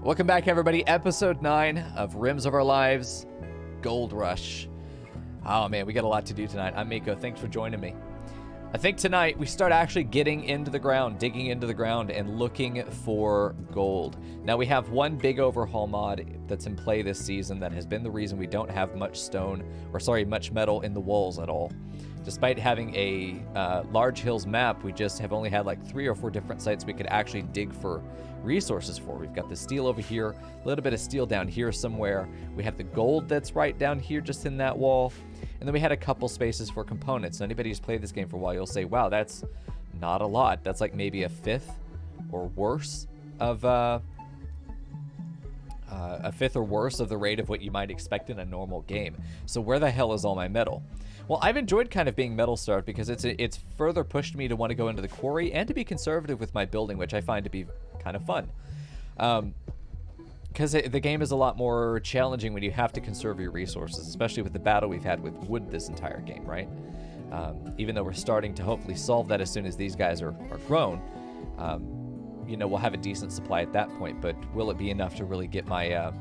Welcome back, everybody. Episode 9 of Rims of Our Lives, Gold Rush. Oh, man, we got a lot to do tonight. I'm Miko. Thanks for joining me. I think tonight we start actually getting into the ground, digging into the ground, and looking for gold. Now, we have one big overhaul mod that's in play this season that has been the reason we don't have much much metal in the walls at all. Despite having a large hills map, we just have only had like 3 or 4 different sites we could actually dig for resources for. We've got the steel over here, a little bit of steel down here somewhere. We have the gold that's right down here just in that wall. And then we had a couple spaces for components. So anybody who's played this game for a while, you'll say, wow, that's not a lot. That's like maybe a fifth or worse of the rate of what you might expect in a normal game. So where the hell is all my metal? Well, I've enjoyed kind of being metal starved because it's further pushed me to want to go into the quarry and to be conservative with my building, which I find to be kind of fun. Because the game is a lot more challenging when you have to conserve your resources, especially with the battle we've had with wood this entire game, right? Even though we're starting to hopefully solve that as soon as these guys are grown, you know, we'll have a decent supply at that point, but will it be enough to really get my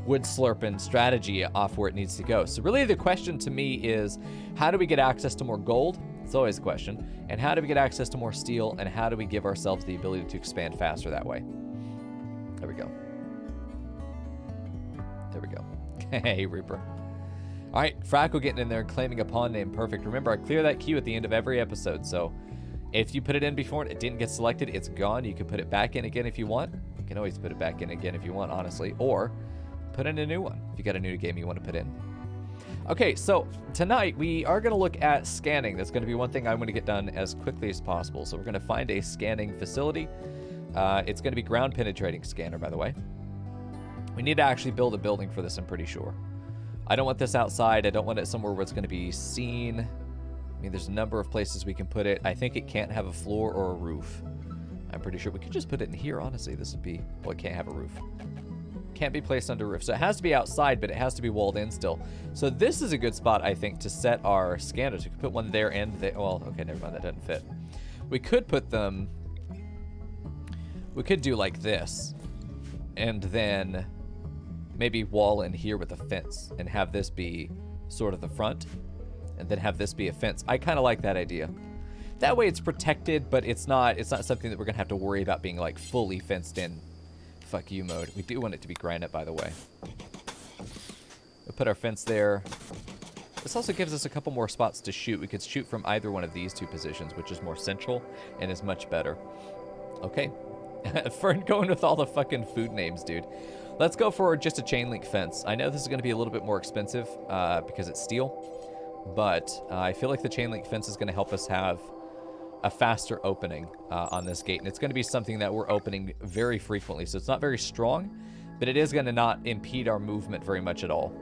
wood slurping strategy off where it needs to go? So really the question to me is, how do we get access to more gold? It's always a question. And how do we get access to more steel? And how do we give ourselves the ability to expand faster that way? There we go. There we go. Hey, Reaper. All right, Fracco getting in there and claiming a pawn name. Perfect. Remember, I clear that queue at the end of every episode. So if you put it in before and it didn't get selected, it's gone. You can put it back in again if you want. You can always put it back in again if you want, honestly. Or put in a new one if you got a new game you want to put in. Okay, so tonight we are going to look at scanning. That's going to be one thing I'm going to get done as quickly as possible. So we're going to find a scanning facility. It's going to be ground penetrating scanner, by the way. We need to actually build a building for this, I'm pretty sure. I don't want this outside. I don't want it somewhere where it's going to be seen. I mean, there's a number of places we can put it. I think it can't have a floor or a roof. I'm pretty sure we could just put it in here, honestly. This would be... Well, it can't have a roof. Can't be placed under roof. So it has to be outside, but it has to be walled in still. So this is a good spot, I think, to set our scanners. We could put one there and there. Well, okay, never mind. That doesn't fit. We could put them... We could do like this. And then maybe wall in here with a fence. And have this be sort of the front. And then have this be a fence. I kind of like that idea. That way it's protected, but it's not something that we're going to have to worry about being like fully fenced in. Fuck you mode. We do want it to be granite, by the way. We'll put our fence there. This also gives us a couple more spots to shoot. We could shoot from either one of these two positions, which is more central and is much better. Okay. Fern going with all the fucking food names, dude. Let's go for just a chain link fence. I know this is going to be a little bit more expensive because it's steel, but I feel like the chain link fence is going to help us have a faster opening on this gate, and it's going to be something that we're opening very frequently, so it's not very strong, but it is going to not impede our movement very much at all.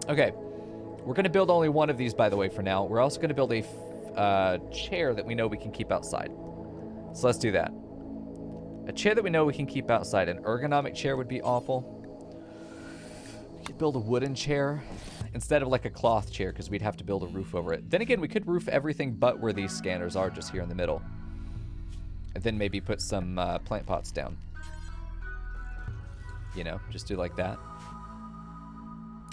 Okay, we're going to build only one of these, by the way, for now. We're also going to build a chair that we know we can keep outside. So let's do that. A chair that we know we can keep outside. An ergonomic chair would be awful. We could build a wooden chair instead of like a cloth chair, because we'd have to build a roof over it. Then again, we could roof everything but where these scanners are, just here in the middle. And then maybe put some plant pots down. You know, just do like that.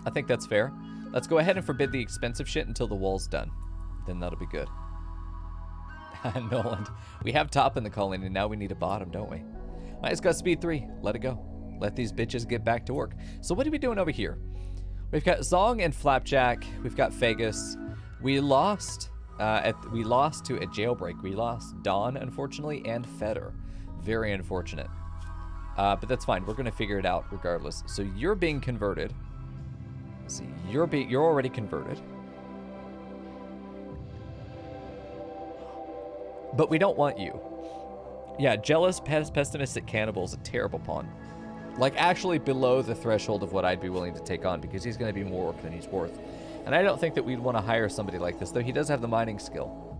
I think that's fair. Let's go ahead and forbid the expensive shit until the wall's done. Then that'll be good. Noland. We have top in the colony, and now we need a bottom, don't we? All right, it's got speed 3. Let it go. Let these bitches get back to work. So what are we doing over here? We've got Zong and Flapjack. We've got Vegas. We lost to a jailbreak. We lost Dawn, unfortunately, and Feder. Very unfortunate. But that's fine. We're going to figure it out regardless. So you're being converted. Let's see. You're already converted. But we don't want you. Yeah, jealous, pessimistic cannibal is a terrible pawn. Like, actually below the threshold of what I'd be willing to take on, because he's going to be more work than he's worth. And I don't think that we'd want to hire somebody like this, though he does have the mining skill.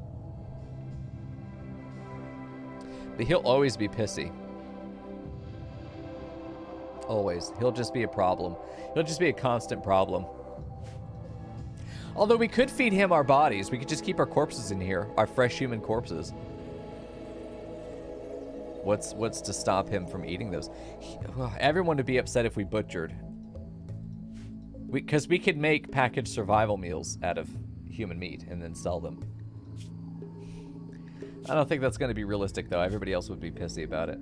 But he'll always be pissy. Always. He'll just be a problem. He'll just be a constant problem. Although we could feed him our bodies. We could just keep our corpses in here. Our fresh human corpses. What's to stop him from eating those? Well, everyone would be upset if we butchered. Because we could make packaged survival meals out of human meat and then sell them. I don't think that's going to be realistic, though. Everybody else would be pissy about it.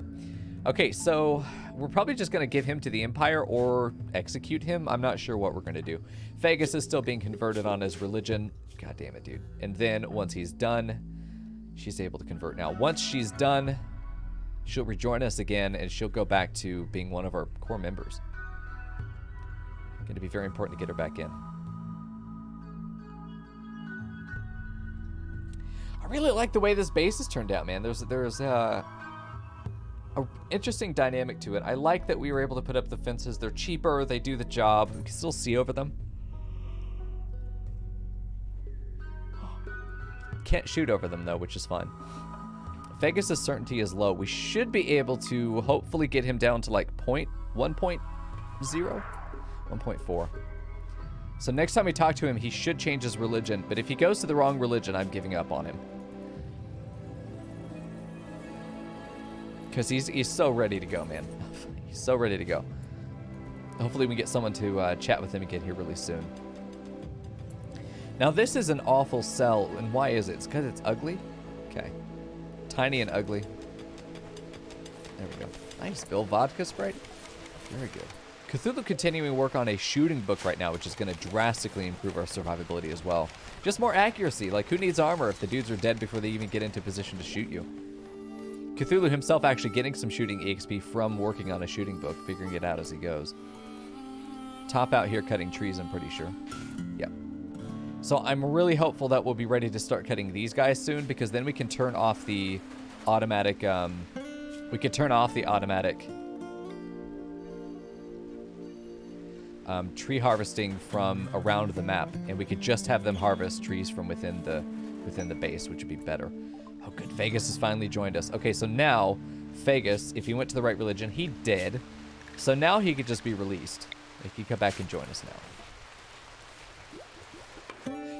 Okay, so we're probably just going to give him to the Empire or execute him. I'm not sure what we're going to do. Vegas is still being converted on his religion. God damn it, dude. And then once he's done, she's able to convert. Now, once she's done, she'll rejoin us again, and she'll go back to being one of our core members. Going to be very important to get her back in. I really like the way this base has turned out, man. There's a interesting dynamic to it. I like that we were able to put up the fences. They're cheaper. They do the job. We can still see over them. Can't shoot over them, though, which is fine. Vegas' certainty is low. We should be able to hopefully get him down to like 1.0, 1.4. So next time we talk to him, he should change his religion. But if he goes to the wrong religion, I'm giving up on him. Because he's so ready to go, man. He's so ready to go. Hopefully we get someone to chat with him again here really soon. Now this is an awful cell, and why is it? It's because it's ugly? Okay. Tiny and ugly. There we go. Nice, Bill. Vodka Sprite. Very good. Cthulhu continuing work on a shooting book right now, which is going to drastically improve our survivability as well. Just more accuracy. Like, who needs armor if the dudes are dead before they even get into position to shoot you? Cthulhu himself actually getting some shooting EXP from working on a shooting book, figuring it out as he goes. Top out here cutting trees, I'm pretty sure. Yep. So I'm really hopeful that we'll be ready to start cutting these guys soon, because then we can turn off the automatic, tree harvesting from around the map, and we could just have them harvest trees from within the base, which would be better. Oh, good. Vegas has finally joined us. Okay, so now Vegas, if he went to the right religion, he did. So now he could just be released. He could come back and join us now.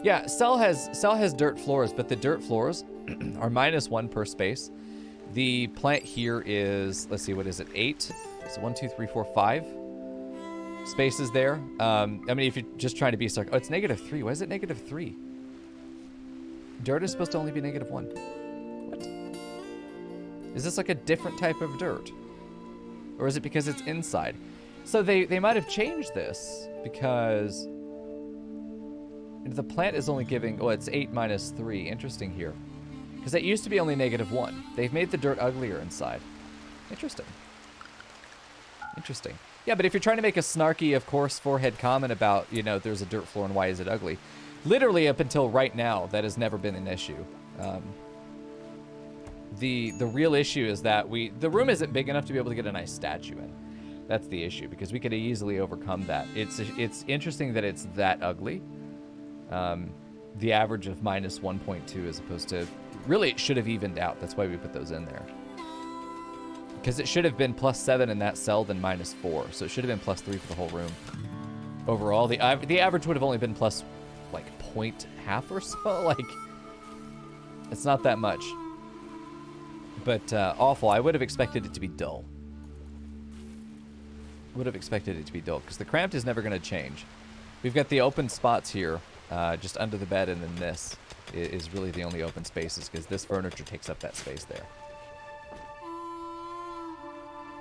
Yeah, Cell has dirt floors, but the dirt floors are -1 per space. The plant here is, let's see, what is it? 8. So 1, 2, 3, 4, 5 spaces there. I mean, if you're just trying to be stuck, oh, it's -3. Why is it -3? Dirt is supposed to only be -1. What? Is this like a different type of dirt? Or is it because it's inside? So they might have changed this because the plant is only giving, oh, it's 8 - 3. Interesting here. Because that used to be only -1. They've made the dirt uglier inside. Interesting. Interesting. Yeah, but if you're trying to make a snarky, of course, forehead comment about, you know, there's a dirt floor and why is it ugly, literally up until right now, that has never been an issue. The real issue is that the room isn't big enough to be able to get a nice statue in. That's the issue, because we could easily overcome that. It's interesting that it's that ugly. The average of -1.2 as opposed to, really it should have evened out. That's why we put those in there. Because it should have been +7 in that cell than -4. So it should have been +3 for the whole room. Overall, the average would have only been plus like 0.5 or so. Like, it's not that much. But awful. I would have expected it to be dull. Would have expected it to be dull, because the cramped is never going to change. We've got the open spots here, just under the bed, and then this is really the only open spaces, because this furniture takes up that space there.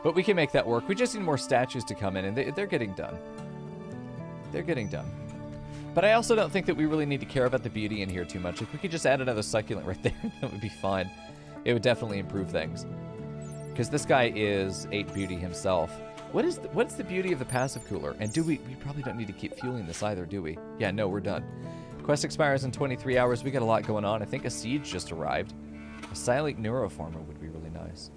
But we can make that work. We just need more statues to come in, and they're getting done. They're getting done. But I also don't think that we really need to care about the beauty in here too much. If we could just add another succulent right there, that would be fine. It would definitely improve things. Because this guy is 8 beauty himself. What's the beauty of the passive cooler? And we probably don't need to keep fueling this either, do we? Yeah, no, we're done. Quest expires in 23 hours. We got a lot going on. I think a siege just arrived. A silent neuroformer would be really nice.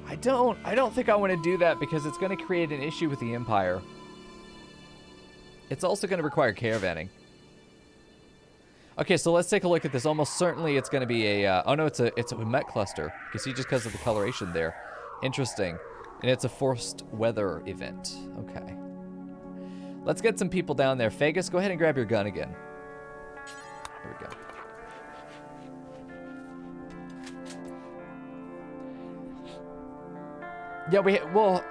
I don't think I want to do that, because it's going to create an issue with the Empire. It's also going to require caravanning. Okay, so let's take a look at this. Almost certainly it's going to be a... oh, no, it's a Met cluster. You can see just because of the coloration there. Interesting. And it's a forced weather event. Okay. Let's get some people down there. Vegas, go ahead and grab your gun again. Here we go. Yeah, well,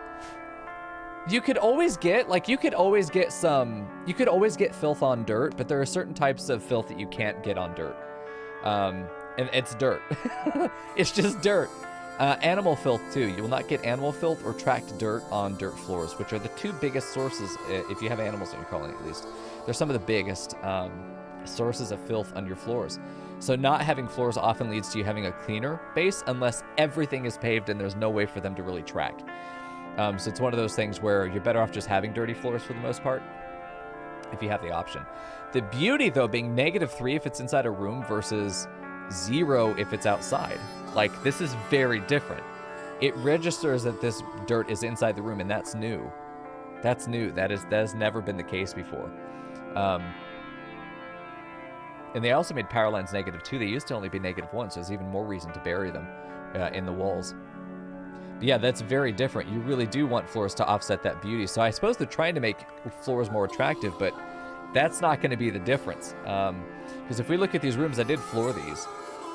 you could always get filth on dirt, but there are certain types of filth that you can't get on dirt. And it's dirt. It's just dirt. Animal filth too. You will not get animal filth or tracked dirt on dirt floors, which are the two biggest sources, if you have animals in your colony at least. They're some of the biggest sources of filth on your floors. So not having floors often leads to you having a cleaner base unless everything is paved and there's no way for them to really track. So it's one of those things where you're better off just having dirty floors for the most part, if you have the option. The beauty, though, being -3 if it's inside a room versus 0 if it's outside. Like, this is very different. It registers that this dirt is inside the room, and that's new. That's new. That has never been the case before. And they also made power lines -2. They used to only be -1, so there's even more reason to bury them in the walls. But yeah, that's very different. You really do want floors to offset that beauty. So I suppose they're trying to make floors more attractive, but that's not going to be the difference. Because if we look at these rooms, I did floor these,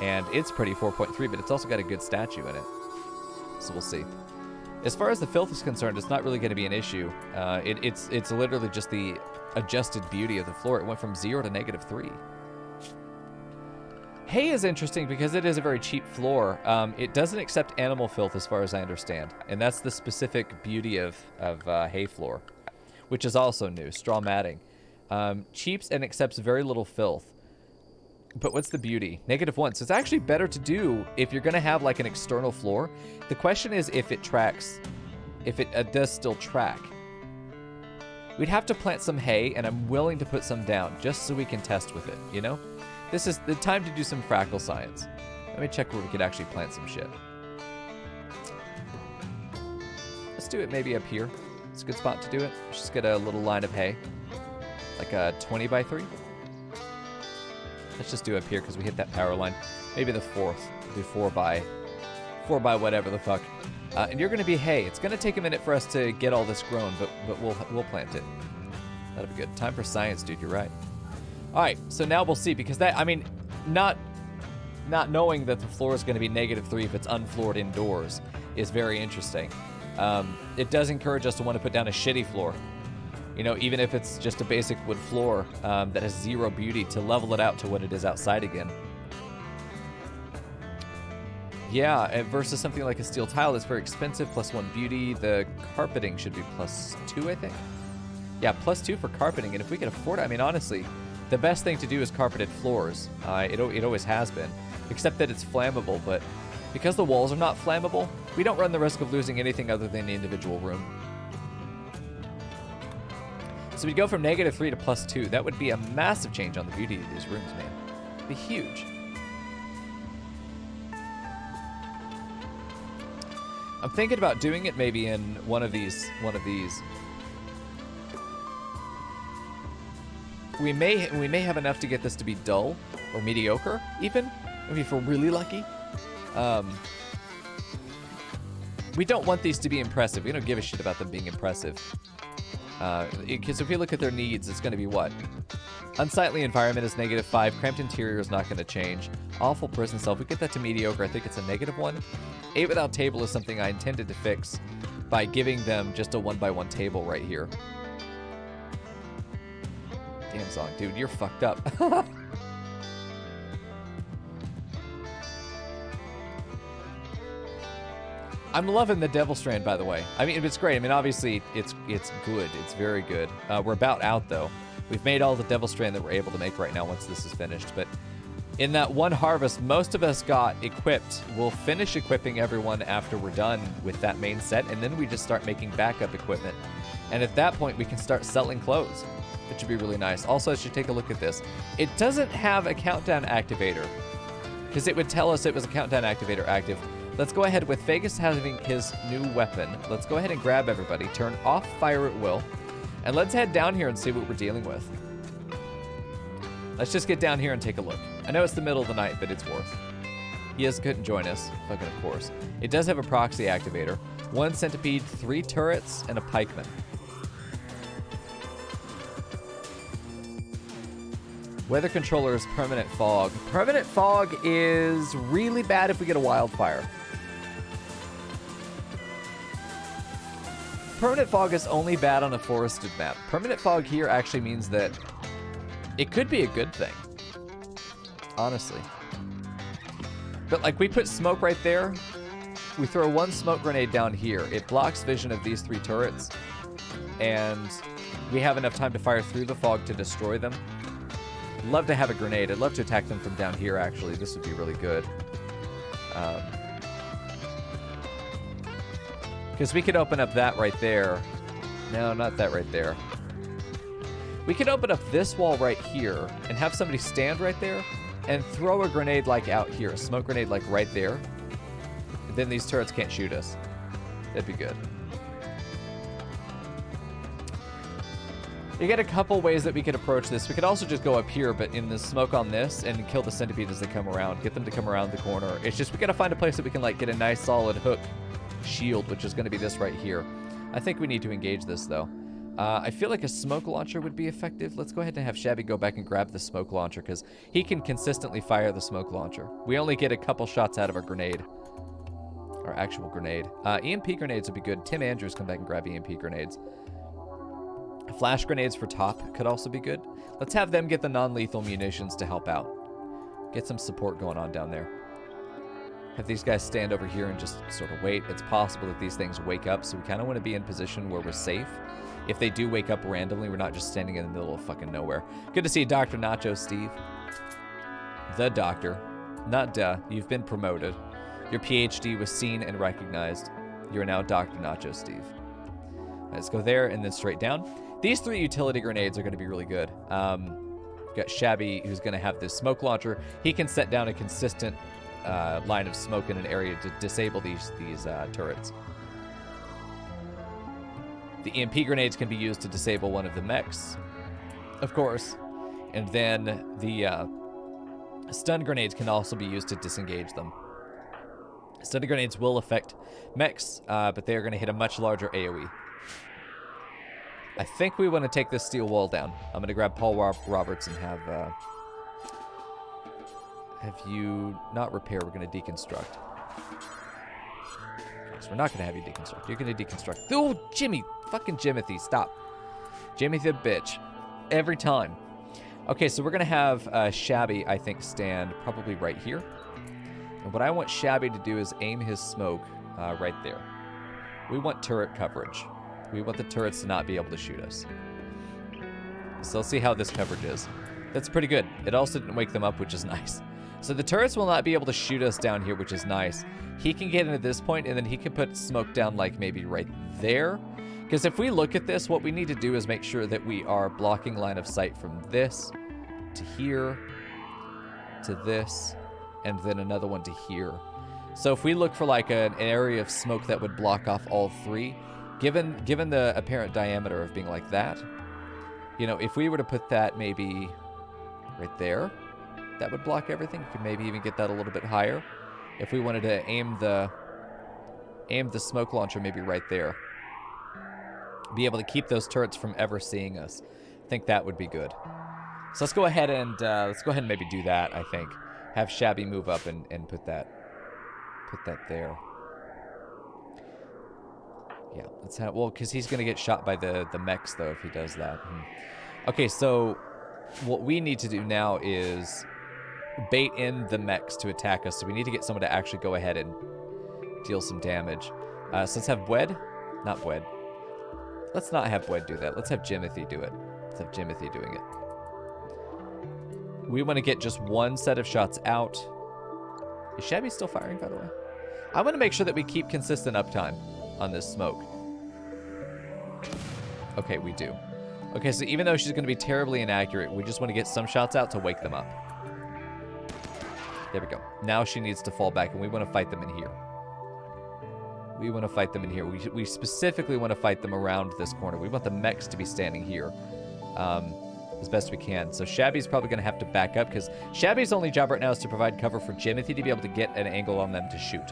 and it's pretty 4.3, but it's also got a good statue in it. So we'll see. As far as the filth is concerned, it's not really going to be an issue. It's literally just the adjusted beauty of the floor. It went from 0 to -3. Hay is interesting because it is a very cheap floor. It doesn't accept animal filth as far as I understand. And that's the specific beauty of hay floor, which is also new. Straw matting. Cheaps and accepts very little filth. But what's the beauty? -1. So it's actually better to do if you're going to have like an external floor. The question is if it tracks, if it does still track. We'd have to plant some hay, and I'm willing to put some down just so we can test with it, you know? This is the time to do some frackle science. Let me check where we could actually plant some shit. Let's do it maybe up here. It's a good spot to do it. Let's just get a little line of hay. Like a 20 by 3. Let's just do it up here because we hit that power line. Maybe the 4th. Do 4 by whatever the fuck. And you're going to be hay. It's going to take a minute for us to get all this grown, but we'll plant it. That'll be good. Time for science, dude. You're right. All right, so now we'll see, because that, I mean, not knowing that the floor is going to be -3 if it's unfloored indoors is very interesting. It does encourage us to want to put down a shitty floor, you know, even if it's just a basic wood floor that has 0 beauty, to level it out to what it is outside again. Yeah, versus something like a steel tile that's very expensive, +1 beauty. The carpeting should be +2, I think. Yeah, +2 for carpeting, and if we can afford it, I mean, honestly, the best thing to do is carpeted floors. It always has been, except that it's flammable, but because the walls are not flammable, we don't run the risk of losing anything other than the individual room. So we go from -3 to +2. That would be a massive change on the beauty of these rooms, man. It'd be huge. I'm thinking about doing it maybe in one of these. We may have enough to get this to be dull or mediocre, even if we're really lucky. We don't want these to be impressive. We don't give a shit about them being impressive. Because if we look at their needs, it's going to be what? Unsightly environment is -5. Cramped interior is not going to change. Awful prison cell. If we get that to mediocre, I think it's a -1. 8 without table is something I intended to fix by giving them just a 1x1 table right here. Damn song, dude, you're fucked up. I'm loving the Devil Strand, by the way. I mean, it's great. I mean, obviously, it's good. It's very good. We're about out, though. We've made all the Devil Strand that we're able to make right now once this is finished. But in that one harvest, most of us got equipped. We'll finish equipping everyone after we're done with that main set, and then we just start making backup equipment. And at that point, we can start selling clothes, which would be really nice. Also, I should take a look at this. It doesn't have a countdown activator, because it would tell us it was a countdown activator active. Let's go ahead with Vegas having his new weapon. Let's go ahead and grab everybody, turn off fire at will, and let's head down here and see what we're dealing with. Let's just get down here and take a look. I know it's the middle of the night, but it's worth. He couldn't join us, fucking of course. It does have a proxy activator. 1 centipede, 3 turrets, and a pikeman. Weather controller is permanent fog. Permanent fog is really bad if we get a wildfire. permanent fog is only bad on a forested map. Permanent fog here actually means that it could be a good thing. Honestly. But like we put smoke right there. We throw one smoke grenade down here. It blocks vision of these 3 turrets. And we have enough time to fire through the fog to destroy them. Love to have a grenade. I'd love to attack them from down here, actually. This would be really good. Because we could open up that right there. No, not that right there. We could open up this wall right here and have somebody stand right there and throw a grenade like out here. A smoke grenade like right there. And then these turrets can't shoot us. That'd be good. You get a couple ways that we could approach this. We could also just go up here, but in the smoke on this, and kill the centipede as they come around. Get them to come around the corner. It's just we gotta find a place that we can like get a nice solid hook shield, which is gonna be this right here. I think we need to engage this though. I feel like a smoke launcher would be effective. Let's go ahead and have Shabby go back and grab the smoke launcher because he can consistently fire the smoke launcher. We only get a couple shots out of a grenade. Our actual grenade. EMP grenades would be good. Tim Andrews, come back and grab EMP grenades. Flash grenades for top could also be good. Let's have them get the non-lethal munitions to help out. Get some support going on down there. Have these guys stand over here and just sort of wait. It's possible that these things wake up, so we kind of want to be in position where we're safe. If they do wake up randomly, we're not just standing in the middle of fucking nowhere. Good to see Dr. Nacho Steve. The doctor. Not duh. You've been promoted. Your PhD was seen and recognized. You are now Dr. Nacho Steve. Let's go there and then straight down. These 3 utility grenades are going to be really good. We've got Shabby, who's going to have this smoke launcher. He can set down a consistent line of smoke in an area to disable these turrets. The EMP grenades can be used to disable one of the mechs, of course. And then the stun grenades can also be used to disengage them. Stun grenades will affect mechs, but they are going to hit a much larger AoE. I think we want to take this steel wall down. I'm going to grab Paul Roberts and have you not repair. We're going to deconstruct. So we're not going to have you deconstruct. You're going to deconstruct. Oh, Jimmy. Fucking Jimothy. Stop. Jimmy the bitch. Every time. Okay, so we're going to have Shabby, I think, stand probably right here. And what I want Shabby to do is aim his smoke right there. We want turret coverage. We want the turrets to not be able to shoot us. So let's see how this coverage is. That's pretty good. It also didn't wake them up, which is nice. So the turrets will not be able to shoot us down here, which is nice. He can get into this point, and then he can put smoke down like maybe right there. Because if we look at this, what we need to do is make sure that we are blocking line of sight from this to here to this, and then another one to here. So if we look for like an area of smoke that would block off all 3, given the apparent diameter of being like that, you know, if we were to put that maybe right there, that would block everything. We could maybe even get that a little bit higher. If we wanted to aim the smoke launcher maybe right there, be able to keep those turrets from ever seeing us. I think that would be good. So let's go ahead and maybe do that. I think have Shabby move up and put that there. Yeah, let's have, well, because he's gonna get shot by the mechs though if he does that. Okay, so what we need to do now is bait in the mechs to attack us. So we need to get someone to actually go ahead and deal some damage. So let's have Bwed, not Bwed. Let's not have Bwed do that. Let's have Jimothy do it. Let's have Jimothy doing it. We want to get just one set of shots out. Is Shabby still firing, by the way? I want to make sure that we keep consistent uptime on this smoke. Okay, we do. Okay, so even though she's going to be terribly inaccurate, we just want to get some shots out to wake them up. There we go. Now she needs to fall back, and we want to fight them in here. We want to fight them in here. We specifically want to fight them around this corner. We want the mechs to be standing here as best we can. So Shabby's probably going to have to back up, because Shabby's only job right now is to provide cover for Jimothy to be able to get an angle on them to shoot.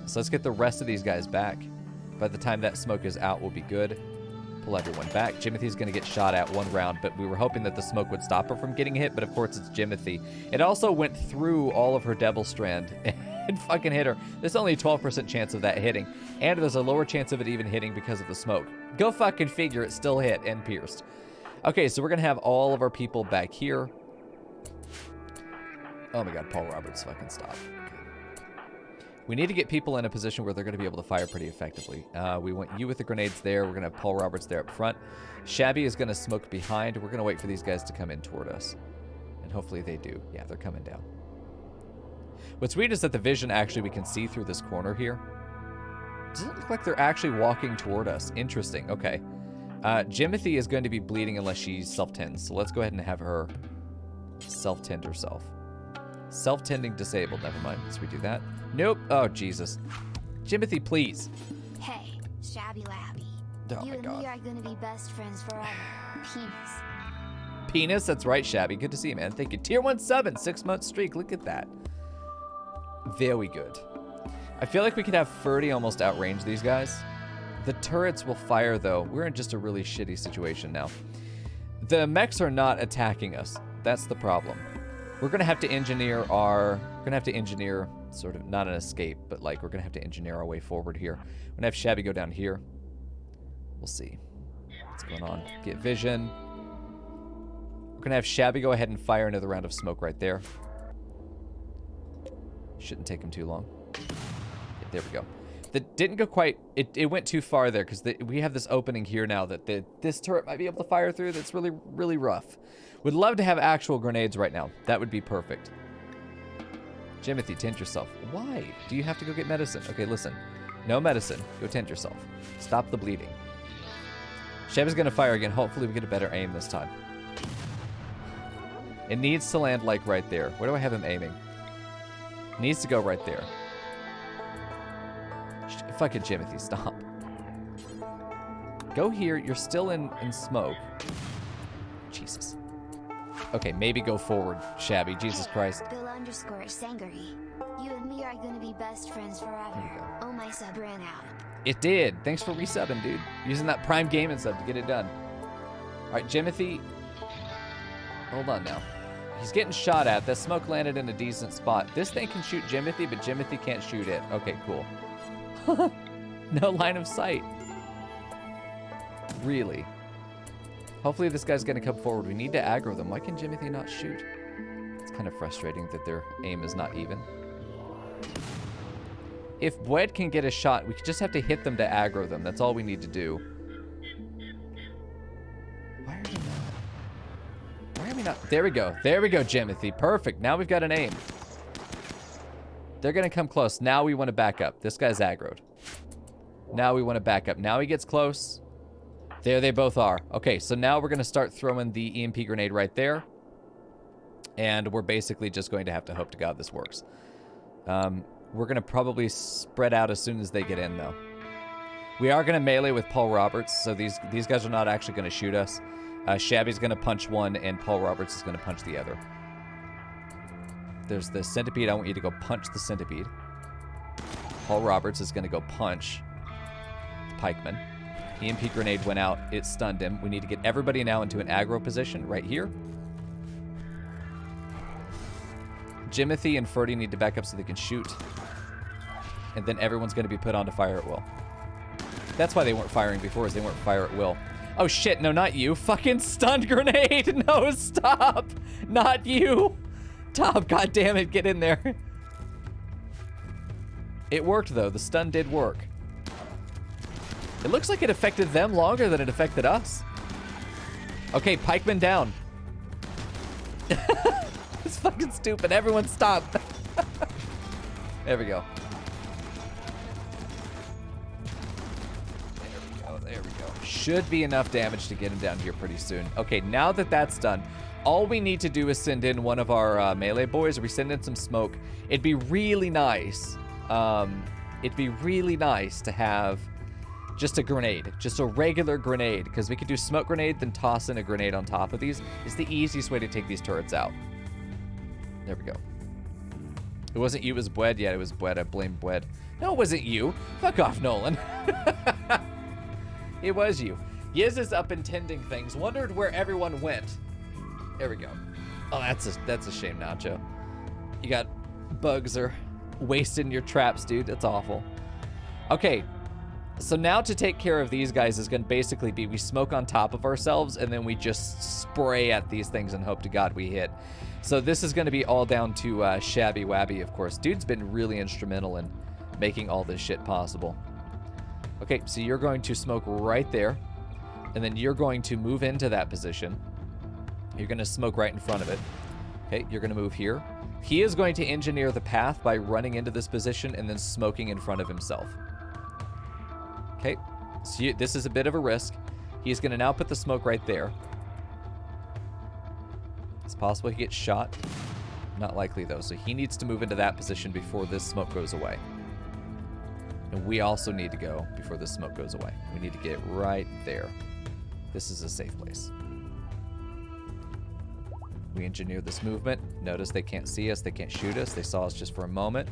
So let's get the rest of these guys back. By the time that smoke is out, we'll be good. Pull everyone back. Jimothy's going to get shot at one round, but we were hoping that the smoke would stop her from getting hit, but of course it's Jimothy. It also went through all of her Devil Strand and fucking hit her. There's only a 12% chance of that hitting. And there's a lower chance of it even hitting because of the smoke. Go fucking figure, it still hit and pierced. Okay, so we're gonna have all of our people back here. Oh my god, Paul Roberts, fucking stop. Okay. We need to get people in a position where they're gonna be able to fire pretty effectively. We want you with the grenades there. We're gonna have Paul Roberts there up front. Shabby is gonna smoke behind. We're gonna wait for these guys to come in toward us. And hopefully they do. Yeah, they're coming down. What's weird is that the vision, actually, we can see through this corner here. Doesn't look like they're actually walking toward us. Interesting. Okay. Jimothy is going to be bleeding unless she self-tends. So let's go ahead and have her self-tend herself. Self-tending disabled. Never mind. Let's redo that. Nope. Oh, Jesus. Jimothy, please. Hey, Shabby Labby. Oh, You my and God. me are gonna be best friends forever. Penis. Penis? That's right, Shabby. Good to see you, man. Thank you. Tier 1 sub and 6-month streak. Look at that. Very good. I feel like we could have Ferdy almost outrange these guys. The turrets will fire, though. We're in just a really shitty situation now. The mechs are not attacking us. That's the problem. We're going to have to engineer sort of, not an escape, but like we're going to have to engineer our way forward here. We're going to have Shabby go down here. We'll see what's going on. Get vision. We're going to have Shabby go ahead and fire another round of smoke right there. Shouldn't take him too long. Yeah, there we go. That didn't go quite... It went too far there because we have this opening here now that this turret might be able to fire through that's really, really rough. Would love to have actual grenades right now. That would be perfect. Jimothy, tend yourself. Why? Do you have to go get medicine? Okay, listen. No medicine. Go tend yourself. Stop the bleeding. Shabby's going to fire again. Hopefully we get a better aim this time. It needs to land like right there. Where do I have him aiming? It needs to go right there. Fucking Jimothy, stop. Go here. You're still in smoke. Jesus. Okay, maybe go forward, Shabby. Jesus Christ. Bill_Sangari. You and me are gonna be best friends forever. Oh, my sub ran out. It did. Thanks for resubbing, dude. Using that Prime Gaming sub to get it done. All right, Jimothy. Hold on now. He's getting shot at. That smoke landed in a decent spot. This thing can shoot Jimothy, but Jimothy can't shoot it. Okay, cool. No line of sight. Really? Hopefully this guy's going to come forward. We need to aggro them. Why can Jimothy not shoot? It's kind of frustrating that their aim is not even. If Bwed can get a shot, we just have to hit them to aggro them. That's all we need to do. Why are we not? Why are we not? There we go. There we go, Jimothy. Perfect. Now we've got an aim. They're going to come close. Now we want to back up. This guy's aggroed. Now we want to back up. Now he gets close. There they both are. Okay, so now we're going to start throwing the EMP grenade right there. And we're basically just going to have to hope to God this works. We're going to probably spread out as soon as they get in, though. We are going to melee with Paul Roberts, so these guys are not actually going to shoot us. Shabby's going to punch one, and Paul Roberts is going to punch the other. There's the centipede. I want you to go punch the centipede. Paul Roberts is going to go punch the pikeman. EMP grenade went out. It stunned him. We need to get everybody now into an aggro position right here. Jimothy and Ferdy need to back up so they can shoot. And then everyone's going to be put on to fire at will. That's why they weren't firing before, is they weren't fire at will. Oh shit, no, not you. Fucking stunned grenade. No, stop. Not you. Tom, god damn it, get in there. It worked though. The stun did work. It looks like it affected them longer than it affected us. Okay, pikeman down. It's fucking stupid. Everyone stop. There we go. There we go. Should be enough damage to get him down here pretty soon. Okay, now that that's done, all we need to do is send in one of our melee boys, or we send in some smoke. It'd be really nice. It'd be really nice to have just a grenade, just a regular grenade, because we could do smoke grenade, then toss in a grenade on top of these. It's the easiest way to take these turrets out. There we go. It wasn't you, it was Bwed. Yeah, it was Bwed. I blame Bwed. No, it wasn't you. Fuck off, Nolan. It was you. Yiz is up intending things. Wondered where everyone went. There we go. Oh, that's a shame, Nacho. You got Bugser. Wasting your traps, dude. That's awful. Okay. So now to take care of these guys is going to basically be we smoke on top of ourselves and then we just spray at these things and hope to God we hit. So this is going to be all down to Shabby Wabby, of course. Dude's been really instrumental in making all this shit possible. Okay, so you're going to smoke right there. And then you're going to move into that position. You're going to smoke right in front of it. Okay, you're going to move here. He is going to engineer the path by running into this position and then smoking in front of himself. Okay, so this is a bit of a risk. He's going to now put the smoke right there. It's possible he gets shot. Not likely, though. So he needs to move into that position before this smoke goes away. And we also need to go before this smoke goes away. We need to get right there. This is a safe place. We engineered this movement. Notice they can't see us. They can't shoot us. They saw us just for a moment.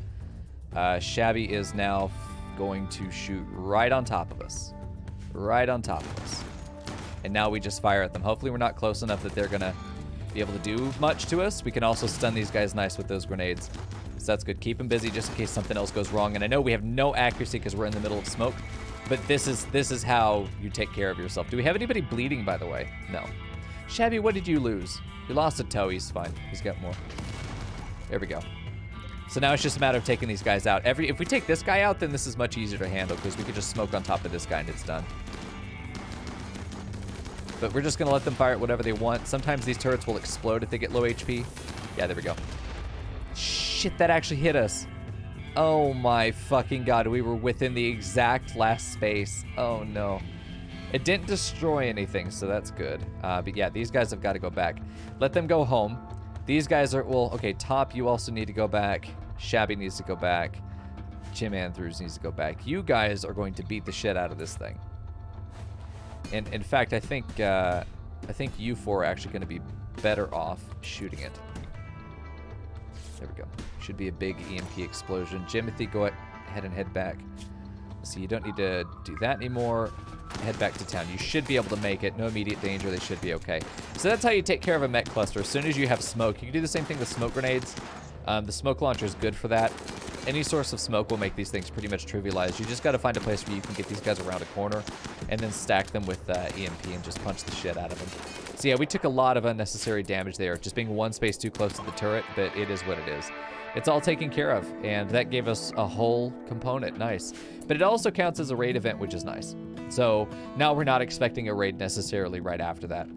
Shabby is now going to shoot right on top of us. Right on top of us. And now we just fire at them. Hopefully we're not close enough that they're going to be able to do much to us. We can also stun these guys nice with those grenades. So that's good. Keep them busy just in case something else goes wrong. And I know we have no accuracy because we're in the middle of smoke. But this is how you take care of yourself. Do we have anybody bleeding, by the way? No. Shabby, what did you lose? You lost a toe. He's fine. He's got more. There we go. So now it's just a matter of taking these guys out. If we take this guy out, then this is much easier to handle because we could just smoke on top of this guy and it's done. But we're just going to let them fire at whatever they want. Sometimes these turrets will explode if they get low HP. Yeah, there we go. Shit, that actually hit us. Oh my fucking God. We were within the exact last space. Oh no. It didn't destroy anything, so that's good. But yeah, these guys have got to go back. Let them go home. These guys are, well, okay, Top, you also need to go back. Shabby needs to go back. Jim Andrews needs to go back. You guys are going to beat the shit out of this thing. And in fact, I think you four are actually going to be better off shooting it. There we go. Should be a big EMP explosion. Jimothy, go ahead and head back. So you don't need to do that anymore. Head back to town. You should be able to make it. No immediate danger. They should be okay. So that's how you take care of a mech cluster. As soon as you have smoke, you can do the same thing with smoke grenades. The smoke launcher is good for that. Any source of smoke will make these things pretty much trivialized. You just got to find a place where you can get these guys around a corner and then stack them with EMP and just punch the shit out of them. So yeah, we took a lot of unnecessary damage there, just being one space too close to the turret, but it is what it is. It's all taken care of, and that gave us a whole component. Nice. But it also counts as a raid event, which is nice. So now we're not expecting a raid necessarily right after that.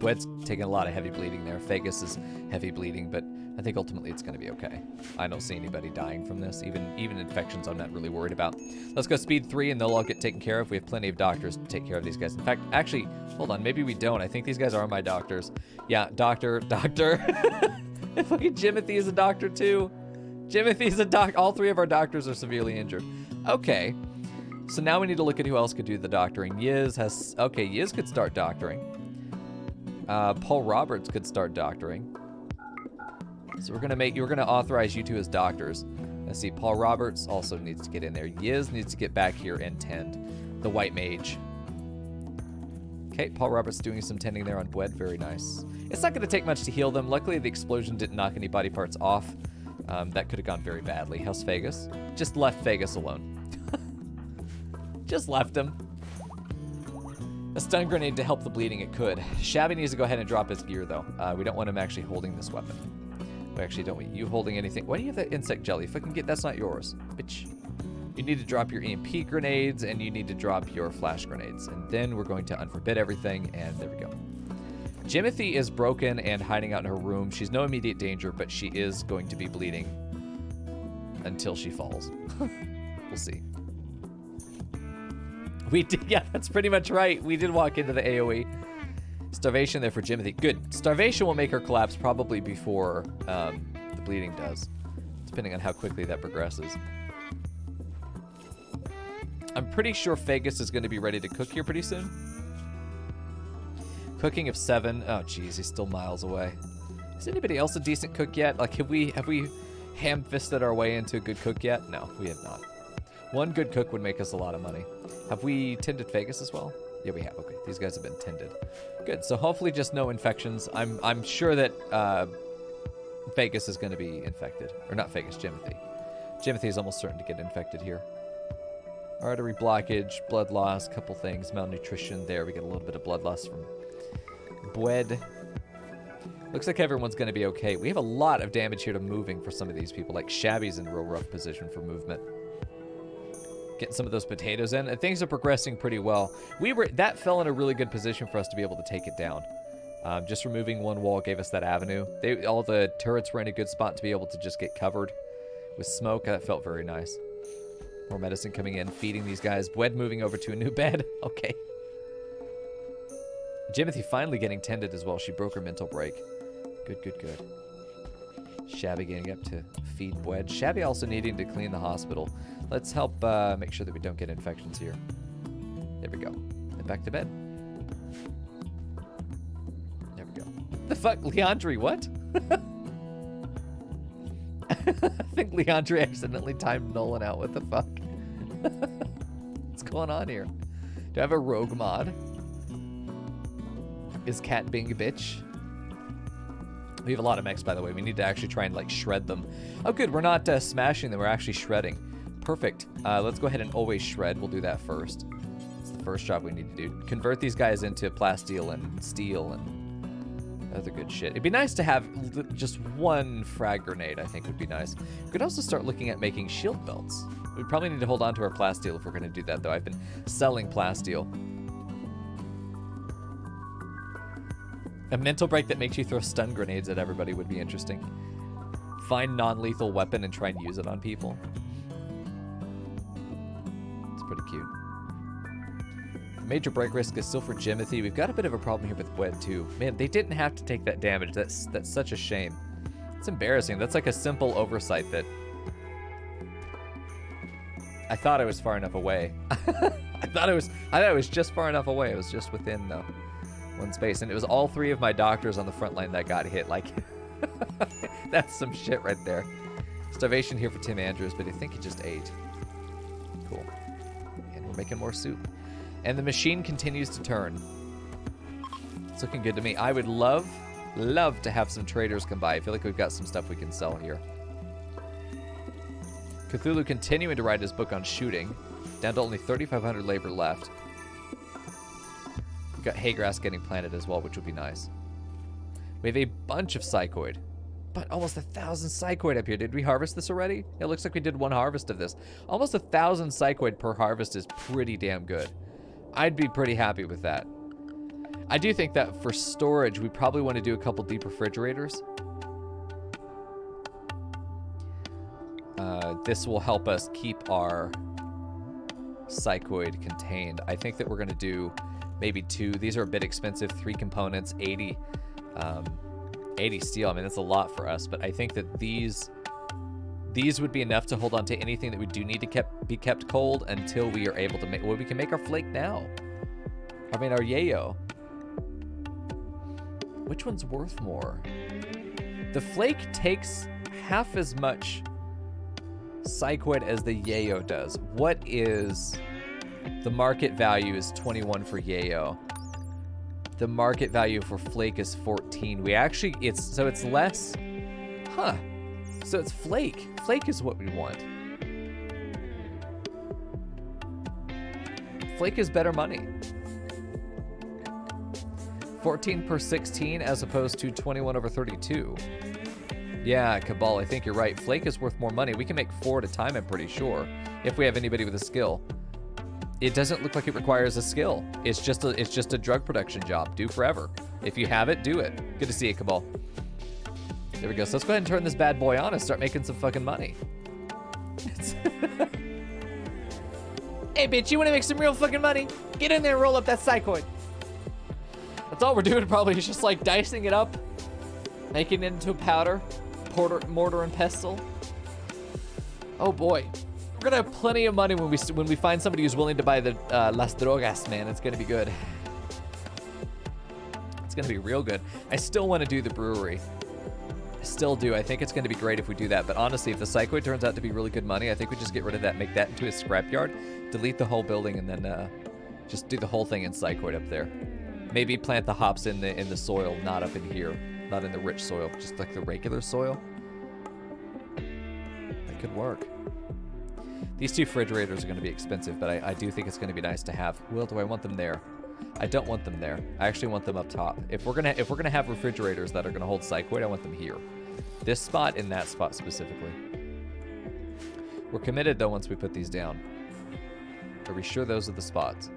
Wed's taking a lot of heavy bleeding there. Vegas is heavy bleeding, but I think ultimately it's going to be okay. I don't see anybody dying from this. Even infections I'm not really worried about. Let's go speed 3 and they'll all get taken care of. We have plenty of doctors to take care of these guys. In fact, actually, hold on. Maybe we don't. I think these guys are my doctors. Yeah, doctor. Fucking Jimothy is a doctor too. Jimothy's a doc. All 3 of our doctors are severely injured. Okay. So now we need to look at who else could do the doctoring. Yiz could start doctoring. Paul Roberts could start doctoring. So we're gonna authorize you 2 as doctors. Let's see, Paul Roberts also needs to get in there. Yiz needs to get back here and tend the white mage. Okay, Paul Roberts doing some tending there on Bwed, very nice. It's not gonna take much to heal them. Luckily the explosion didn't knock any body parts off. That could have gone very badly. How's Vegas? Just left Vegas alone. Just left him. A stun grenade to help the bleeding, it could. Shabby needs to go ahead and drop his gear though. We don't want him actually holding this weapon. We actually don't want you holding anything. Why do you have that insect jelly? If I can get, that's not yours, bitch. You need to drop your EMP grenades and you need to drop your flash grenades. And then we're going to unforbid everything, and there we go. Jimothy is broken and hiding out in her room. She's no immediate danger, but she is going to be bleeding until she falls. We'll see. We did, yeah, that's pretty much right. We did walk into the AoE. Starvation there for Jimothy. Good. Starvation will make her collapse probably before the bleeding does, depending on how quickly that progresses. I'm pretty sure Vegas is going to be ready to cook here pretty soon. Cooking of 7. Oh, geez, he's still miles away. Is anybody else a decent cook yet? Like, have we ham-fisted our way into a good cook yet? No, we have not. One good cook would make us a lot of money. Have we tended Vegas as well? Yeah, we have. Okay, these guys have been tended. Good. So hopefully just no infections. I'm sure that Vegas is going to be infected, or not Vegas, Jimothy. Jimothy's almost certain to get infected here. Artery blockage, blood loss, couple things. Malnutrition. There, we get a little bit of blood loss from Bwed. Looks like everyone's going to be okay. We have a lot of damage here to moving for some of these people. Like Shabby's in a real rough position for movement. Getting some of those potatoes in. And things are progressing pretty well. That fell in a really good position for us to be able to take it down. Just removing one wall gave us that avenue. All the turrets were in a good spot to be able to just get covered with smoke. That felt very nice. More medicine coming in, feeding these guys. Bwed moving over to a new bed. Okay. Jimothy finally getting tended as well. She broke her mental break. Good, good, good. Shabby getting up to feed Bwed. Shabby also needing to clean the hospital. Let's help make sure that we don't get infections here. There we go. And back to bed. There we go. The fuck? Leandri, what? I think Leandri accidentally timed Nolan out. What the fuck? What's going on here? Do I have a rogue mod? Is Cat being a bitch? We have a lot of mechs, by the way. We need to actually try and, like, shred them. Oh, good. We're not smashing them. We're actually shredding. Perfect. Let's go ahead and always shred. We'll do that first. It's the first job we need to do. Convert these guys into plasteel and steel and other good shit. It'd be nice to have just one frag grenade, I think would be nice. We could also start looking at making shield belts. We probably need to hold on to our plasteel if we're going to do that, though. I've been selling plasteel. A mental break that makes you throw stun grenades at everybody would be interesting. Find non-lethal weapon and try and use it on people. It's pretty cute. Major break risk is still for Jimothy. We've got a bit of a problem here with Bwed too. Man, they didn't have to take that damage. That's such a shame. It's embarrassing. That's like a simple oversight that I thought I was far enough away. I thought it was just far enough away. It was just within one space, and it was all three of my doctors on the front line that got hit. Like, that's some shit right there. Starvation here for Tim Andrews, but I think he just ate. Cool. And we're making more soup. And the machine continues to turn. It's looking good to me. I would love to have some traders come by. I feel like we've got some stuff we can sell here. Cthulhu continuing to write his book on shooting. Down to only 3,500 labor left. We've got hay grass getting planted as well, which would be nice. We have a bunch of psychoid. But almost 1,000 psychoid up here. Did we harvest this already? It looks like we did one harvest of this. Almost 1,000 psychoid per harvest is pretty damn good. I'd be pretty happy with that. I do think that for storage, we probably want to do a couple deep refrigerators. This will help us keep our psychoid contained. I think that we're going to do maybe 2. These are a bit expensive. 3 components, 80 steel. I mean, that's a lot for us, but I think that these would be enough to hold on to anything that we do need to be kept cold until we are able to make... Well, we can make our flake now. I mean, our yayo. Which one's worth more? The flake takes half as much psychoid as the yayo does. What is... The market value is 21 for yayo. The market value for flake is 14. We actually... So it's less... Huh. So it's flake. Flake is what we want. Flake is better money. 14 per 16 as opposed to 21 over 32. Yeah, Cabal, I think you're right. Flake is worth more money. We can make 4 at a time, I'm pretty sure, if we have anybody with a skill. It doesn't look like it requires a skill. It's just a drug production job. Do forever. If you have it, do it. Good to see you, Cabal. There we go. So let's go ahead and turn this bad boy on and start making some fucking money. Hey, bitch, you want to make some real fucking money? Get in there and roll up that psychoid. That's all we're doing probably is just like dicing it up, making it into a powder, mortar and pestle. Oh boy. We're gonna have plenty of money when we find somebody who's willing to buy the Las Drogas, man. It's gonna be good. It's gonna be real good. I still want to do the brewery. I still do. I think it's gonna be great if we do that. But honestly, if the psychoid turns out to be really good money, I think we just get rid of that, make that into a scrapyard, delete the whole building, and then just do the whole thing in psychoid up there. Maybe plant the hops in the soil, not up in here, not in the rich soil, just like the regular soil. Like Could work. These 2 refrigerators are going to be expensive, but I do think it's going to be nice to have. Will, do I want them there? I don't want them there. I actually want them up top. If we're gonna have refrigerators that are gonna hold psychoid, I want them here. This spot and that spot specifically. We're committed though once we put these down. Are we sure those are the spots?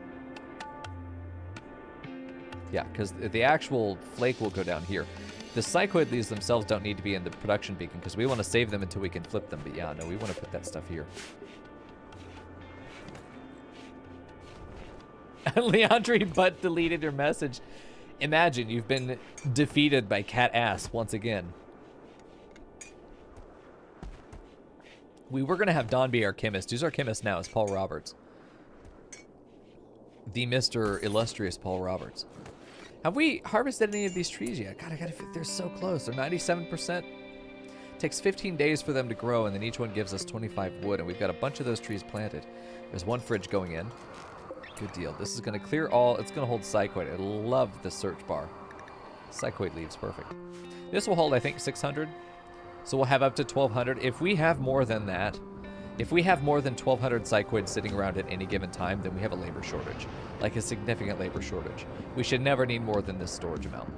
Yeah, because the actual flake will go down here. The psychoid leaves themselves don't need to be in the production beacon because we want to save them until we can flip them. But yeah, no, we want to put that stuff here. Leandri but deleted your message. Imagine you've been defeated by cat ass once again. We were going to have Don be our chemist. Who's our chemist now? It's Paul Roberts. The Mr. Illustrious Paul Roberts. Have we harvested any of these trees yet? God, they're so close. They're 97%. Takes 15 days for them to grow, and then each one gives us 25 wood, and we've got a bunch of those trees planted. There's 1 fridge going in. Good deal. This is going to clear all. It's going to hold psychoid. I love the search bar. Psychoid leaves. Perfect. This will hold, I think, 600. So we'll have up to 1,200. If we have more than that, if we have more than 1,200 psychoids sitting around at any given time, then we have a labor shortage. Like a significant labor shortage. We should never need more than this storage amount.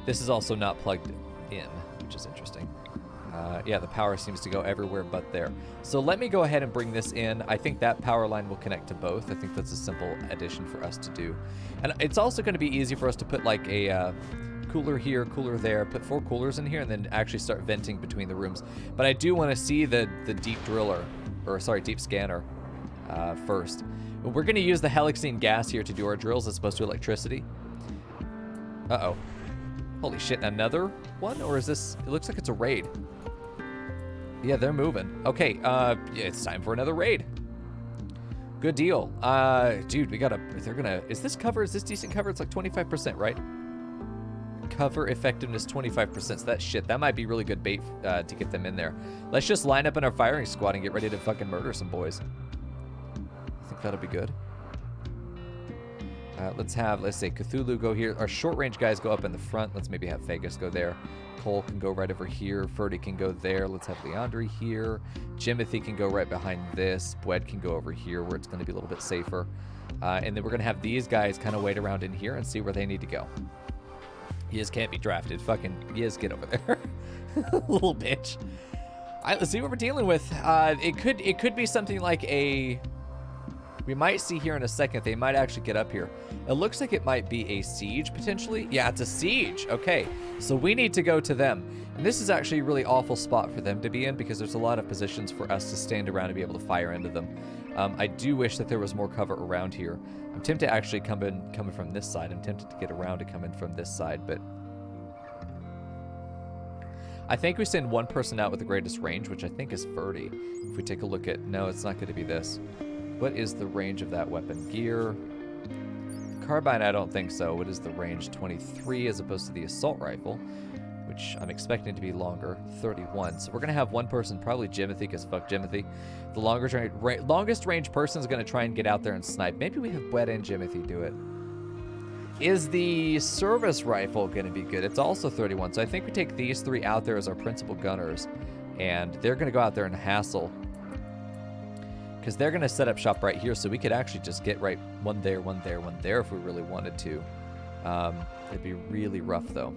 This is also not plugged in, which is interesting. Yeah, the power seems to go everywhere but there. So let me go ahead and bring this in. I think that power line will connect to both. I think that's a simple addition for us to do. And it's also going to be easy for us to put like a cooler here, cooler there, put 4 coolers in here, and then actually start venting between the rooms. But I do want to see the deep driller, or sorry, deep scanner first. We're going to use the Helixine gas here to do our drills as opposed to electricity. Uh-oh. Holy shit, another one? Or is this... It looks like it's a raid. Yeah, they're moving. Okay, yeah, it's time for another raid. Good deal. Dude, we gotta... They're gonna... Is this cover? Is this decent cover? It's like 25%, right? Cover effectiveness 25%. So that shit, that might be really good bait to get them in there. Let's just line up in our firing squad and get ready to fucking murder some boys. I think that'll be good. Let's say Cthulhu go here. Our short range guys go up in the front. Let's maybe have Vegas go there. Cole can go right over here. Ferdy can go there. Let's have Leandri here. Jimothy can go right behind this. Bwed can go over here where it's going to be a little bit safer. And then we're going to have these guys kind of wait around in here and see where they need to go. Yiz can't be drafted. Fucking Yiz, get over there. Little bitch. All right, let's see what we're dealing with. It could be something like a... We might see here in a second, they might actually get up here. It looks like it might be a siege, potentially. Yeah, it's a siege. Okay, so we need to go to them. And this is actually a really awful spot for them to be in because there's a lot of positions for us to stand around and be able to fire into them. I do wish that there was more cover around here. I'm tempted to actually coming from this side. I'm tempted to get around to come in from this side, but... I think we send one person out with the greatest range, which I think is Ferdy. If we take a look at... No, it's not going to be this. What is the range of that weapon? Gear. Carbine, I don't think so. What is the range? 23 as opposed to the assault rifle, which I'm expecting to be longer. 31. So we're going to have one person, probably Jimothy, because fuck Jimothy. The longest range person is going to try and get out there and snipe. Maybe we have Bwed and Jimothy do it. Is the service rifle going to be good? It's also 31. So I think we take these 3 out there as our principal gunners, and they're going to go out there and hassle. Because they're going to set up shop right here, so we could actually just get right one there, one there, one there if we really wanted to. It'd be really rough, though.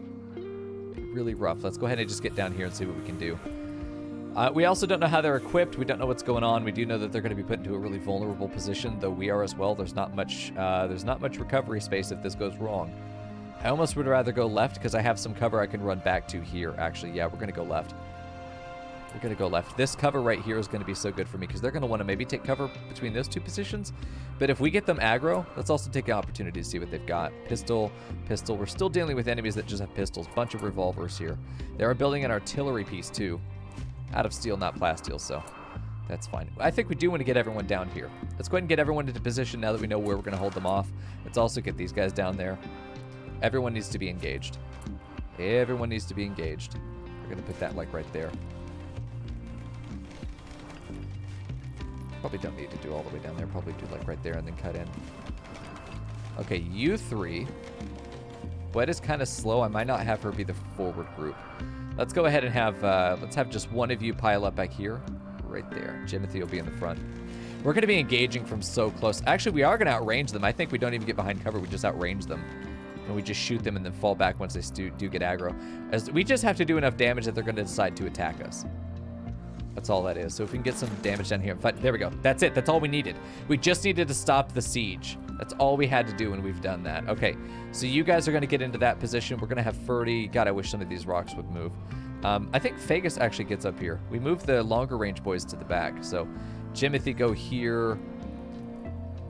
Really rough. Let's go ahead and just get down here and see what we can do. We also don't know how they're equipped. We don't know what's going on. We do know that they're going to be put into a really vulnerable position, though we are as well. There's not much recovery space if this goes wrong. I almost would rather go left because I have some cover I can run back to here. Actually, yeah, we're going to go left. We're going to go left. This cover right here is going to be so good for me because they're going to want to maybe take cover between those 2 positions. But if we get them aggro, let's also take an opportunity to see what they've got. Pistol, pistol. We're still dealing with enemies that just have pistols. Bunch of revolvers here. They are building an artillery piece too. Out of steel, not plasteel, so that's fine. I think we do want to get everyone down here. Let's go ahead and get everyone into position now that we know where we're going to hold them off. Let's also get these guys down there. Everyone needs to be engaged. Everyone needs to be engaged. We're going to put that like right there. Probably don't need to do all the way down there. Probably do like right there and then cut in. Okay, you 3. Bwed is kind of slow. I might not have her be the forward group. Let's go ahead and have, let's have just one of you pile up back here. Right there. Jimothy will be in the front. We're going to be engaging from so close. Actually, we are going to outrange them. I think we don't even get behind cover. We just outrange them. And we just shoot them and then fall back once they do get aggro. As we just have to do enough damage that they're going to decide to attack us. That's all that is. So if we can get some damage down here. There we go. That's it. That's all we needed. We just needed to stop the siege. That's all we had to do, and we've done that. Okay, so you guys are going to get into that position. We're going to have Ferdy. God, I wish some of these rocks would move. I think Fagus actually gets up here. We moved the longer range boys to the back. So Jimothy go here.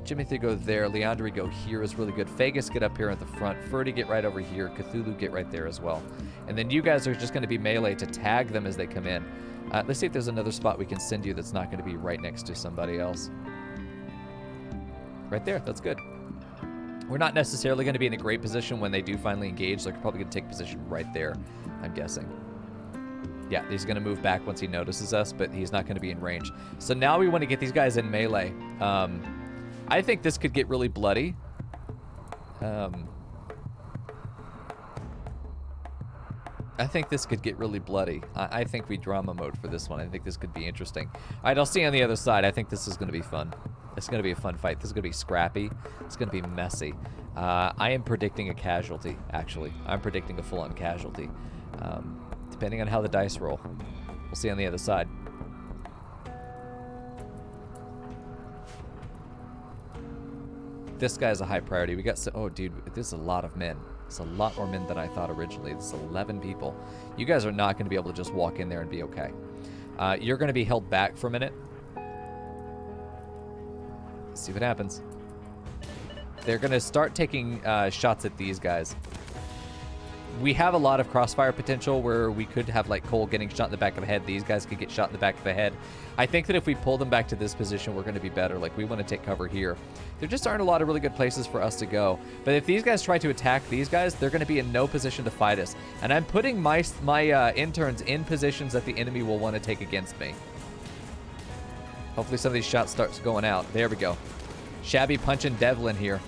Jimothy go there. Leandri go here is really good. Fagus get up here at the front. Ferdy get right over here. Cthulhu get right there as well. And then you guys are just going to be melee to tag them as they come in. Let's see if there's another spot we can send you that's not going to be right next to somebody else. Right there. That's good. We're not necessarily going to be in a great position when they do finally engage. They're probably going to take position right there, I'm guessing. Yeah, he's going to move back once he notices us, but he's not going to be in range. So now we want to get these guys in melee. I think this could get really bloody. I think this could get really bloody. I think we drama mode for this one. I think this could be interesting. All right, I'll see you on the other side. I think this is going to be fun. It's going to be a fun fight. This is going to be scrappy. It's going to be messy. I am predicting a casualty, actually. I'm predicting a full-on casualty. Depending on how the dice roll. We'll see on the other side. This guy's a high priority. We got oh, dude, this is a lot of men. It's a lot more men than I thought originally. It's 11 people. You guys are not going to be able to just walk in there and be okay. You're going to be held back for a minute. Let's see what happens. They're going to start taking shots at these guys. We have a lot of crossfire potential where we could have like Cole getting shot in the back of the head. These guys could get shot in the back of the head. I think that if we pull them back to this position, we're going to be better. Like, we want to take cover here. There just aren't a lot of really good places for us to go. But if these guys try to attack these guys, they're going to be in no position to fight us. And I'm putting my interns in positions that the enemy will want to take against me. Hopefully some of these shots starts going out. There we go. Shabby punching Devlin here.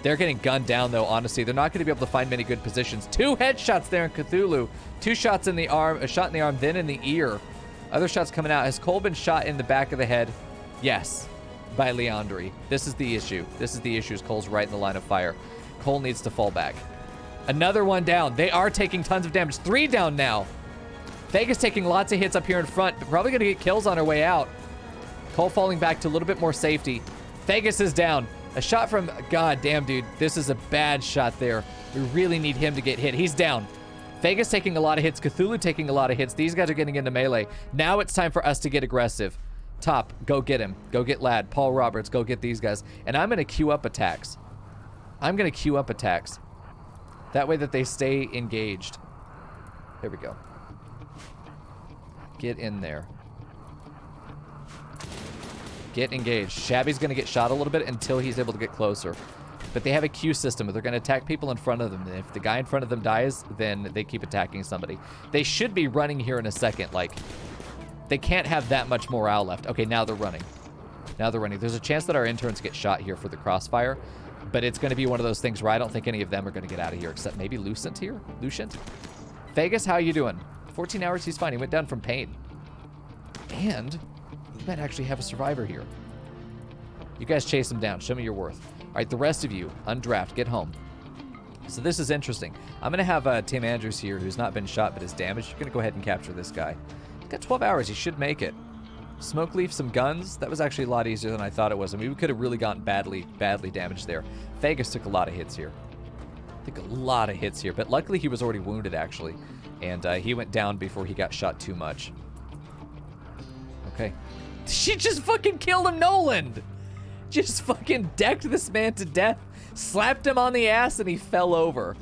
They're getting gunned down, though, honestly. They're not going to be able to find many good positions. 2 headshots there in Cthulhu. 2 shots in the arm, a shot in the arm, then in the ear. Other shots coming out. Has Cole been shot in the back of the head? Yes, by Leandri. This is the issue. This is the issue, is Cole's right in the line of fire. Cole needs to fall back. Another one down. They are taking tons of damage. 3 down now. Vegas taking lots of hits up here in front, but probably going to get kills on her way out. Cole falling back to a little bit more safety. Vegas is down. A shot from... God damn, dude. This is a bad shot there. We really need him to get hit. He's down. Vegas taking a lot of hits. Cthulhu taking a lot of hits. These guys are getting into melee. Now it's time for us to get aggressive. Top, go get him. Go get Lad. Paul Roberts, go get these guys. And I'm going to queue up attacks. I'm going to queue up attacks. That way that they stay engaged. There we go. Get in there. Get engaged. Shabby's going to get shot a little bit until he's able to get closer. But they have a queue system. They're going to attack people in front of them. And if the guy in front of them dies, then they keep attacking somebody. They should be running here in a second. Like, they can't have that much morale left. Okay, now they're running. Now they're running. There's a chance that our interns get shot here for the crossfire. But it's going to be one of those things where I don't think any of them are going to get out of here, except maybe Lucent here. Lucent? Vegas, how you doing? 14 hours, he's fine. He went down from pain. And... we might actually have a survivor here. You guys chase him down. Show me your worth. All right, the rest of you, undraft, get home. So this is interesting. I'm going to have Tim Andrews here, who's not been shot but is damaged. You're going to go ahead and capture this guy. He's got 12 hours. He should make it. Smoke Leaf, some guns. That was actually a lot easier than I thought it was. I mean, we could have really gotten badly damaged there. Vegas took a lot of hits here. I think a lot of hits here. But luckily, he was already wounded, actually. And he went down before he got shot too much. Okay. She just fucking killed him, Noland! Just fucking decked this man to death, slapped him on the ass, and he fell over.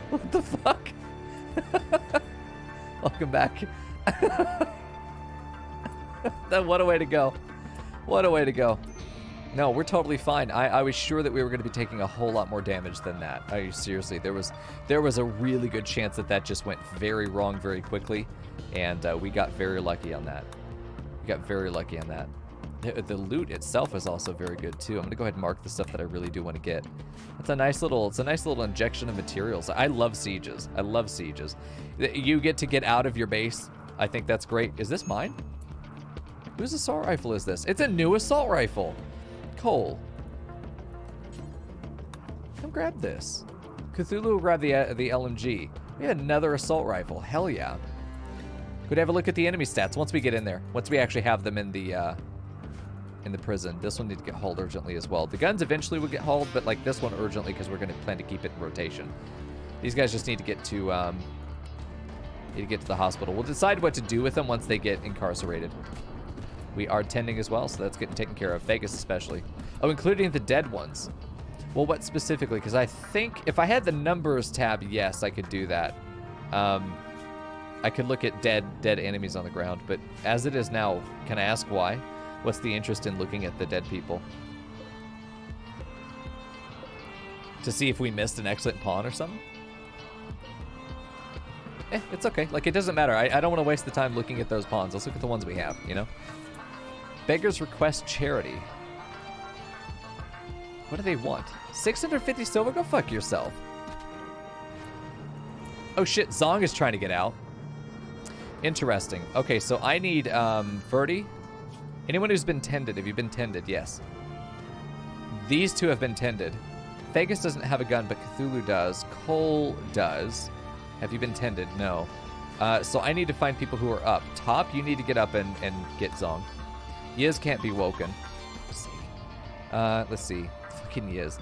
What the fuck? Welcome back. What a way to go. What a way to go. No, we're totally fine. I was sure that we were going to be taking a whole lot more damage than that. Seriously, there was a really good chance that that just went very wrong very quickly, and we got very lucky on that. We got very lucky on that. The loot itself is also very good too. I'm gonna go ahead and mark the stuff that I really do want to get. It's a nice little injection of materials. I love sieges. I love sieges. You get to get out of your base. I think that's great. Is this mine? Whose assault rifle is this? It's a new assault rifle. Cole, come grab this. Cthulhu will grab the LMG. We have another assault rifle. Hell yeah. Could have a look at the enemy stats once we get in there. Once we actually have them in the prison. This one needs to get hauled urgently as well. The guns eventually will get hauled, but like this one urgently because we're going to plan to keep it in rotation. These guys just need to get to the hospital. We'll decide what to do with them once they get incarcerated. We are tending as well, so that's getting taken care of. Vegas especially. Oh, including the dead ones. Well, what specifically? Because I think if I had the numbers tab, yes, I could do that. I could look at dead enemies on the ground, but as it is now, can I ask why? What's the interest in looking at the dead people? To see if we missed an excellent pawn or something? It's okay. Like, it doesn't matter. I don't want to waste the time looking at those pawns. Let's look at the ones we have, you know? Beggars request charity. What do they want? 650 silver? Go fuck yourself. Oh shit, Zong is trying to get out. Interesting. Okay, so I need Verdi. Anyone who's been tended, have you been tended? Yes. These two have been tended. Vegas doesn't have a gun, but Cthulhu does. Cole does. Have you been tended? No. So I need to find people who are up. Top, you need to get up and get Zong. Yiz can't be woken. Let's see. Fucking Yiz.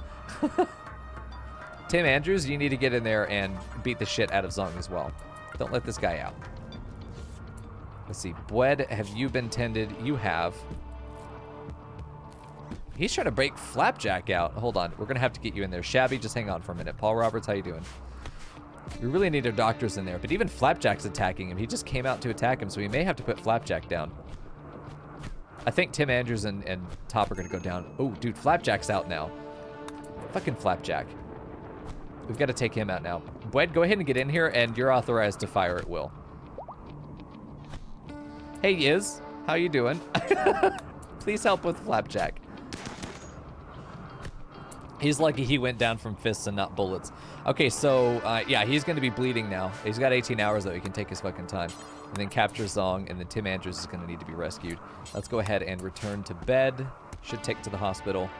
Tim Andrews, you need to get in there and beat the shit out of Zong as well. Don't let this guy out. Let's see. Bwed, have you been tended? You have. He's trying to break Flapjack out. Hold on. We're going to have to get you in there. Shabby, just hang on for a minute. Paul Roberts, how you doing? We really need our doctors in there. But even Flapjack's attacking him. He just came out to attack him, so we may have to put Flapjack down. I think Tim Andrews and Top are going to go down. Oh, dude, Flapjack's out now. Fucking Flapjack. We've got to take him out now. Bwed, go ahead and get in here, and you're authorized to fire at will. Hey, Yiz. How you doing? Please help with Flapjack. He's lucky he went down from fists and not bullets. Okay, so, yeah, he's going to be bleeding now. He's got 18 hours, though. He can take his fucking time. And then capture Zong, and then Tim Andrews is going to need to be rescued. Let's go ahead and return to bed. Should take to the hospital.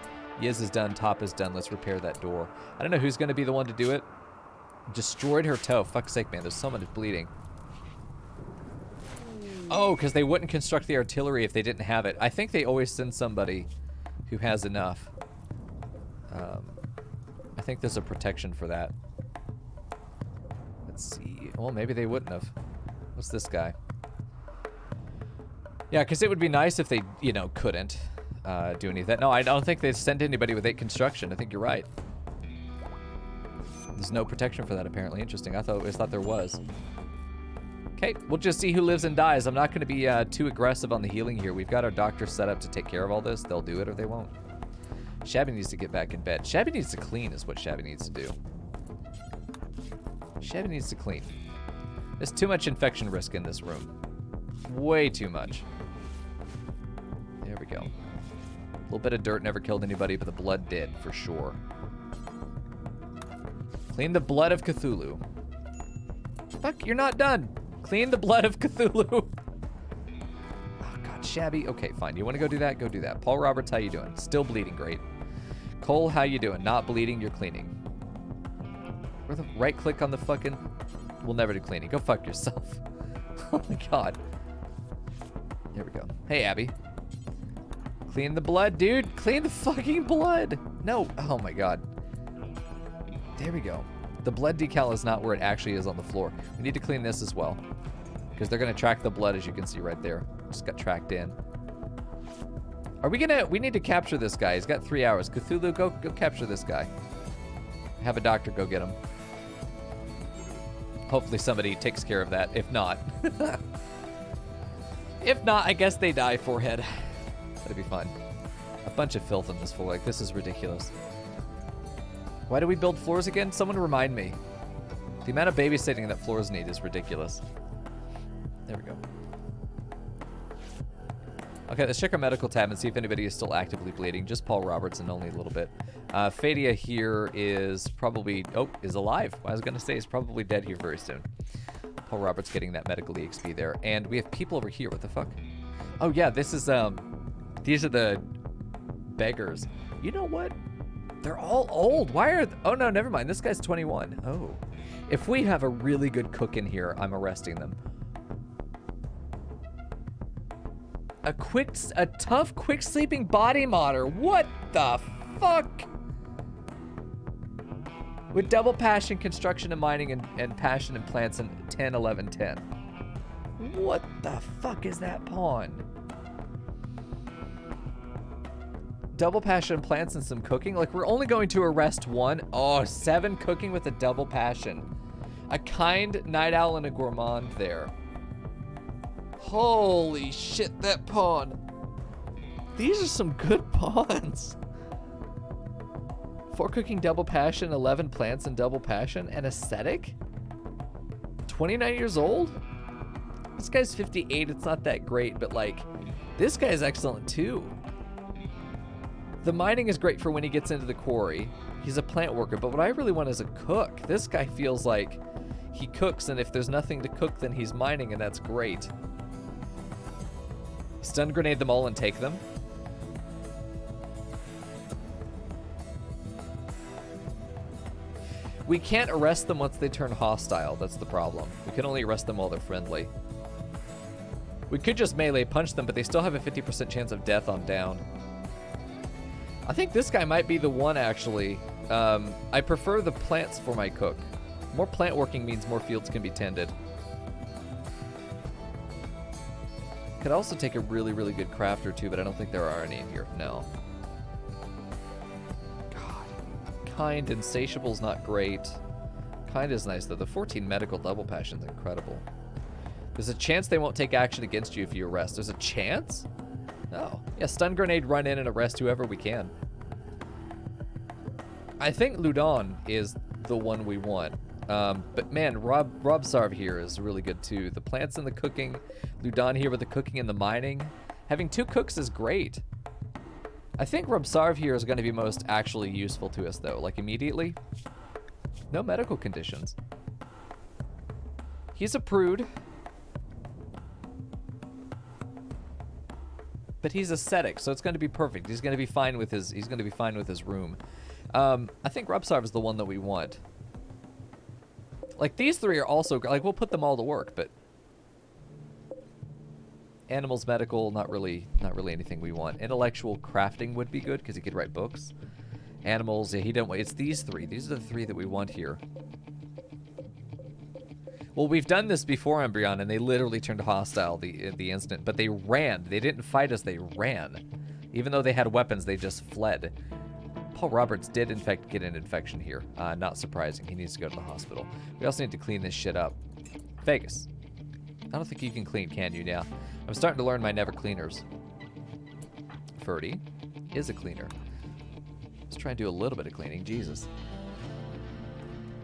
Yiz is done. Top is done. Let's repair that door. I don't know who's going to be the one to do it. Destroyed her toe. Fuck's sake, man. There's someone bleeding. Oh, because they wouldn't construct the artillery if they didn't have it. I think they always send somebody who has enough. I think there's a protection for that. Let's see. Well, maybe they wouldn't have. What's this guy? Yeah, because it would be nice if they, you know, couldn't do any of that. No, I don't think they send anybody with 8 construction. I think you're right. There's no protection for that, apparently. Interesting. I always thought there was. Okay, we'll just see who lives and dies. I'm not going to be too aggressive on the healing here. We've got our doctor set up to take care of all this. They'll do it or they won't. Shabby needs to get back in bed. Shabby needs to clean is what Shabby needs to do. Shabby needs to clean. There's too much infection risk in this room. Way too much. There we go. A little bit of dirt never killed anybody, but the blood did, for sure. Clean the blood of Cthulhu. Fuck, you're not done. Clean the blood of Cthulhu. Oh, God, Shabby. Okay, fine. You want to go do that? Go do that. Paul Roberts, how you doing? Still bleeding. Great. Cole, how you doing? Not bleeding. You're cleaning. Where the right click on the fucking... We'll never do cleaning. Go fuck yourself. Oh, my God. There we go. Hey, Abby. Clean the blood, dude. Clean the fucking blood. No. Oh, my God. There we go. The blood decal is not where it actually is on the floor. We need to clean this as well. Because they're going to track the blood, as you can see right there. Just got tracked in. Are we going to... We need to capture this guy. He's got 3 hours. Cthulhu, go capture this guy. Have a doctor go get him. Hopefully somebody takes care of that. If not... If not, I guess they die, forehead. That'd be fine. A bunch of filth in this floor. Like, this is ridiculous. Why do we build floors again? Someone remind me. The amount of babysitting that floors need is ridiculous. There we go. Okay, let's check our medical tab and see if anybody is still actively bleeding. Just Paul Robertson, only a little bit. Fadia here is probably... Oh, is alive. I was going to say he's probably dead here very soon. Paul Roberts getting that medical EXP there. And we have people over here. What the fuck? Oh, yeah, this is... These are the beggars. You know what? They're all old. Why are... Oh, no, never mind. This guy's 21. Oh. If we have a really good cook in here, I'm arresting them. A tough, quick sleeping body modder. What the fuck? With double passion, construction and mining, and passion and plants in 10, 11, 10. What the fuck is that pawn? Double passion, plants, and some cooking? Like, we're only going to arrest one. Oh, 7 cooking with a double passion. A kind night owl and a gourmand there. Holy shit, that pawn. These are some good pawns. 4 cooking, double passion, 11 plants and double passion, and ascetic? 29 years old? This guy's 58, it's not that great, but like, this guy's excellent too. The mining is great for when he gets into the quarry. He's a plant worker, but what I really want is a cook. This guy feels like he cooks, and if there's nothing to cook, then he's mining, and that's great. Stun grenade them all and take them. We can't arrest them once they turn hostile. That's the problem. We can only arrest them while they're friendly. We could just melee punch them, but they still have a 50% chance of death on down. I think this guy might be the one, actually. I prefer the plants for my cook. More plant working means more fields can be tended. Could also take a really, really good crafter too, but I don't think there are any in here. No. God. Kind, insatiable's not great. Kind is nice though. The 14 medical double passion's incredible. There's a chance they won't take action against you if you arrest. There's a chance? No. Yeah, stun grenade, run in and arrest whoever we can. I think Ludon is the one we want. But man, Rob Sarv here is really good too. The plants and the cooking. Ludon here with the cooking and the mining. Having 2 cooks is great. I think Rob Sarv here is going to be most actually useful to us though. Like immediately. No medical conditions. He's a prude. But he's ascetic, so it's going to be perfect. He's going to be fine with his room. I think Rob Sarv is the one that we want. Like, these 3 are also... Like, we'll put them all to work, but... Animals, medical, not really anything we want. Intellectual crafting would be good, because he could write books. Animals, yeah, he don't... It's these 3. These are the 3 that we want here. Well, we've done this before, Embryon, and they literally turned hostile the instant. But they ran. They didn't fight us, they ran. Even though they had weapons, they just fled. Paul Roberts did, in fact, get an infection here. Not surprising. He needs to go to the hospital. We also need to clean this shit up. Vegas. I don't think you can clean, can you? Yeah. I'm starting to learn my never cleaners. Ferdy is a cleaner. Let's try and do a little bit of cleaning. Jesus.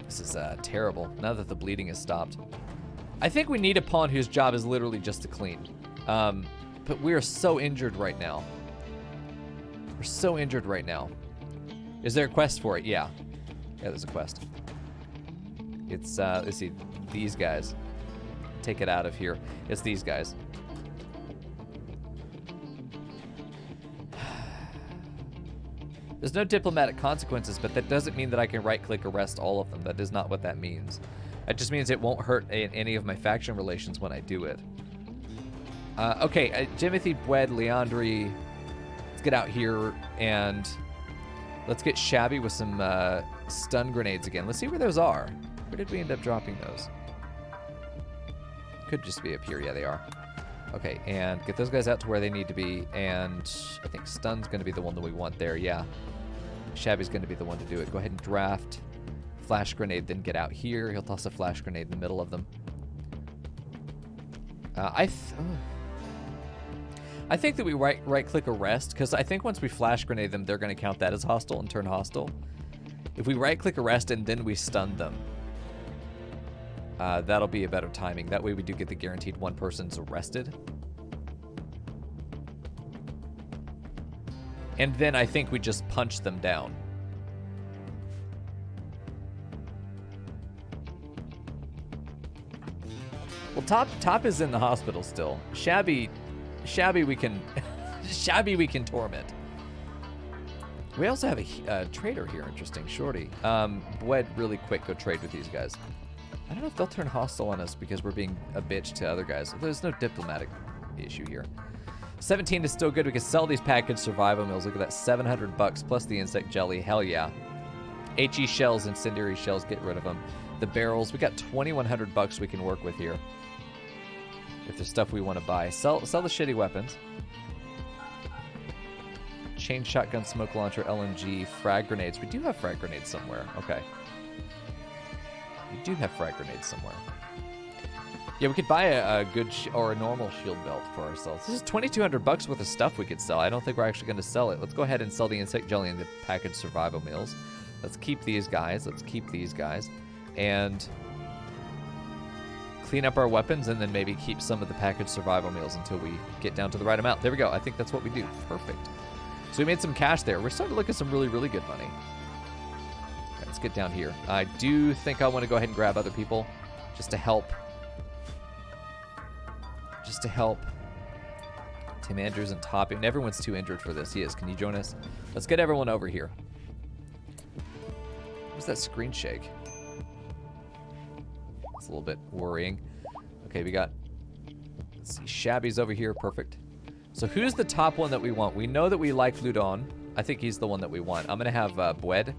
This is terrible, now that the bleeding has stopped. I think we need a pawn whose job is literally just to clean. But we are so injured right now. We're so injured right now. Is there a quest for it? Yeah. Yeah, there's a quest. It's, let's see, these guys. Take it out of here. It's these guys. There's no diplomatic consequences, but that doesn't mean that I can right-click arrest all of them. That is not what that means. It just means it won't hurt any of my faction relations when I do it. Okay, Timothy, Bwed, Leandri. Let's get out here and let's get shabby with some stun grenades again. Let's see where those are. Where did we end up dropping those? Could just be up here. Yeah, they are. Okay, and get those guys out to where they need to be, and I think Stun's going to be the one that we want there, yeah. Shabby's going to be the one to do it. Go ahead and draft flash grenade, then get out here. He'll toss a flash grenade in the middle of them. I think that we right-click arrest, because I think once we flash grenade them, they're going to count that as hostile and turn hostile. If we right-click arrest and then we stun them, that'll be a better timing. That way we do get the guaranteed one person's arrested. And then I think we just punch them down. Well, top is in the hospital still. Shabby we can Shabby we can torment. We also have a trader here. Interesting. Shorty. Wed, really quick, go trade with these guys. I don't know if they'll turn hostile on us because we're being a bitch to other guys. There's no diplomatic issue here. 17 is still good. We can sell these packaged survival meals. Look at that, $700 plus the insect jelly. Hell yeah. HE shells, incendiary shells, get rid of them. The barrels, we got $2,100 we can work with here. If there's stuff we want to buy. Sell the shitty weapons. Chain shotgun, smoke launcher, LMG, frag grenades. We do have frag grenades somewhere. Okay. We do have frag grenades somewhere. Yeah, we could buy a good or a normal shield belt for ourselves. This is $2,200 worth of stuff we could sell. I don't think we're actually going to sell it. Let's go ahead and sell the insect jelly and the packaged survival meals. Let's keep these guys. Let's keep these guys. And clean up our weapons and then maybe keep some of the packaged survival meals until we get down to the right amount. There we go. I think that's what we do. Perfect. So we made some cash there. We're starting to look at some really, really good money. All right, let's get down here. I do think I want to go ahead and grab other people just to help. Just to help. Tim Andrews and Toppy. And everyone's too injured for this. He is. Can you join us? Let's get everyone over here. What's that screen shake? It's a little bit worrying. Okay, we got, let's see, Shabby's over here. Perfect. So who's the top one that we want? We know that we like Ludon. I think he's the one that we want. I'm going to have Bwed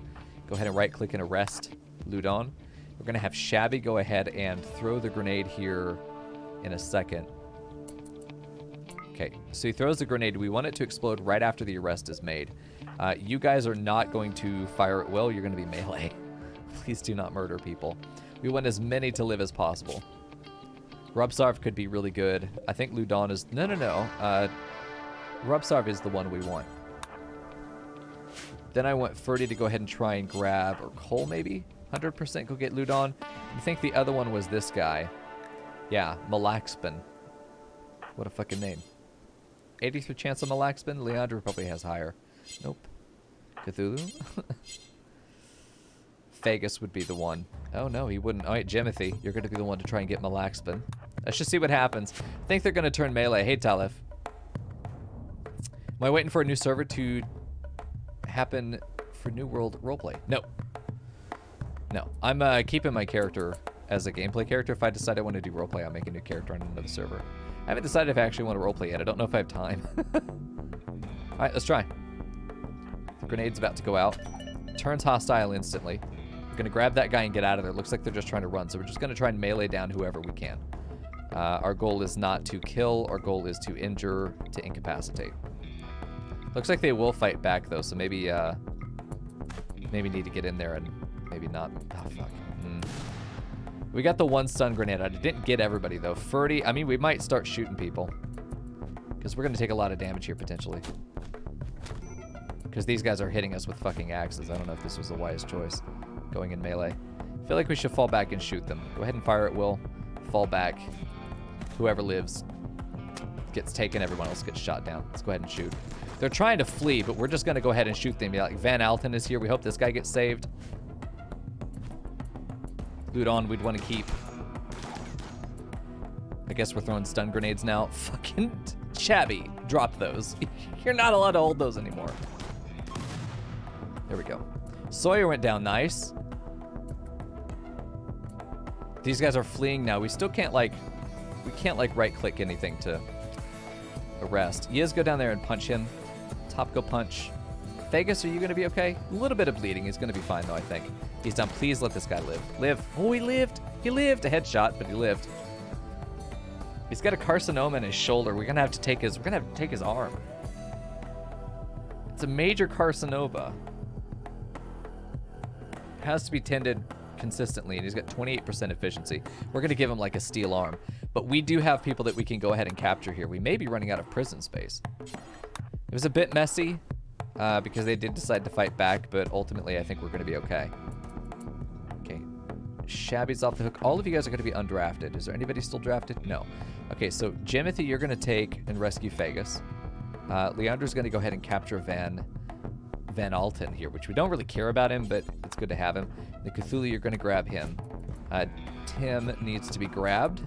go ahead and right-click and arrest Ludon. We're going to have Shabby go ahead and throw the grenade here in a second. Okay, so he throws the grenade. We want it to explode right after the arrest is made. You guys are not going to fire at will. You're going to be melee. Please do not murder people. We want as many to live as possible. Rubsarv could be really good. I think Ludon is... No. Rubsarv is the one we want. Then I want Ferdy to go ahead and try and grab... Or Cole, maybe? 100% go get Ludon. I think the other one was this guy. Yeah, Malaxpin. What a fucking name. 83 chance on Malaxpin. Leandra probably has higher. Nope. Cthulhu? Fagus would be the one. Oh, no, he wouldn't. All right, Jimothy, you're going to be the one to try and get Malaxpin. Let's just see what happens. I think they're going to turn melee. Hey, Talif. Am I waiting for a new server to happen for New World roleplay? No. No. I'm keeping my character as a gameplay character. If I decide I want to do roleplay, I'll make a new character on another server. I haven't decided if I actually want to roleplay yet. I don't know if I have time. All right, let's try. The grenade's about to go out. Turns hostile instantly. We're going to grab that guy and get out of there. Looks like they're just trying to run, so we're just going to try and melee down whoever we can. Our goal is not to kill. Our goal is to injure, to incapacitate. Looks like they will fight back, though, so maybe maybe need to get in there and maybe not. Oh, fuck. We got the one stun grenade. I didn't get everybody, though. Ferdy, I mean, we might start shooting people. Because we're going to take a lot of damage here, potentially. Because these guys are hitting us with fucking axes. I don't know if this was a wise choice, going in melee. I feel like we should fall back and shoot them. Go ahead and fire at will. Fall back. Whoever lives gets taken. Everyone else gets shot down. Let's go ahead and shoot. They're trying to flee, but we're just going to go ahead and shoot them. Like, Van Alten is here. We hope this guy gets saved. Ludon, we'd want to keep. I guess we're throwing stun grenades now. Fucking Shabby. Drop those. You're not allowed to hold those anymore. There we go. Sawyer went down. Nice. These guys are fleeing now. We still can't, like... We can't, like, right-click anything to arrest. Yiz, go down there and punch him. Top, go punch. Vegas, are you going to be okay? A little bit of bleeding. He's going to be fine, though, I think. He's done. Please let this guy live. Live. Oh, he lived. He lived. A headshot, but he lived. He's got a carcinoma in his shoulder. We're going to have to take his arm. It's a major carcinoma. It has to be tended consistently, and he's got 28% efficiency. We're going to give him like a steel arm. But we do have people that we can go ahead and capture here. We may be running out of prison space. It was a bit messy because they did decide to fight back, but ultimately I think we're going to be okay. Okay. Shabby's off the hook. All of you guys are going to be undrafted. Is there anybody still drafted? No. Okay, so Jimothy, you're going to take and rescue Fagus. Leandra's going to go ahead and capture Van Alten here, which we don't really care about him, but it's good to have him. The Cthulhu, you're going to grab him. Tim needs to be grabbed.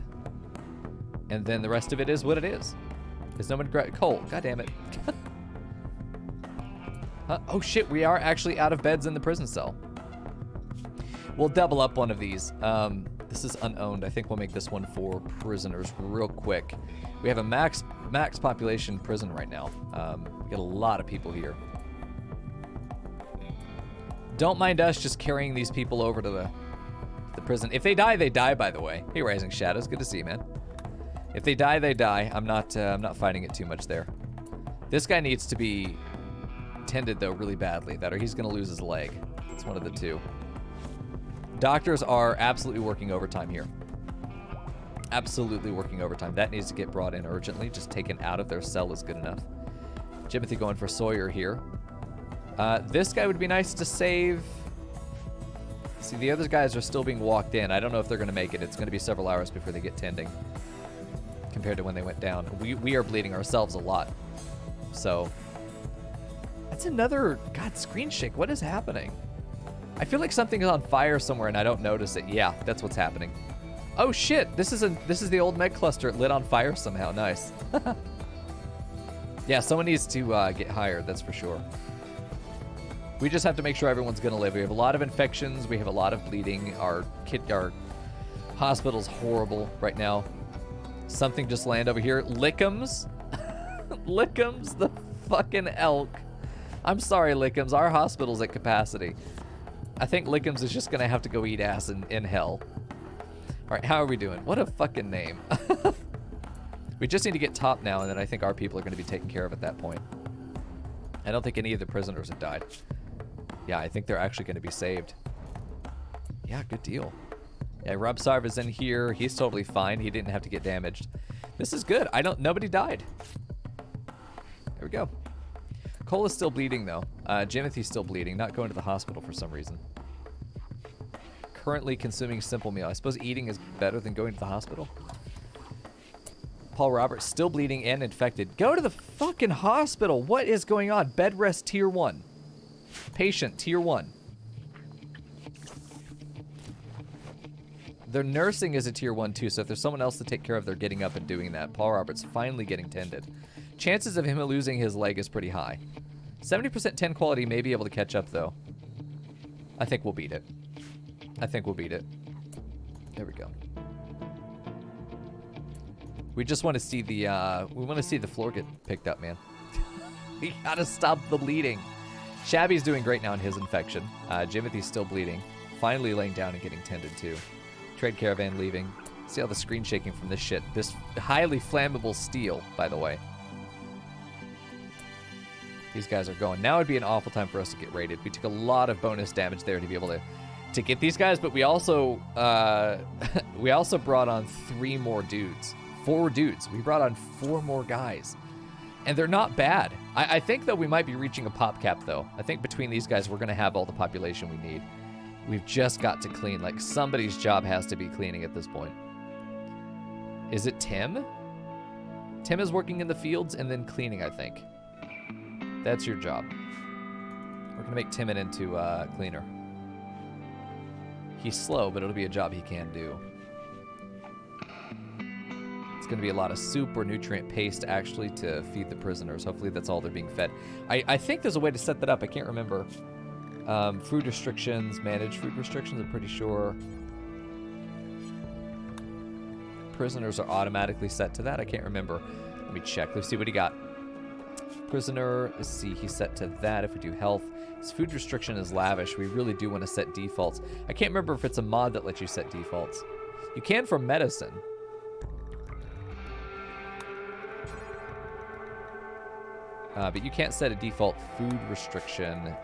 And then the rest of it is what it is. Is no one grab Cole? God damn it. Oh shit, we are actually out of beds in the prison cell. We'll double up one of these. This is unowned. I think we'll make this one for prisoners real quick. We have a max population prison right now. We got a lot of people here. Don't mind us just carrying these people over to the prison. If they die, they die, by the way. Hey, Rising Shadows, good to see you, man. If they die, they die. I'm not fighting it too much there. This guy needs to be tended, though, really badly. That or he's going to lose his leg. It's one of the two. Doctors are absolutely working overtime here. Absolutely working overtime. That needs to get brought in urgently. Just taken out of their cell is good enough. Jimothy going for Sawyer here. This guy would be nice to save. See, the other guys are still being walked in. I don't know if they're going to make it. It's going to be several hours before they get tending compared to when they went down. We are bleeding ourselves a lot. So, that's another... God, screen shake. What is happening? I feel like something is on fire somewhere and I don't notice it. Yeah, that's what's happening. Oh shit, this is the old med cluster. It lit on fire somehow. Nice. Yeah, someone needs to get hired, that's for sure. We just have to make sure everyone's gonna live. We have a lot of infections. We have a lot of bleeding. Our hospital's horrible right now. Something just landed over here. Lickums. Lickums the fucking elk. I'm sorry, Lickums. Our hospital's at capacity. I think Lickums is just gonna have to go eat ass in hell. All right, how are we doing? What a fucking name. We just need to get top now, and then I think our people are gonna be taken care of at that point. I don't think any of the prisoners have died. Yeah, I think they're actually gonna be saved. Yeah, good deal. Yeah, Rob Sarv is in here. He's totally fine. He didn't have to get damaged. This is good. Nobody died. There we go. Cole is still bleeding, though. Jimothy's still bleeding, not going to the hospital for some reason. Currently consuming simple meal. I suppose eating is better than going to the hospital. Paul Roberts still bleeding and infected. Go to the fucking hospital. What is going on? Bed rest tier 1. Patient tier 1. Their nursing is a tier 1 too, so if there's someone else to take care of, they're getting up and doing that. Paul Roberts finally getting tended. Chances of him losing his leg is pretty high. 70% 10 quality may be able to catch up, though. I think we'll beat it. I think we'll beat it. There we go. We just want to see the floor get picked up, man. We gotta stop the bleeding. Shabby's doing great now in his infection. Jimothy's still bleeding. Finally laying down and getting tended to. Trade caravan leaving. See all the screen shaking from this shit. This highly flammable steel, by the way. These guys are going. Now would be an awful time for us to get raided. We took a lot of bonus damage there to be able to get these guys, but we also brought on 3 more dudes. 4 dudes. We brought on 4 more guys. And they're not bad. I think, though, we might be reaching a pop cap, though. I think between these guys, we're going to have all the population we need. We've just got to clean. Like, somebody's job has to be cleaning at this point. Is it Tim? Tim is working in the fields and then cleaning, I think. That's your job. We're going to make Tim into cleaner. He's slow, but it'll be a job he can do. It's going to be a lot of soup or nutrient paste, actually, to feed the prisoners. Hopefully that's all they're being fed. I think there's a way to set that up. I can't remember. Food restrictions, manage food restrictions, I'm pretty sure. Prisoners are automatically set to that. I can't remember. Let me check. Let's see what he got. Prisoner, let's see, he's set to that. If we do health, his food restriction is lavish. We really do want to set defaults. I can't remember if it's a mod that lets you set defaults. You can for medicine. But you can't set a default food restriction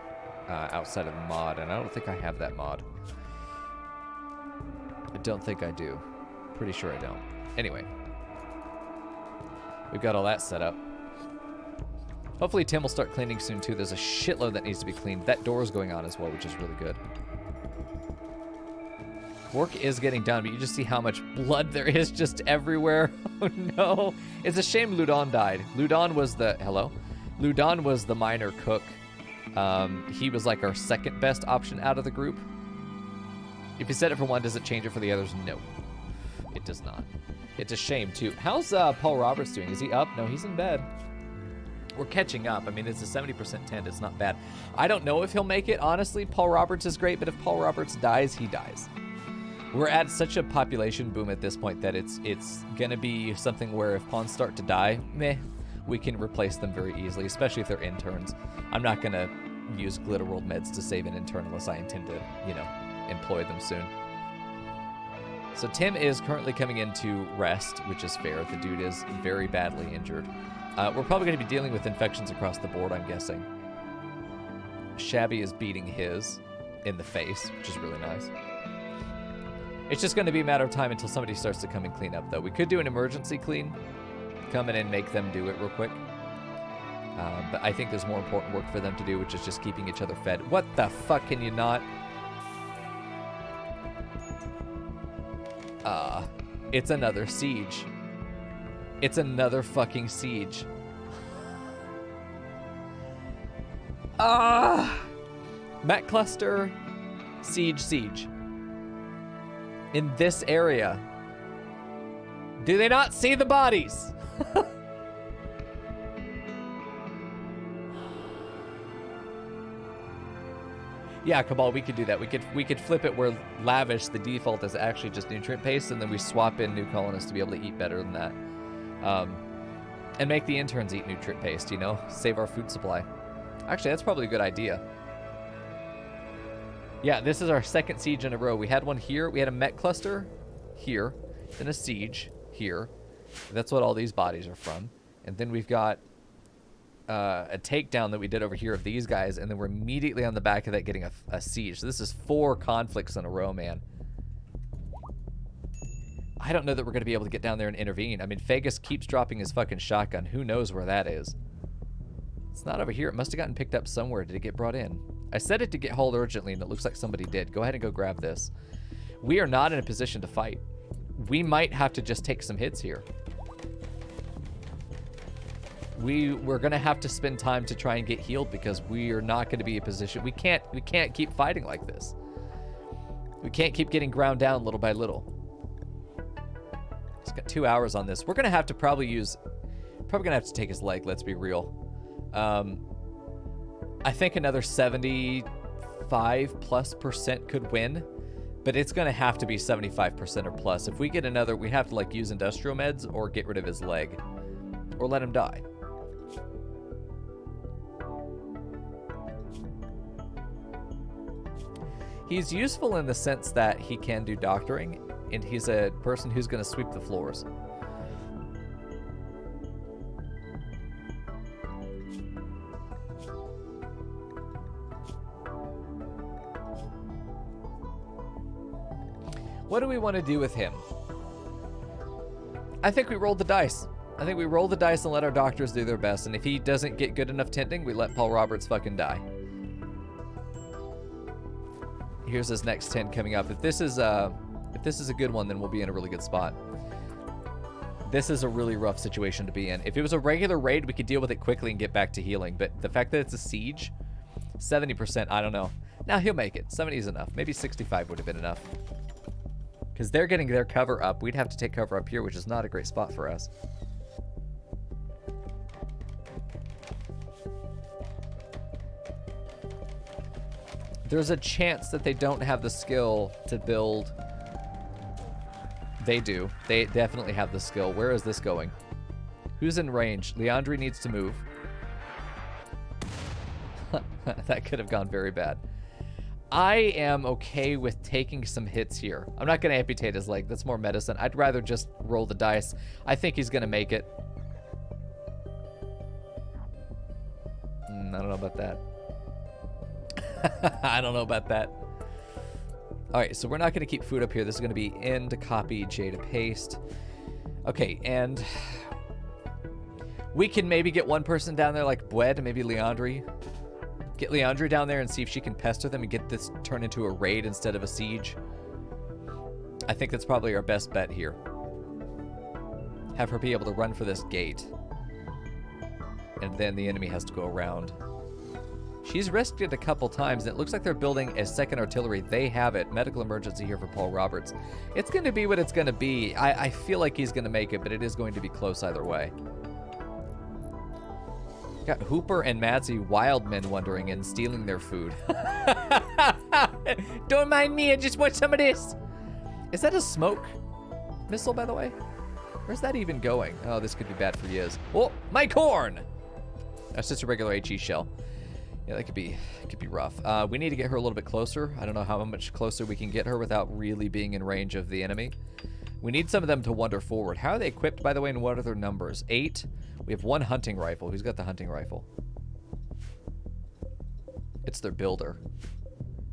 outside of the mod, and I don't think I have that mod. I don't think I do. Pretty sure I don't. Anyway. We've got all that set up. Hopefully Tim will start cleaning soon, too. There's a shitload that needs to be cleaned. That door is going on as well, which is really good. Work is getting done, but you just see how much blood there is just everywhere. Oh, no. It's a shame Ludon died. Ludon was the... Hello? Ludon was the minor cook. He was like our second best option out of the group. If you set it for one, does it change it for the others? No, it does not. It's a shame, too. How's Paul Roberts doing? Is he up? No, he's in bed. We're catching up. I mean, it's a 70% tent. It's not bad. I don't know if he'll make it. Honestly, Paul Roberts is great, but if Paul Roberts dies, he dies. We're at such a population boom at this point that it's going to be something where if pawns start to die, meh, we can replace them very easily, especially if they're interns. I'm not going to use Glitter World meds to save an intern unless I intend to, you know, employ them soon. So Tim is currently coming into rest, which is fair. The dude is very badly injured. We're probably going to be dealing with infections across the board, I'm guessing. Shabby is beating his in the face, which is really nice. It's just going to be a matter of time until somebody starts to come and clean up, though. We could do an emergency clean, come in and make them do it real quick. But I think there's more important work for them to do, which is just keeping each other fed. What the fuck can you not? It's another siege. It's another fucking siege. Met cluster, siege. In this area. Do they not see the bodies? Yeah, Cabal, we could do that. We could flip it where lavish, the default is actually just nutrient paste, and then we swap in new colonists to be able to eat better than that. And make the interns eat nutrient paste, you know? Save our food supply. Actually, that's probably a good idea. Yeah, this is our second siege in a row. We had one here. We had a Met cluster here. Then a siege here. That's what all these bodies are from. And then we've got a takedown that we did over here of these guys, and then we're immediately on the back of that getting a siege. So this is 4 conflicts in a row, man. I don't know that we're going to be able to get down there and intervene. I mean, Fagus keeps dropping his fucking shotgun. Who knows where that is? It's not over here. It must have gotten picked up somewhere. Did it get brought in? I said it to get hauled urgently, and it looks like somebody did. Go ahead and go grab this. We are not in a position to fight. We might have to just take some hits here. We're going to have to spend time to try and get healed because we are not going to be in a position. We can't keep fighting like this. We can't keep getting ground down little by little. It's got 2 hours on this. We're going to have to probably going to have to take his leg, let's be real. I think another 75+% could win, but it's going to have to be 75% or plus. If we get another, we have to like use industrial meds or get rid of his leg or let him die. He's useful in the sense that he can do doctoring, and he's a person who's going to sweep the floors. What do we want to do with him? I think we rolled the dice. I think we roll the dice and let our doctors do their best, and if he doesn't get good enough tending, we let Paul Roberts fucking die. Here's his next 10 coming up. If this is a good one, then we'll be in a really good spot. This is a really rough situation to be in. If it was a regular raid, we could deal with it quickly and get back to healing. But the fact that it's a siege, 70%, I don't know. Now he'll make it. 70 is enough. Maybe 65 would have been enough. Because they're getting their cover up. We'd have to take cover up here, which is not a great spot for us. There's a chance that they don't have the skill to build. They do. They definitely have the skill. Where is this going? Who's in range? Leandri needs to move. That could have gone very bad. I am okay with taking some hits here. I'm not going to amputate his leg. That's more medicine. I'd rather just roll the dice. I think he's going to make it. I don't know about that. I don't know about that. All right, so we're not going to keep food up here. This is going to be end, copy, J to paste. Okay, and we can maybe get one person down there like Bwed, maybe Leandri. Get Leandri down there and see if she can pester them and get this turned into a raid instead of a siege. I think that's probably our best bet here. Have her be able to run for this gate. and then the enemy has to go around. She's risked it a couple times, and it looks like they're building a second artillery. They have it. Medical emergency here for Paul Roberts. It's going to be what it's going to be. I feel like he's going to make it, but it is going to be close either way. Got Hooper and Madsy Wildmen wandering in, stealing their food. Don't mind me, I just want some of this. Is that a smoke missile, by the way? Where's that even going? Oh, this could be bad for Yiz. Oh, my corn! That's just a regular HE shell. Yeah, that could be rough. We need to get her a little bit closer. I don't know how much closer we can get her without really being in range of the enemy. We need some of them to wander forward. How are they equipped, by the way, and what are their numbers? 8. We have 1 hunting rifle. Who's got the hunting rifle? It's their builder,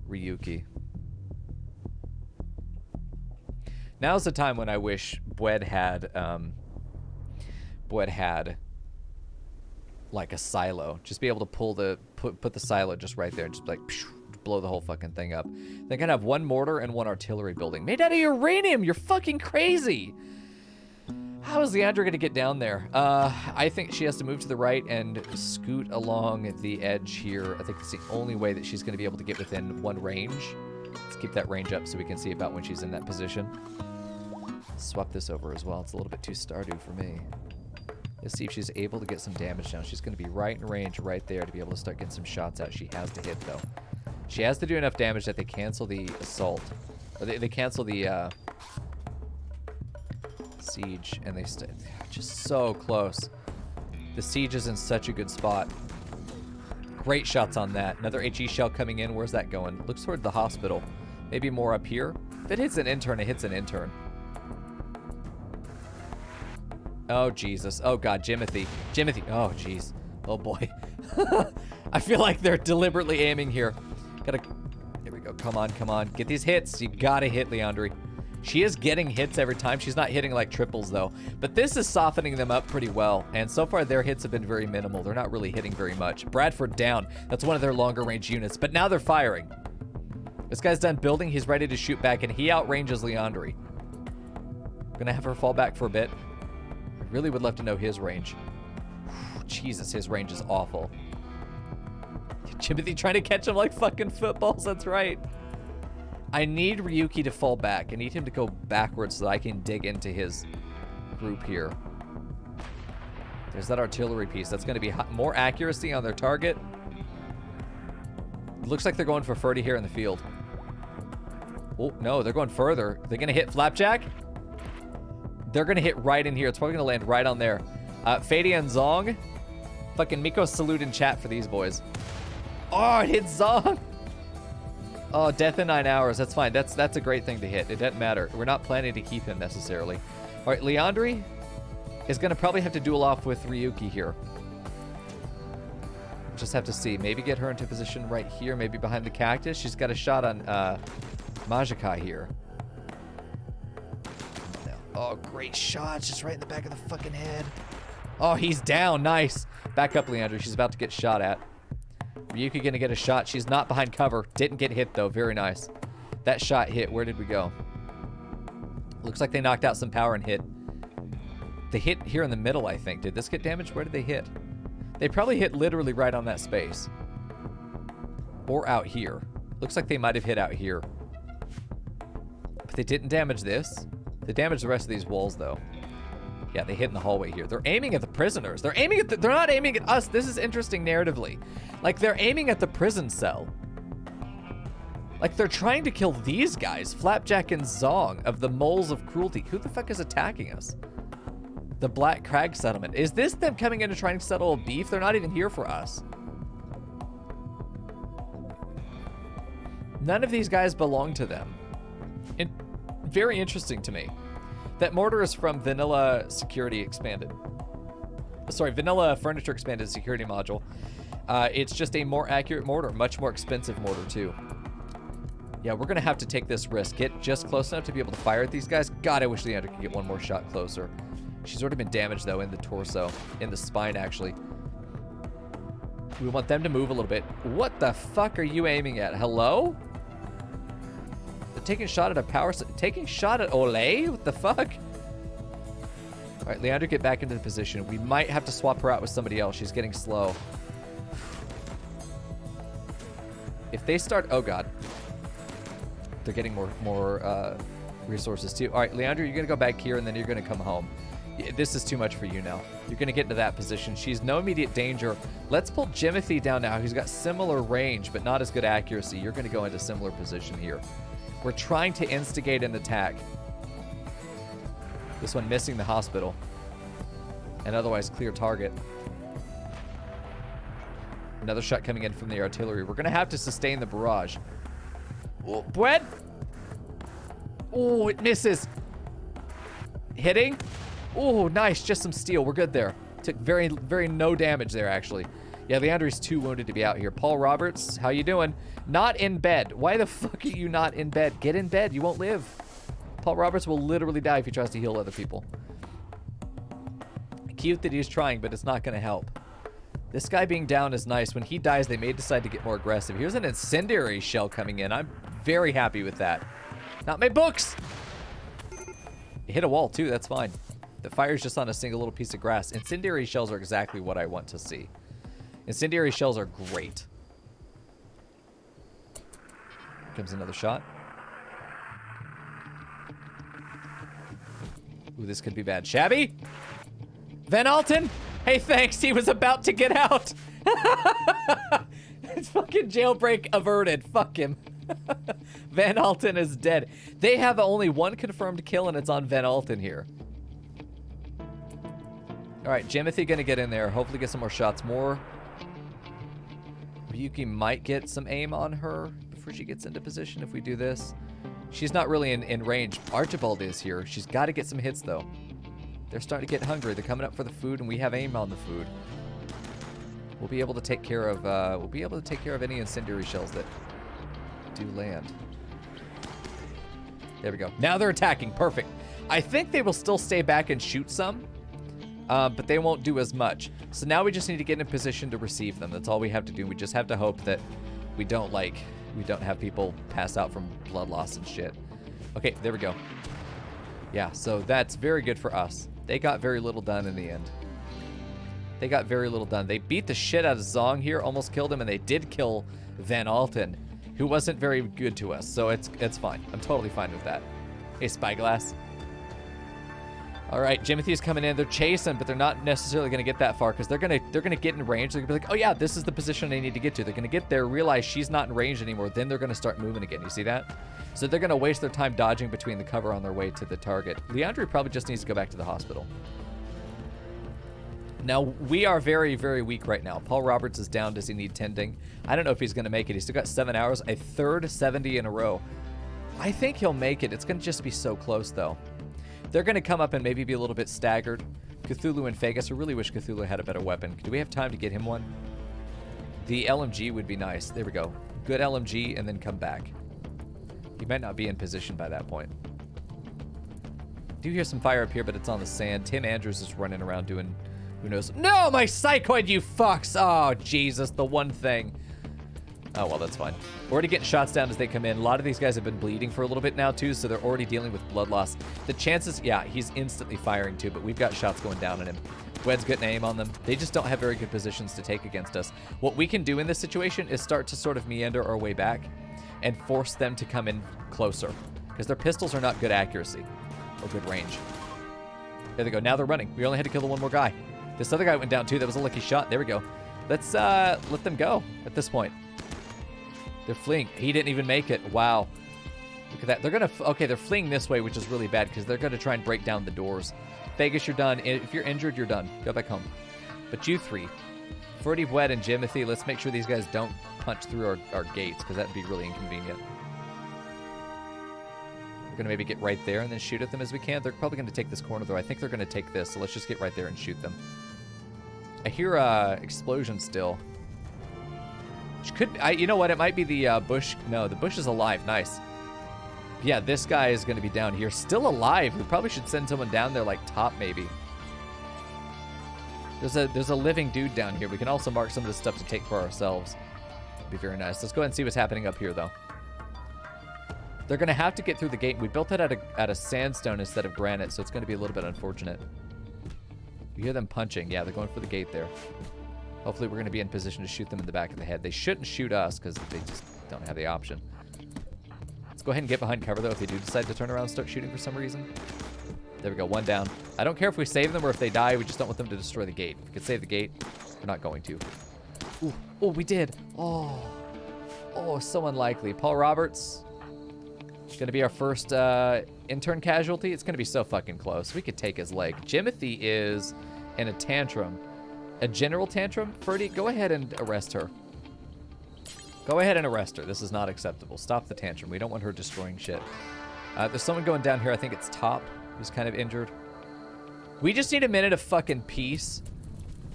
Ryuki. Now's the time when I wish Bwed had like a silo. Just be able to pull the put the silo just right there and just like blow the whole fucking thing up. They're gonna have 1 mortar and 1 artillery building made out of uranium. You're fucking crazy. How is Leandra gonna get down there? I think she has to move to the right and scoot along the edge here. I think it's the only way that she's gonna be able to get within 1 range. Let's keep that range up so we can see about when she's in that position. Swap this over as well. It's a little bit too Stardew for me. Let's see if she's able to get some damage down. She's going to be right in range right there to be able to start getting some shots out. She has to hit, though. She has to do enough damage that they cancel the assault. Or they cancel the siege, and they just so close. The siege is in such a good spot. Great shots on that. Another HE shell coming in. Where's that going? Looks toward the hospital. Maybe more up here. If it hits an intern, it hits an intern. Oh, Jesus. Oh, God. Jimothy. Jimothy. Oh, jeez. Oh, boy. I feel like they're deliberately aiming here. Gotta... Here we go. Come on, come on. Get these hits. You gotta hit, Leandri. She is getting hits every time. She's not hitting like triples, though. But this is softening them up pretty well. And so far, their hits have been very minimal. They're not really hitting very much. Bradford down. That's one of their longer range units. But now they're firing. This guy's done building. He's ready to shoot back, and he outranges Leandri. Gonna have her fall back for a bit. I really would love to know his range. Jesus, his range is awful. Jimothy trying to catch him like fucking footballs. That's right. I need Ryuki to fall back. I need him to go backwards so that I can dig into his group here. There's that artillery piece. That's going to be more accuracy on their target. It looks like they're going for Ferdy here in the field. Oh, no, they're going further. They're going to hit Flapjack. They're going to hit right in here. It's probably going to land right on there. Fadia and Zong. Fucking Miko salute in chat for these boys. Oh, it hit Zong. Oh, death in 9 hours. That's fine. That's a great thing to hit. It doesn't matter. We're not planning to keep him necessarily. All right, Leandri is going to probably have to duel off with Ryuki here. Just have to see. Maybe get her into position right here. Maybe behind the cactus. She's got a shot on Majikai here. Oh, great shot. Just right in the back of the fucking head. Oh, he's down. Nice. Back up, Leandri. She's about to get shot at. Ryuki gonna get a shot. She's not behind cover. Didn't get hit, though. Very nice. That shot hit. Where did we go? Looks like they knocked out some power and hit. They hit here in the middle, I think. Did this get damaged? Where did they hit? They probably hit literally right on that space. Or out here. Looks like they might have hit out here. But they didn't damage this. They damaged the rest of these walls, though. Yeah, they hit in the hallway here. They're aiming at the prisoners. They're aiming at they're not aiming at us. This is interesting narratively. Like, they're aiming at the prison cell. Like, they're trying to kill these guys. Flapjack and Zong of the Moles of Cruelty. Who the fuck is attacking us? The Black Crag settlement. Is this them coming in to try and settle a beef? They're not even here for us. None of these guys belong to them. Very interesting to me. That mortar is from Vanilla Security Expanded. Sorry, Vanilla Furniture Expanded Security Module. It's just a more accurate mortar. Much more expensive mortar, too. Yeah, we're going to have to take this risk. Get just close enough to be able to fire at these guys. God, I wish Leandra could get one more shot closer. She's already been damaged, though, in the torso. In the spine, actually. We want them to move a little bit. What the fuck are you aiming at? Hello? Taking shot at a power... Taking shot at Olay? What the fuck? All right, Leandra, get back into the position. We might have to swap her out with somebody else. She's getting slow. If they start... Oh, God. They're getting more resources, too. All right, Leandra, you're going to go back here, and then you're going to come home. This is too much for you now. You're going to get into that position. She's no immediate danger. Let's pull Jimothy down now. He's got similar range, but not as good accuracy. You're going to go into similar position here. We're trying to instigate an attack. This one missing the hospital. And otherwise clear target. Another shot coming in from the artillery. We're going to have to sustain the barrage. Oh, Brett! Oh, it misses. Hitting. Oh, nice. Just some steel. We're good there. Took very, very no damage there, actually. Yeah, Leandre's too wounded to be out here. Paul Roberts, how you doing? Not in bed. Why the fuck are you not in bed? Get in bed. You won't live. Paul Roberts will literally die if he tries to heal other people. Cute that he's trying, but it's not going to help. This guy being down is nice. When he dies, they may decide to get more aggressive. Here's an incendiary shell coming in. I'm very happy with that. Not my books! It hit a wall, too. That's fine. The fire's just on a single little piece of grass. Incendiary shells are exactly what I want to see. Incendiary shells are great. Here comes another shot. Ooh, this could be bad. Shabby? Van Alten? Hey, thanks. He was about to get out. It's fucking jailbreak averted. Fuck him. Van Alten is dead. They have only one confirmed kill, and it's on Van Alten here. All right, Jimothy gonna get in there. Hopefully get some more shots. More. Ryuki might get some aim on her before she gets into position if we do this. She's not really in range. Archibald is here. She's got to get some hits, though. They're starting to get hungry. They're coming up for the food, and we have aim on the food. We'll be able to take care of any incendiary shells that do land. There we go. Now they're attacking. Perfect. I think they will still stay back and shoot some, but they won't do as much. So now we just need to get in a position to receive them. That's all we have to do. We just have to hope that we don't have people pass out from blood loss and shit. Okay, there we go. Yeah, so that's very good for us. They got very little done in the end. They got very little done. They beat the shit out of Zong here, almost killed him, and they did kill Van Alten, who wasn't very good to us. So it's fine. I'm totally fine with that. Hey, Spyglass. All right, Jimothy's coming in. They're chasing, but they're not necessarily going to get that far because they're gonna get in range. They're gonna be like, oh yeah, this is the position they need to get to. They're gonna get there, realize she's not in range anymore. Then they're gonna start moving again. You see that? So they're gonna waste their time dodging between the cover on their way to the target. Leandre probably just needs to go back to the hospital. Now, we are very, very weak right now. Paul Roberts is down. Does he need tending? I don't know if he's gonna make it. He's still got 7 hours, a third 70 in a row. I think he'll make it. It's gonna just be so close though. They're going to come up and maybe be a little bit staggered. Cthulhu and Vegas. I really wish Cthulhu had a better weapon. Do we have time to get him one? The LMG would be nice. There we go. Good LMG and then come back. He might not be in position by that point. Do hear some fire up here, but it's on the sand. Tim Andrews is running around doing who knows. No, my psychoid, you fucks. Oh, Jesus, the one thing. Oh, well, that's fine. Already getting shots down as they come in. A lot of these guys have been bleeding for a little bit now, too, so they're already dealing with blood loss. The chances, yeah, he's instantly firing, too, but we've got shots going down on him. Wed's getting aim on them. They just don't have very good positions to take against us. What we can do in this situation is start to sort of meander our way back and force them to come in closer, because their pistols are not good accuracy or good range. There they go. Now they're running. We only had to kill the one more guy. This other guy went down, too. That was a lucky shot. There we go. Let's let them go at this point. They're fleeing. He didn't even make it. Wow. Look at that. They're going to... Okay, they're fleeing this way, which is really bad because they're going to try and break down the doors. Vegas, you're done. If you're injured, you're done. Go back home. But you three, Ferdy, Wed, and Jimothy, let's make sure these guys don't punch through our gates because that would be really inconvenient. We're going to maybe get right there and then shoot at them as we can. They're probably going to take this corner, though. I think they're going to take this, so let's just get right there and shoot them. I hear explosion still. You know what? It might be the bush. No, the bush is alive. Nice. Yeah, this guy is going to be down here. Still alive. We probably should send someone down there, like top maybe. There's a living dude down here. We can also mark some of this stuff to take for ourselves. That'd be very nice. Let's go ahead and see what's happening up here, though. They're going to have to get through the gate. We built it out of sandstone instead of granite, so it's going to be a little bit unfortunate. We hear them punching. Yeah, they're going for the gate there. Hopefully we're going to be in position to shoot them in the back of the head. They shouldn't shoot us because they just don't have the option. Let's go ahead and get behind cover, though, if they do decide to turn around and start shooting for some reason. There we go, one down. I don't care if we save them or if they die. We just don't want them to destroy the gate. If we could save the gate, we're not going to. Ooh, oh, we did. Oh, so unlikely. Paul Roberts, going to be our first intern casualty. It's going to be so fucking close. We could take his leg. Jimothy is in a tantrum. A general tantrum? Ferdy, go ahead and arrest her. Go ahead and arrest her. This is not acceptable. Stop the tantrum. We don't want her destroying shit. There's someone going down here. I think it's Top, who's kind of injured. We just need a minute of fucking peace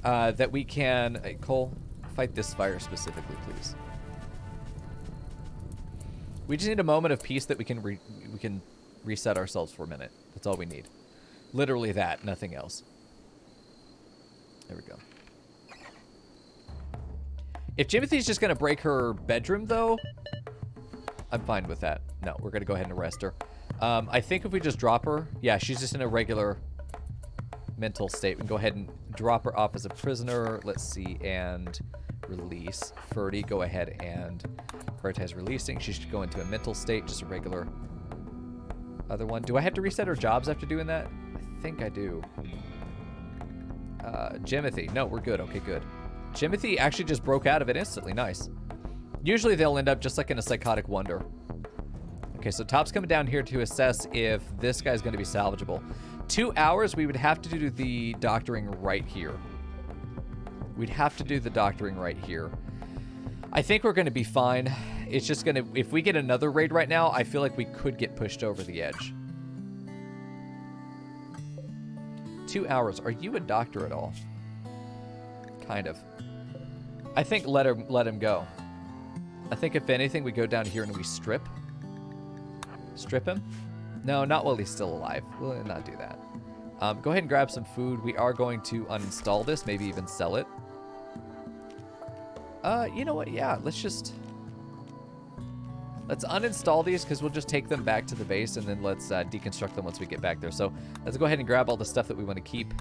that we can... Hey, Cole, fight this fire specifically, please. We just need a moment of peace that we can reset ourselves for a minute. That's all we need. Literally that, nothing else. There we go. If Jimothy's just going to break her bedroom, though, I'm fine with that. No, we're going to go ahead and arrest her. I think if we just drop her... Yeah, she's just in a regular mental state. We can go ahead and drop her off as a prisoner. Let's see, and release. Ferdy, go ahead and prioritize releasing. She should go into a mental state, just a regular other one. Do I have to reset her jobs after doing that? I think I do. Jimothy. No, we're good. Okay, good. Jimothy actually just broke out of it instantly. Nice. Usually they'll end up just like in a psychotic wonder. Okay, so Top's coming down here to assess if this guy's going to be salvageable. 2 hours, we would have to do the doctoring right here. We'd have to do the doctoring right here. I think we're going to be fine. It's just going to... If we get another raid right now, I feel like we could get pushed over the edge. 2 hours. Are you a doctor at all? Kind of. I think let him go. I think if anything, we go down here and we strip. Strip him? No, not while he's still alive. We'll not do that. Go ahead and grab some food. We are going to uninstall this, maybe even sell it. You know what? Yeah, let's uninstall these because we'll just take them back to the base and then let's deconstruct them once we get back there. So let's go ahead and grab all the stuff that we want to keep,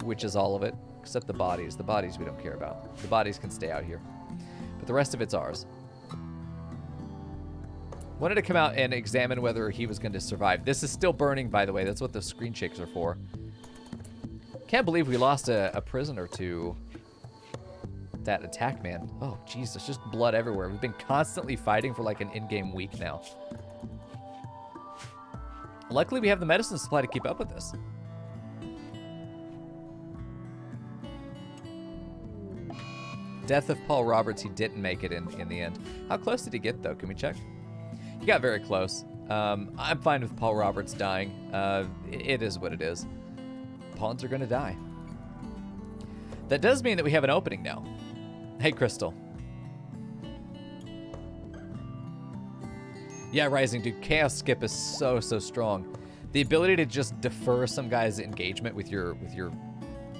which is all of it, except the bodies. The bodies we don't care about. The bodies can stay out here. But the rest of it's ours. Wanted to come out and examine whether he was going to survive. This is still burning, by the way. That's what the screen shakes are for. Can't believe we lost a prisoner to that attack, man. Oh, jeez, there's just blood everywhere. We've been constantly fighting for like an in-game week now. Luckily, we have the medicine supply to keep up with this. Death of Paul Roberts. He didn't make it in the end. How close did he get, though? Can we check? He got very close. I'm fine with Paul Roberts dying. It is what it is. Pawns are going to die. That does mean that we have an opening now. Hey, Crystal. Yeah, Rising, dude. Chaos Skip is so strong. The ability to just defer some guy's engagement with your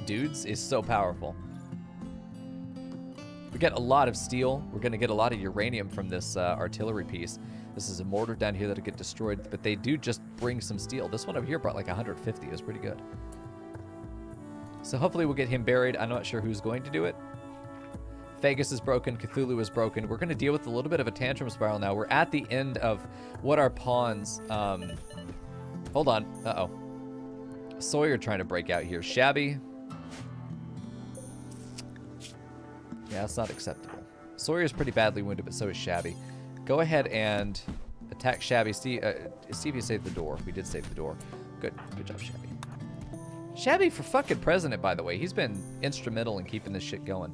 dudes is so powerful. We get a lot of steel. We're going to get a lot of uranium from this artillery piece. This is a mortar down here that'll get destroyed, but they do just bring some steel. This one over here brought like 150. It was pretty good. So hopefully we'll get him buried. I'm not sure who's going to do it. Fagus is broken. Cthulhu is broken. We're going to deal with a little bit of a tantrum spiral now. We're at the end of what our pawns... hold on. Uh-oh. Sawyer trying to break out here. Shabby. Yeah, that's not acceptable. Sawyer's pretty badly wounded, but so is Shabby. Go ahead and attack Shabby. See if you saved the door. We did save the door. Good job, Shabby. Shabby for fucking president, by the way. He's been instrumental in keeping this shit going.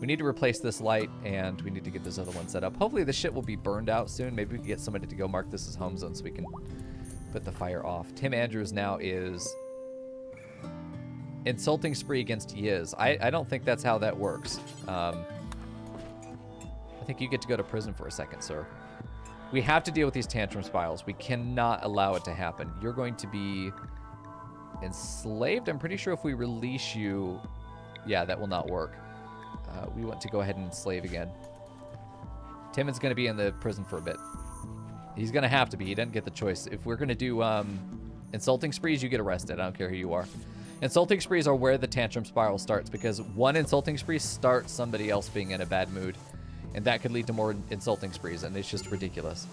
We need to replace this light, and we need to get this other one set up. Hopefully this shit will be burned out soon. Maybe we can get somebody to go mark this as home zone so we can put the fire off. Tim Andrews now is insulting spree against Yiz. I don't think that's how that works. I think you get to go to prison for a second, sir. We have to deal with these tantrum spirals. We cannot allow it to happen. You're going to be enslaved. I'm pretty sure if we release you, yeah, that will not work. We want to go ahead and enslave again. Tim is going to be in the prison for a bit. He's going to have to be. He doesn't get the choice. If we're going to do insulting sprees, you get arrested. I don't care who you are. Insulting sprees are where the tantrum spiral starts, because one insulting spree starts somebody else being in a bad mood, and that could lead to more insulting sprees, and it's just ridiculous.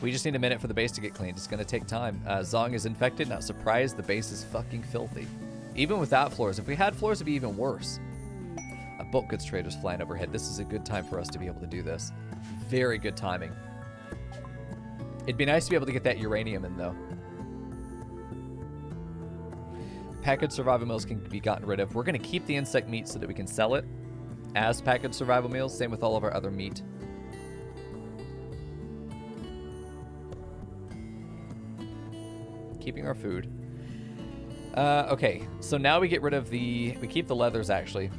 We just need a minute for the base to get cleaned. It's going to take time. Zong is infected. Not surprised. The base is fucking filthy. Even without floors. If we had floors, it'd be even worse. A bulk goods trader's flying overhead. This is a good time for us to be able to do this. Very good timing. It'd be nice to be able to get that uranium in, though. Packaged survival meals can be gotten rid of. We're going to keep the insect meat so that we can sell it as packaged survival meals. Same with all of our other meat. Keeping our food. Okay, so now we get rid of the... We keep the leathers, actually.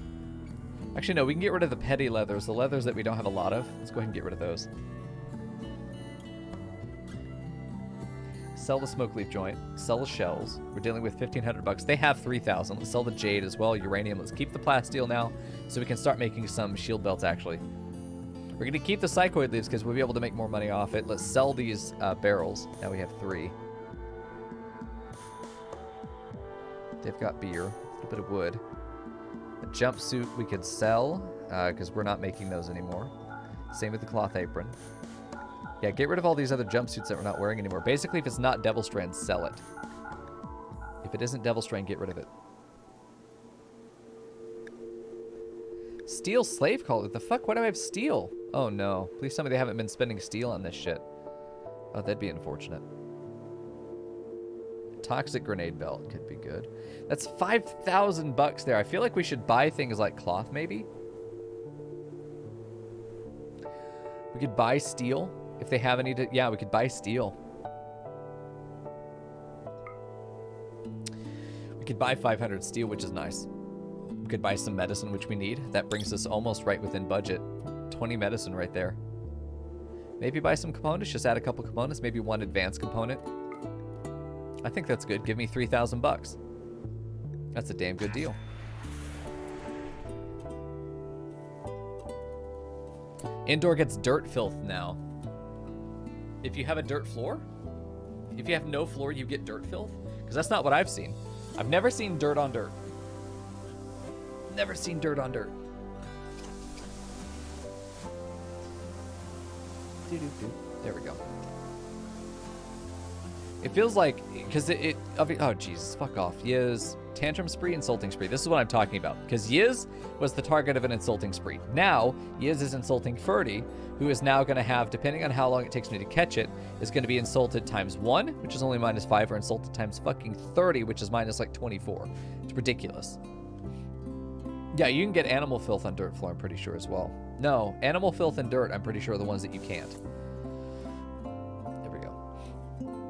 Actually, no, we can get rid of the petty leathers. The leathers that we don't have a lot of. Let's go ahead and get rid of those. Sell the smoke leaf joint. Sell the shells. We're dealing with 1,500 bucks. They have 3,000. Let's sell the jade as well. Uranium. Let's keep the plasteel now so we can start making some shield belts, actually. We're going to keep the psychoid leaves because we'll be able to make more money off it. Let's sell these barrels. Now we have 3. They've got beer. A little bit of wood. A jumpsuit we could sell because we're not making those anymore. Same with the cloth apron. Yeah, get rid of all these other jumpsuits that we're not wearing anymore. Basically, if it's not Devil Strand, sell it. If it isn't Devil Strand, get rid of it. Steel slave collar. The fuck? Why do I have steel? Oh no. Please tell me they haven't been spending steel on this shit. Oh, that'd be unfortunate. Toxic grenade belt could be good. That's 5,000 bucks there. I feel like we should buy things like cloth, maybe. We could buy steel if they have any. Yeah, we could buy steel. We could buy 500 steel, which is nice. We could buy some medicine, which we need. That brings us almost right within budget. 20 medicine right there. Maybe buy some components. Just add a couple components. Maybe one advanced component. I think that's good. Give me 3,000 bucks. That's a damn good deal. Indoor gets dirt filth now. If you have a dirt floor? If you have no floor, you get dirt filth? Because that's not what I've seen. I've never seen dirt on dirt. Never seen dirt on dirt. There we go. It feels like, because oh Jesus, fuck off. Yiz, tantrum spree, insulting spree. This is what I'm talking about. Because Yiz was the target of an insulting spree. Now, Yiz is insulting Ferdy, who is now going to have, depending on how long it takes me to catch it, is going to be insulted times 1, which is only -5, or insulted times fucking 30, which is minus like 24. It's ridiculous. Yeah, you can get animal filth on dirt floor, I'm pretty sure as well. No, animal filth and dirt, I'm pretty sure are the ones that you can't.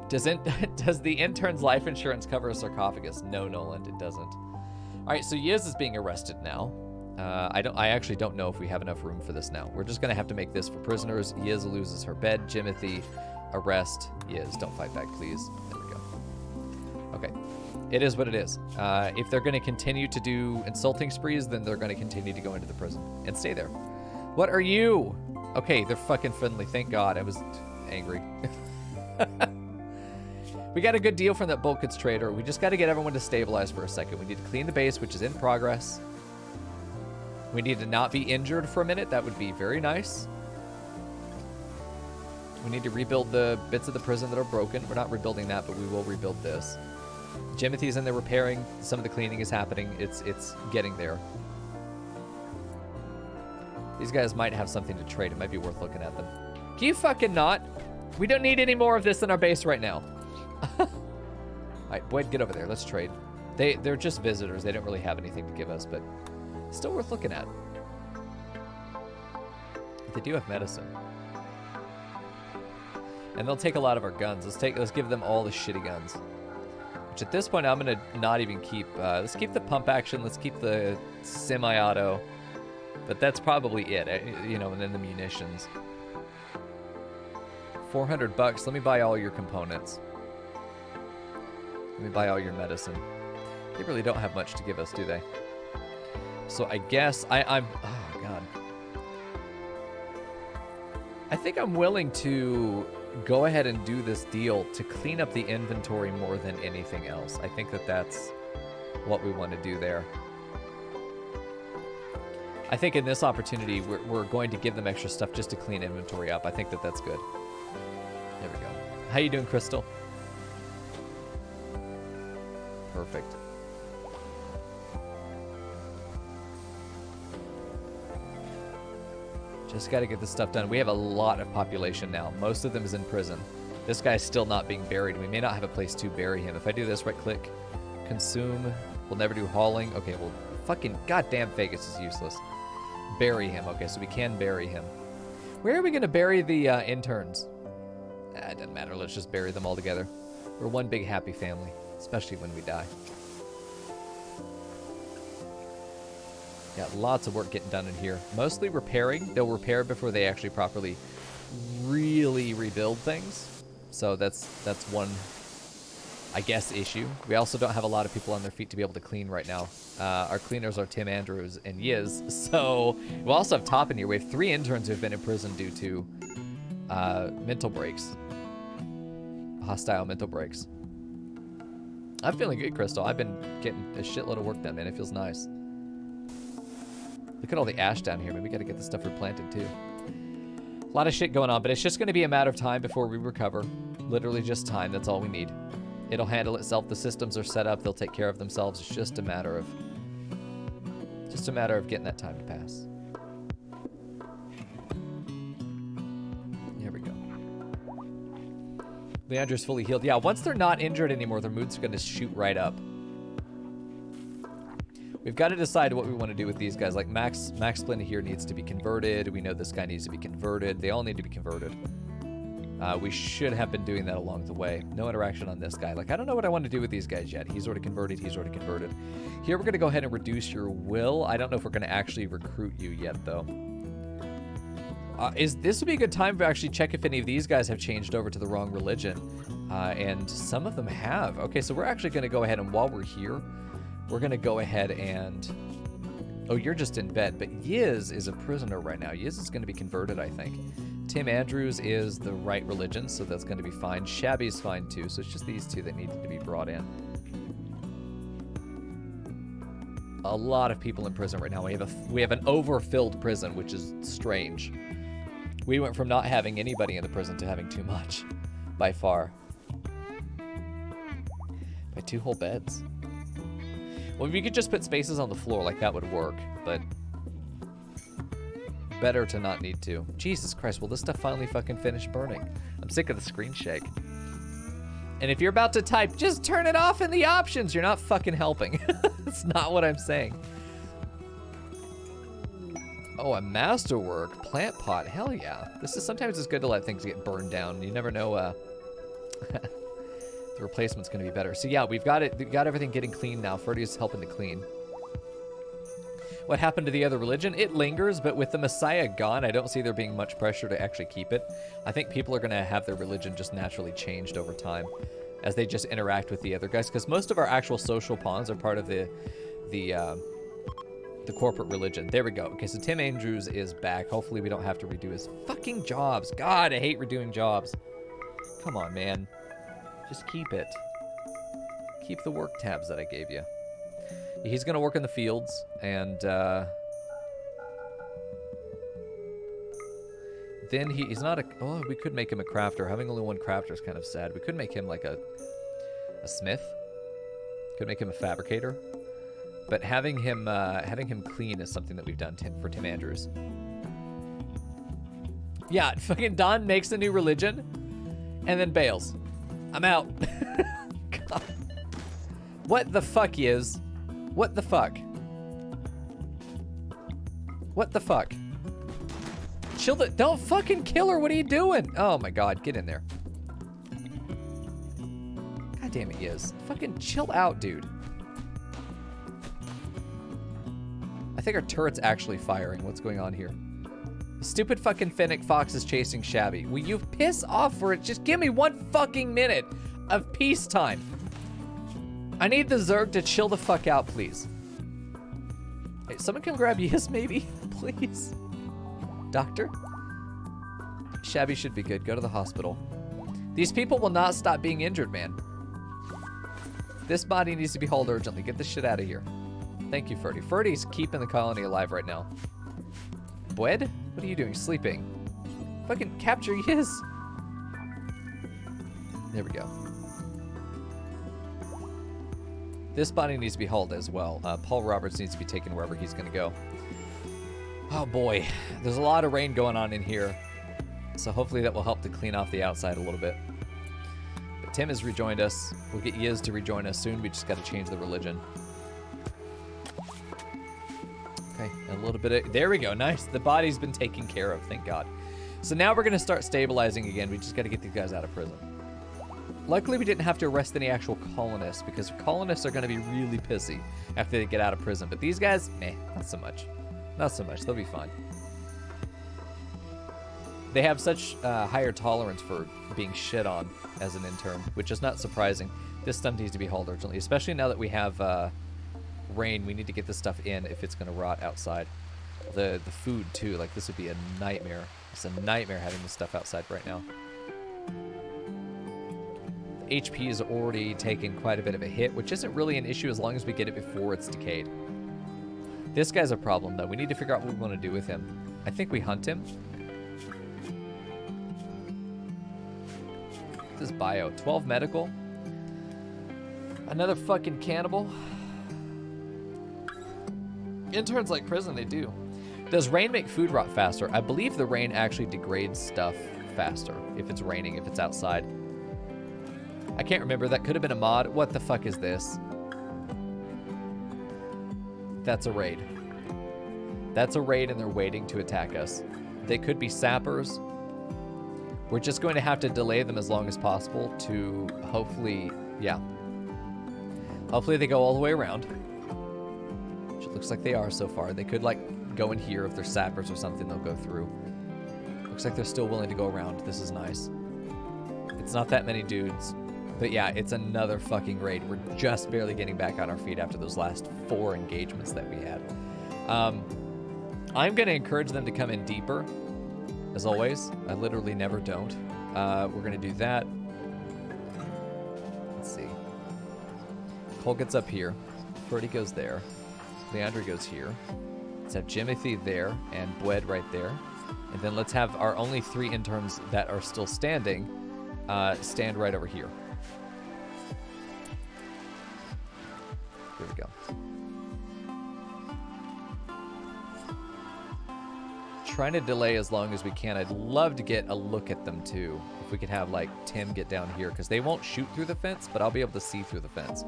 Does the intern's life insurance cover a sarcophagus? No, Nolan, it doesn't. All right, so Yiz is being arrested now. I actually don't know if we have enough room for this now. We're just gonna have to make this for prisoners. Yiz loses her bed. Jimothy, arrest Yiz. Don't fight back, please. There we go. Okay, it is what it is. If they're gonna continue to do insulting sprees, then they're gonna continue to go into the prison and stay there. What are you? Okay, they're fucking friendly. Thank God. I was angry. We got a good deal from that bulk goods trader. We just got to get everyone to stabilize for a second. We need to clean the base, which is in progress. We need to not be injured for a minute. That would be very nice. We need to rebuild the bits of the prison that are broken. We're not rebuilding that, but we will rebuild this. Jimothy's in there repairing. Some of the cleaning is happening. It's getting there. These guys might have something to trade. It might be worth looking at them. Can you fucking not? We don't need any more of this in our base right now. All right, Boyd, get over there. Let's trade. They're just visitors. They don't really have anything to give us, but still worth looking at. They do have medicine, and they'll take a lot of our guns. Let's give them all the shitty guns. Which at this point I'm gonna not even keep. Let's keep the pump action. Let's keep the semi-auto. But that's probably it. You know, and then the munitions. 400 bucks. Let me buy all your components. Let me buy all your medicine. They really don't have much to give us, do they? So I guess I'm... Oh, God. I think I'm willing to go ahead and do this deal to clean up the inventory more than anything else. I think that that's what we want to do there. I think in this opportunity, we're going to give them extra stuff just to clean inventory up. I think that that's good. There we go. How you doing, Crystal? Perfect. Just got to get this stuff done. We have a lot of population now. Most of them is in prison. This guy's still not being buried. We may not have a place to bury him. If I do this, right click, consume. We'll never do hauling. Okay, well, fucking goddamn Vegas is useless. Bury him. Okay, so we can bury him. Where are we going to bury the interns? It doesn't matter. Let's just bury them all together. We're one big happy family, especially when we die. Got lots of work getting done in here. Mostly repairing. They'll repair before they actually properly really rebuild things. So that's one, I guess, issue. We also don't have a lot of people on their feet to be able to clean right now. Our cleaners are Tim Andrews and Yiz. So we also have Top in here. We have 3 interns who've been in prison due to mental breaks. Hostile mental breaks. I'm feeling good, Crystal. I've been getting a shitload of work done, man. It feels nice. Look at all the ash down here, man. We got to get this stuff replanted, too. A lot of shit going on, but it's just going to be a matter of time before we recover. Literally just time. That's all we need. It'll handle itself. The systems are set up. They'll take care of themselves. It's just a matter of getting that time to pass. There we go. Leandra's fully healed. Yeah, once they're not injured anymore, their moods are going to shoot right up. We've got to decide what we want to do with these guys. Like Max Splint here needs to be converted. We know this guy needs to be converted. They all need to be converted. We should have been doing that along the way. No interaction on this guy. Like, I don't know what I want to do with these guys yet. He's already converted. He's already converted. Here, we're going to go ahead and reduce your will. I don't know if we're going to actually recruit you yet, though. This would be a good time to actually check if any of these guys have changed over to the wrong religion. And some of them have. Okay, so we're actually going to go ahead and while we're here, we're going to go ahead and... Oh, you're just in bed. But Yiz is a prisoner right now. Yiz is going to be converted, I think. Tim Andrews is the right religion, so that's going to be fine. Shabby's fine, too. So it's just these 2 that need to be brought in. A lot of people in prison right now. We have an overfilled prison, which is strange. We went from not having anybody in the prison to having too much. By far. By 2 whole beds. Well, we could just put spaces on the floor, like that would work, but better to not need to. Jesus Christ, will this stuff finally fucking finish burning? I'm sick of the screen shake. And if you're about to type, just turn it off in the options. You're not fucking helping. That's not what I'm saying. Oh, a masterwork. Plant pot. Hell yeah. Sometimes it's good to let things get burned down. You never know, the replacement's going to be better. So yeah, we've got everything getting clean now. Ferdy's helping to clean. What happened to the other religion? It lingers, but with the Messiah gone, I don't see there being much pressure to actually keep it. I think people are going to have their religion just naturally changed over time as they just interact with the other guys, because most of our actual social pawns are part of the corporate religion. There we go. Okay, so Tim Andrews is back. Hopefully we don't have to redo his fucking jobs. God, I hate redoing jobs. Come on, man. Just keep it. Keep the work tabs that I gave you. He's going to work in the fields, and then he's not a... Oh, we could make him a crafter. Having only 1 crafter is kind of sad. We could make him like a smith. Could make him a fabricator. But having him clean is something that we've done for Tim Andrews. Yeah, fucking Don makes a new religion and then bails. I'm out. God. What the fuck is? What the fuck? What the fuck? Chill the... Don't fucking kill her. What are you doing? Oh my god, get in there. God damn it, Yiz. Fucking chill out, dude. I think our turret's actually firing. What's going on here? Stupid fucking Fennec Fox is chasing Shabby. Will you piss off for it? Just give me 1 fucking minute of peacetime. I need the Zerg to chill the fuck out, please. Hey, someone can grab Yiz, maybe? Please. Doctor? Shabby should be good. Go to the hospital. These people will not stop being injured, man. This body needs to be hauled urgently. Get this shit out of here. Thank you, Ferdy. Ferdy's keeping the colony alive right now. Bwed? What are you doing? Sleeping. Fucking capture his. There we go. This body needs to be hauled as well. Paul Roberts needs to be taken wherever he's going to go. Oh boy, there's a lot of rain going on in here. So hopefully that will help to clean off the outside a little bit. But Tim has rejoined us. We'll get Yiz to rejoin us soon. We just got to change the religion. Okay, a little bit of... There we go. Nice. The body's been taken care of. Thank God. So now we're going to start stabilizing again. We just got to get these guys out of prison. Luckily, we didn't have to arrest any actual colonists, because colonists are going to be really pissy after they get out of prison. But these guys, meh, not so much. Not so much. They'll be fine. They have such higher tolerance for being shit on as an intern, which is not surprising. This stuff needs to be hauled urgently, especially now that we have rain. We need to get this stuff in if it's going to rot outside. The food, too. Like, this would be a nightmare. It's a nightmare having this stuff outside right now. The HP is already taken quite a bit of a hit, which isn't really an issue as long as we get it before it's decayed. This guy's a problem, though. We need to figure out what we want to do with him. I think we hunt him. This is bio. 12 medical. Another fucking cannibal. Interns like prison, they do. Does rain make food rot faster? I believe the rain actually degrades stuff faster if it's raining, if it's outside. I can't remember. That could have been a mod. What the fuck is this? That's a raid. That's a raid and they're waiting to attack us. They could be sappers. We're just going to have to delay them as long as possible to hopefully, yeah. Hopefully they go all the way around. Which it looks like they are so far. They could like go in here if they're sappers or something, they'll go through. Looks like they're still willing to go around. This is nice. It's not that many dudes. But yeah, it's another fucking raid. We're just barely getting back on our feet after those last 4 engagements that we had. I'm going to encourage them to come in deeper, as always. I literally never don't. We're going to do that. Let's see. Cole gets up here. Ferdy goes there. Leandra goes here. Let's have Jimothy there and Bwed right there. And then let's have our only 3 interns that are still standing stand right over here. Here we go. Trying to delay as long as we can. I'd love to get a look at them too. If we could have like Tim get down here, because they won't shoot through the fence, but I'll be able to see through the fence.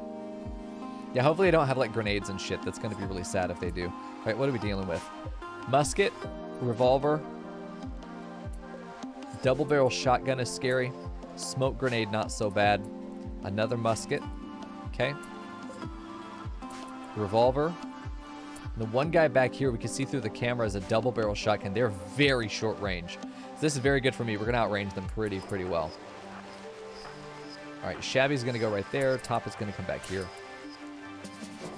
Yeah, hopefully I don't have like grenades and shit. That's going to be really sad if they do. All right, what are we dealing with? Musket, revolver, double barrel shotgun is scary. Smoke grenade, not so bad. Another musket. Okay. Revolver. The one guy back here we can see through the camera is a double barrel shotgun. They're very short range. So this is very good for me. We're going to outrange them pretty well. All right, Shabby's going to go right there. Top is going to come back here.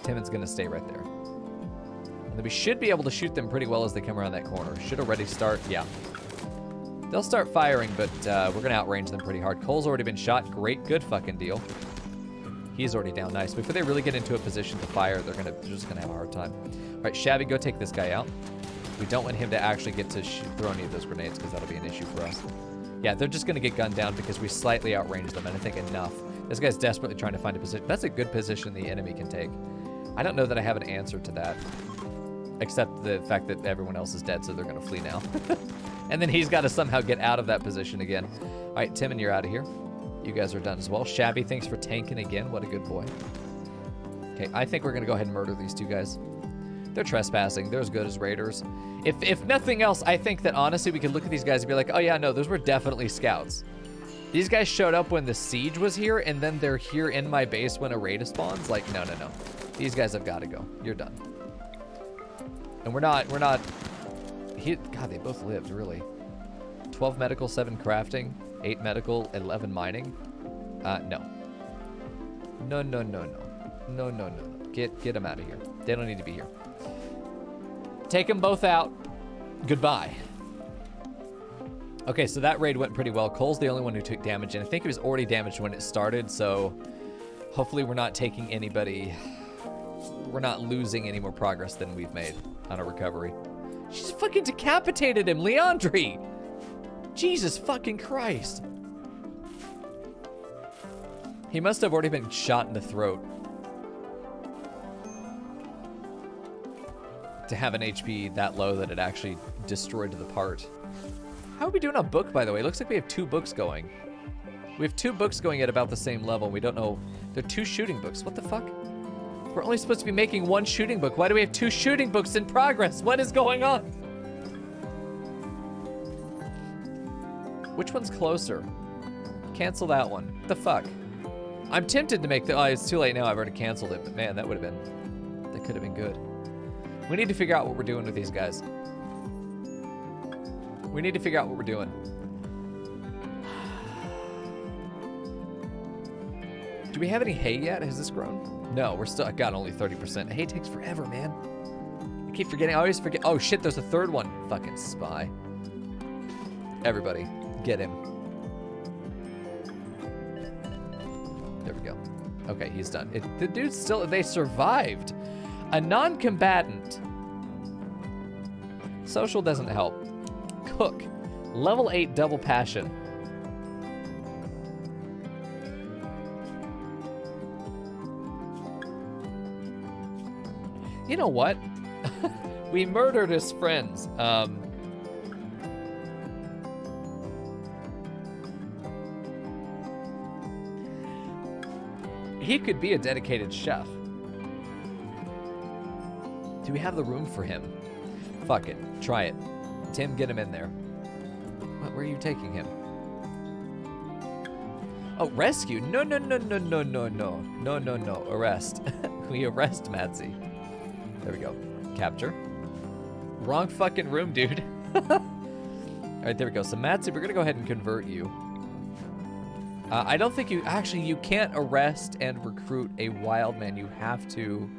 Timon's going to stay right there. And then we should be able to shoot them pretty well as they come around that corner. Should already start. Yeah. They'll start firing, but we're going to outrange them pretty hard. Cole's already been shot. Great. Good fucking deal. He's already down. Nice. Before they really get into a position to fire, they're just going to have a hard time. All right, Shabby, go take this guy out. We don't want him to actually get to throw any of those grenades because that'll be an issue for us. Yeah, they're just going to get gunned down because we slightly outranged them, and I think enough. This guy's desperately trying to find a position. That's a good position the enemy can take. I don't know that I have an answer to that, except the fact that everyone else is dead, so they're going to flee now. And then he's got to somehow get out of that position again. All right, Timon, you're out of here. You guys are done as well. Shabby, thanks for tanking again. What a good boy. Okay, I think we're going to go ahead and murder these 2 guys. They're trespassing. They're as good as raiders. If nothing else, I think that honestly we could look at these guys and be like, oh yeah, no, those were definitely scouts. These guys showed up when the siege was here, and then they're here in my base when a raid spawns. Like, no. These guys have got to go. You're done. And we're not... God, they both lived, really. 12 medical, 7 crafting, 8 medical, 11 mining. No. No. Get them out of here. They don't need to be here. Take them both out. Goodbye. Okay, so that raid went pretty well. Cole's the only one who took damage, and I think he was already damaged when it started, so hopefully we're not taking anybody... We're not losing any more progress than we've made on our recovery. She's fucking decapitated him, Leandri! Jesus fucking Christ. He must have already been shot in the throat to have an HP that low that it actually destroyed the part. How are we doing on book, by the way? It looks like we have 2 books going. We have 2 books going at about the same level. We don't know. They're 2 shooting books. What the fuck? We're only supposed to be making 1 shooting book. Why do we have 2 shooting books in progress? What is going on? Which one's closer? Cancel that one. What the fuck? I'm tempted to make the... Oh, it's too late now. I've already canceled it. But man, that would have been... That could have been good. We need to figure out what we're doing with these guys. We need to figure out what we're doing. Do we have any hay yet? Has this grown? No, we're still... God, only 30%. Hay takes forever, man. I keep forgetting. I always forget. Oh, shit, there's a 3rd one. Fucking spy. Everybody, get him. There we go. Okay, he's done. The dude's still... They survived. A non-combatant. Social doesn't help. Cook. Level 8 double passion. You know what? We murdered his friends. He could be a dedicated chef. Do we have the room for him? Fuck it. Try it. Tim, get him in there. What, where are you taking him? Oh, rescue? No, no, no, no, no, no, no. No, no, no. Arrest. We arrest Matsy. There we go. Capture. Wrong fucking room, dude. All right, there we go. So, Matsy, we're going to go ahead and convert you. I don't think you... Actually, you can't arrest and recruit a wild man. You have to...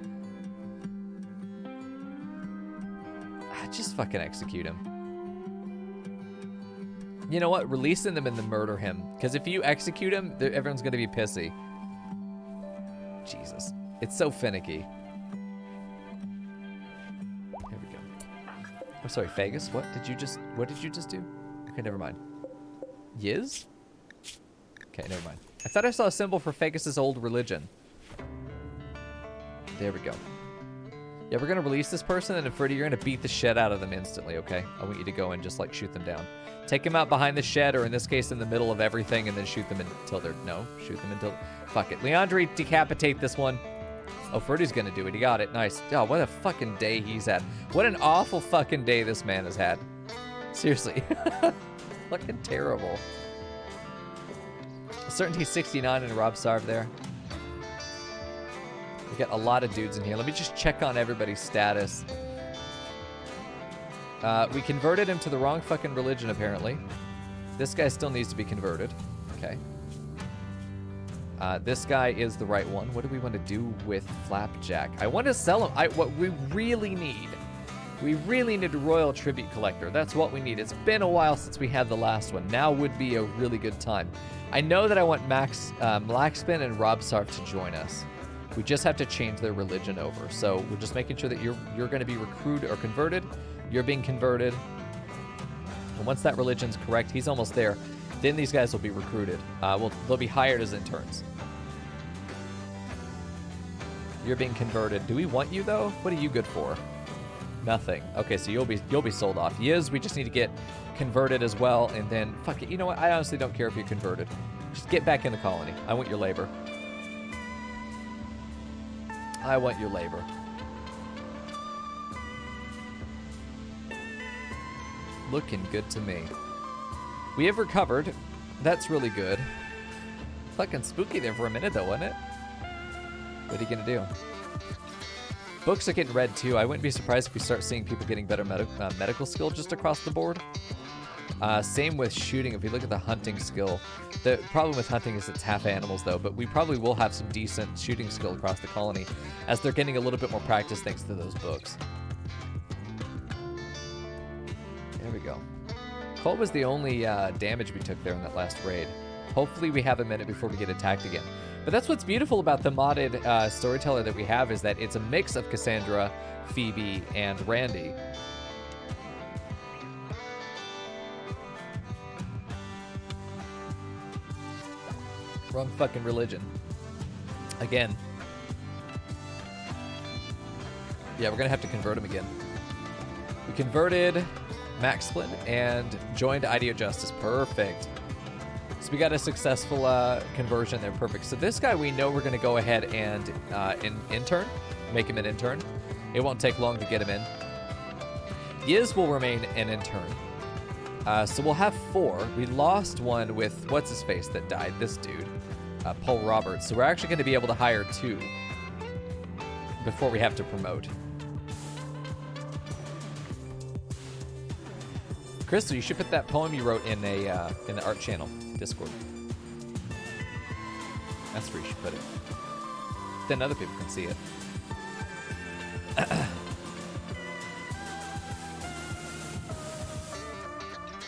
Just fucking execute him. You know what? Releasing them and then murder him. Because if you execute him, everyone's going to be pissy. Jesus. It's so finicky. Here we go. Oh, sorry, Fagus. What did you just do? Okay, never mind. Yiz? Okay, never mind. I thought I saw a symbol for Fagus's old religion. There we go. Yeah, we're gonna release this person, and Freddy, you're gonna beat the shit out of them instantly, okay? I want you to go and just, like, shoot them down. Take them out behind the shed, or in this case, in the middle of everything, and then shoot them until they're... No, shoot them until... Fuck it. Leandri, decapitate this one. Oh, Freddy's gonna do it. He got it. Nice. Oh, what a fucking day he's had. What an awful fucking day this man has had. Seriously. Fucking terrible. Certainty 69 and Rob Sarv there. We got a lot of dudes in here. Let me just check on everybody's status. We converted him to the wrong fucking religion, apparently. This guy still needs to be converted. Okay. This guy is the right one. What do we want to do with Flapjack? I want to sell him. What we really need. We really need a royal tribute collector. That's what we need. It's been a while since we had the last one. Now would be a really good time. I know that I want Blackspin and Rob Sarv to join us. We just have to change their religion over. So we're just making sure that you're going to be recruited or converted. You're being converted. And once that religion's correct, he's almost there. Then these guys will be recruited. They'll be hired as interns. You're being converted. Do we want you though? What are you good for? Nothing. Okay, so you'll be sold off. Yiz, we just need to get converted as well, and then fuck it. You know what? I honestly don't care if you're converted. Just get back in the colony. I want your labor. I want your labor. Looking good to me. We have recovered. That's really good. Fucking spooky there for a minute though, wasn't it? What are you gonna do? Books are getting read too. I wouldn't be surprised if we start seeing people getting better medical skill just across the board. Same with shooting. If we look at the hunting skill, the problem with hunting is it's half animals though, but we probably will have some decent shooting skill across the colony as they're getting a little bit more practice thanks to those books. There we go. Colt was the only damage we took there in that last raid. Hopefully we have a minute before we get attacked again. But that's what's beautiful about the modded storyteller that we have, is that it's a mix of Cassandra, Phoebe, and Randy. Wrong fucking religion. Again. Yeah, we're gonna have to convert him again. We converted Max Splin and joined Idea Justice. Perfect. So we got a successful conversion there. Perfect. So this guy, we know we're going to go ahead and intern, make him an intern. It won't take long to get him in. Yiz will remain an intern. So we'll have 4. We lost one with what's-his-face that died, this dude, Paul Roberts. So we're actually going to be able to hire 2 before we have to promote. Crystal, you should put that poem you wrote in the art channel Discord. That's where you should put it. Then other people can see it.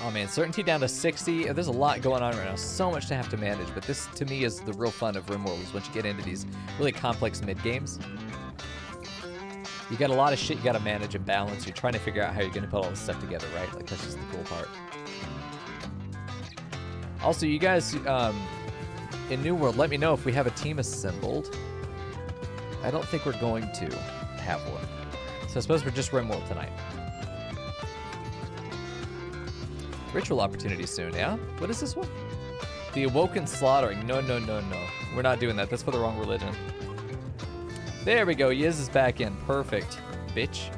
Oh man, certainty down to 60. There's a lot going on right now. So much to have to manage, but this to me is the real fun of RimWorld, is once you get into these really complex mid games. You got a lot of shit you got to manage and balance. You're trying to figure out how you're going to put all this stuff together, right? Like, that's just the cool part. Also, you guys in New World, let me know if we have a team assembled. I don't think we're going to have one. So I suppose we're just RimWorld tonight. Ritual opportunity soon, yeah? What is this one? The Awoken Slaughtering. No, no, no, no. We're not doing that. That's for the wrong religion. There we go. Yiz is back in. Perfect, bitch.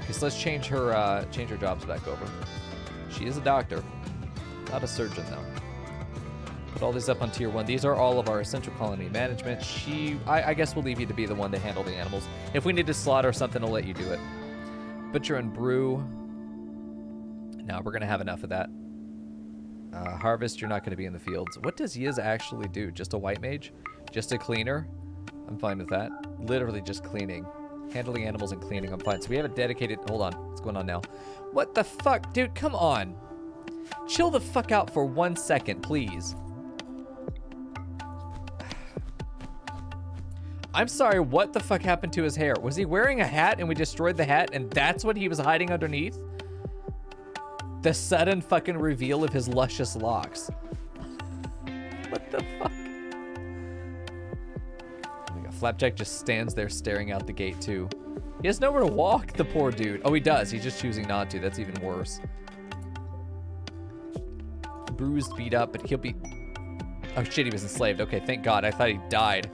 Okay, so let's change her jobs back over. She is a doctor, not a surgeon though. Put all these up on tier 1. These are all of our essential colony management. I guess we'll leave you to be the one to handle the animals. If we need to slaughter something, I'll let you do it. Butcher and brew. No, we're gonna have enough of that. Harvest, you're not gonna be in the fields. What does Yiz actually do? Just a white mage? Just a cleaner? I'm fine with that. Literally just cleaning. Handling animals and cleaning, I'm fine. So we have a dedicated... Hold on. What's going on now? What the fuck? Dude, come on. Chill the fuck out for 1 second, please. I'm sorry, what the fuck happened to his hair? Was he wearing a hat and we destroyed the hat and that's what he was hiding underneath? The sudden fucking reveal of his luscious locks. What the fuck? Flapjack just stands there staring out the gate too. He has nowhere to walk, the poor dude. Oh, he does. He's just choosing not to. That's even worse. Bruised, beat up, but he'll be... Oh shit, he was enslaved. Okay, thank God. I thought he died.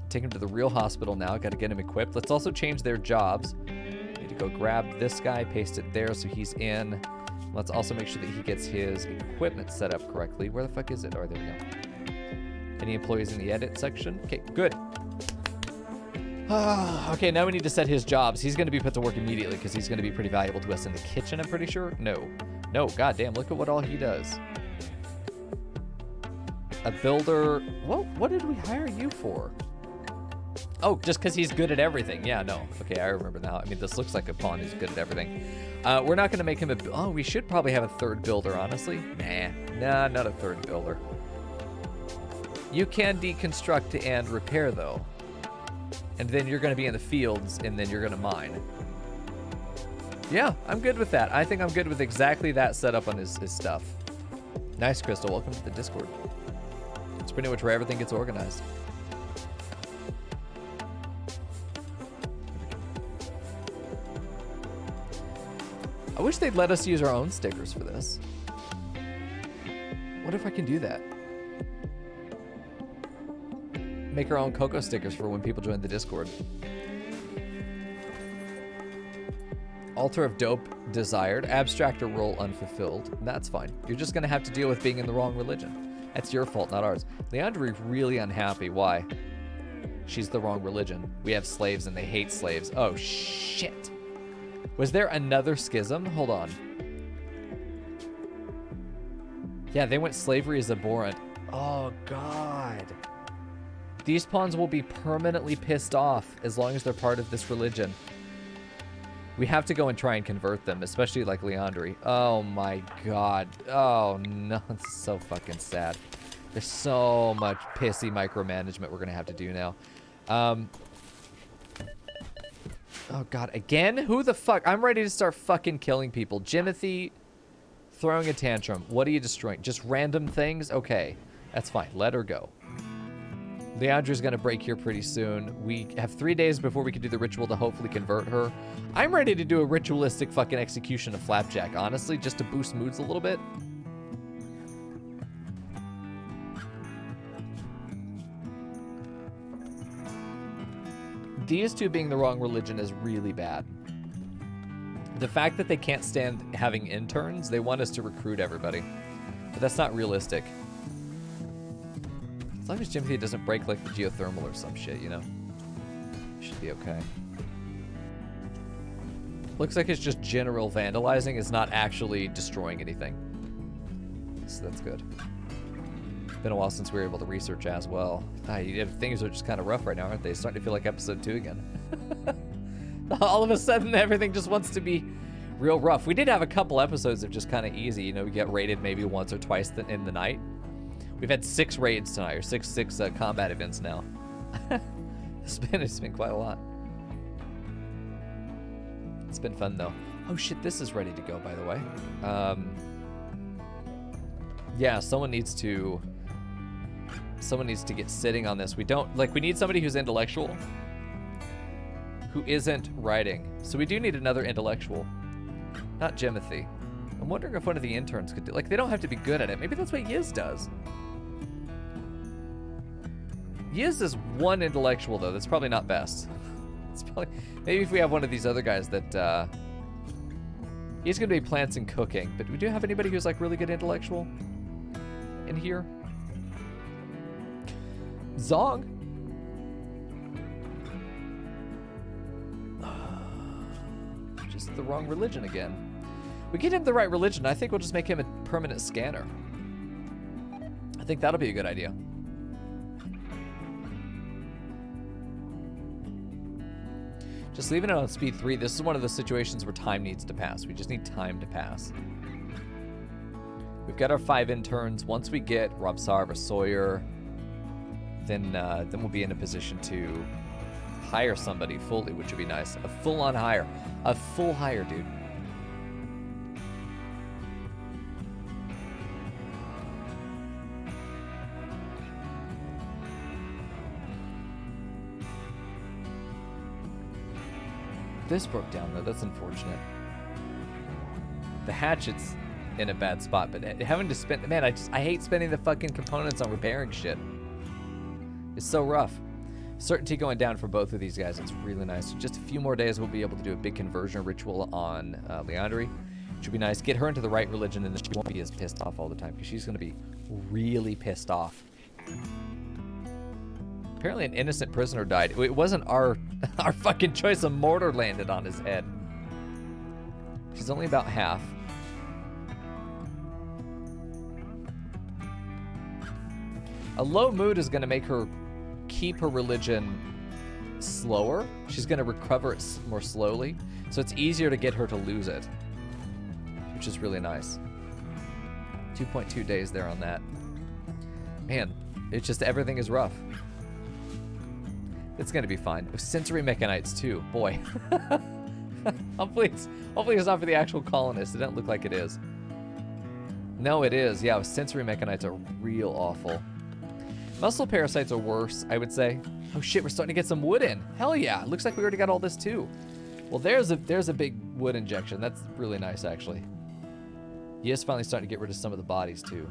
Take him to the real hospital now. Got to get him equipped. Let's also change their jobs. Need to go grab this guy, paste it there so he's in. Let's also make sure that he gets his equipment set up correctly. Where the fuck is it? Oh, there we go. Any employees in the edit section? Okay, good. Okay, now we need to set his jobs. He's going to be put to work immediately because he's going to be pretty valuable to us in the kitchen, I'm pretty sure. No. No, goddamn, look at what all he does. A builder. What did we hire you for? Oh, just because he's good at everything. Yeah, no. Okay, I remember now. I mean, this looks like a pawn who's good at everything. We're not going to make him a... Oh, we should probably have a 3rd builder, honestly. Nah, not a 3rd builder. You can deconstruct and repair, though. And then you're going to be in the fields, and then you're going to mine. Yeah, I'm good with that. I think I'm good with exactly that setup on his stuff. Nice, Crystal. Welcome to the Discord. It's pretty much where everything gets organized. I wish they'd let us use our own stickers for this. What if I can do that? Make our own Cocoa stickers for when people join the Discord. Altar of Dope desired. Abstractor role unfulfilled. That's fine. You're just going to have to deal with being in the wrong religion. That's your fault, not ours. Leandri's really unhappy. Why? She's the wrong religion. We have slaves and they hate slaves. Oh, shit. Was there another schism? Hold on. Yeah, they went slavery is abhorrent. Oh, God. These pawns will be permanently pissed off as long as they're part of this religion. We have to go and try and convert them, especially like Leandri. Oh my god. Oh no, it's so fucking sad. There's so much pissy micromanagement we're gonna have to do now. Oh god, again? Who the fuck? I'm ready to start fucking killing people. Jimothy throwing a tantrum. What are you destroying? Just random things? Okay, that's fine. Let her go. Leandra's gonna break here pretty soon. We have 3 days before we can do the ritual to hopefully convert her. I'm ready to do a ritualistic fucking execution of Flapjack, honestly, just to boost moods a little bit. These two being the wrong religion is really bad. The fact that they can't stand having interns, they want us to recruit everybody. But that's not realistic. As long as Jimothy doesn't break like the geothermal or some shit, you know? Should be okay. Looks like it's just general vandalizing. It's not actually destroying anything. So that's good. Been a while since we were able to research as well. Things are just kind of rough right now, aren't they? Starting to feel like episode 2 again. All of a sudden, everything just wants to be real rough. We did have a couple episodes of just kind of easy. You know, we get raided maybe once or twice in the night. We've had 6 raids tonight, or six combat events now. It's been quite a lot. It's been fun though. Oh shit, this is ready to go, by the way. Yeah, someone needs to get sitting on this. We need somebody who's intellectual, who isn't writing. So we do need another intellectual, not Jimothy. I'm wondering if one of the interns could do. Like, they don't have to be good at it. Maybe that's what Yiz does. Yiz is one intellectual though. That's probably not best. It's probably maybe if we have one of these other guys that he's gonna be plants and cooking. But do we have anybody who's like really good intellectual in here? Zog. Just the wrong religion again. We get him the right religion. I think we'll just make him a permanent scanner. I think that'll be a good idea. Just leaving it on speed 3. This is one of the situations where time needs to pass. We just need time to pass. We've got our 5 interns. Once we get Rob Sarv or Sawyer, then we'll be in a position to hire somebody fully, which would be nice. A full-on hire. A full hire, dude. This broke down though, that's unfortunate. The hatchet's in a bad spot, but having to spend, man, I hate spending the fucking components on repairing shit. It's so rough. Certainty going down for both of these guys, it's really nice. So just a few more days we'll be able to do a big conversion ritual on Leandri, which would be nice. Get her into the right religion and then she won't be as pissed off all the time, because she's gonna be really pissed off. Apparently an innocent prisoner died. It wasn't our fucking choice. A mortar landed on his head. She's only about half. A low mood is going to make her keep her religion slower. She's going to recover it more slowly. So it's easier to get her to lose it, which is really nice. 2.2 days there on that. Man, it's just everything is rough. It's gonna be fine. With sensory mechanites too, boy. hopefully it's not for the actual colonists. It doesn't look like it is. No, it is. Yeah, sensory mechanites are real awful. Muscle parasites are worse, I would say. Oh shit, we're starting to get some wood in. Hell yeah! It looks like we already got all this too. Well, there's a big wood injection. That's really nice, actually. He is finally starting to get rid of some of the bodies too.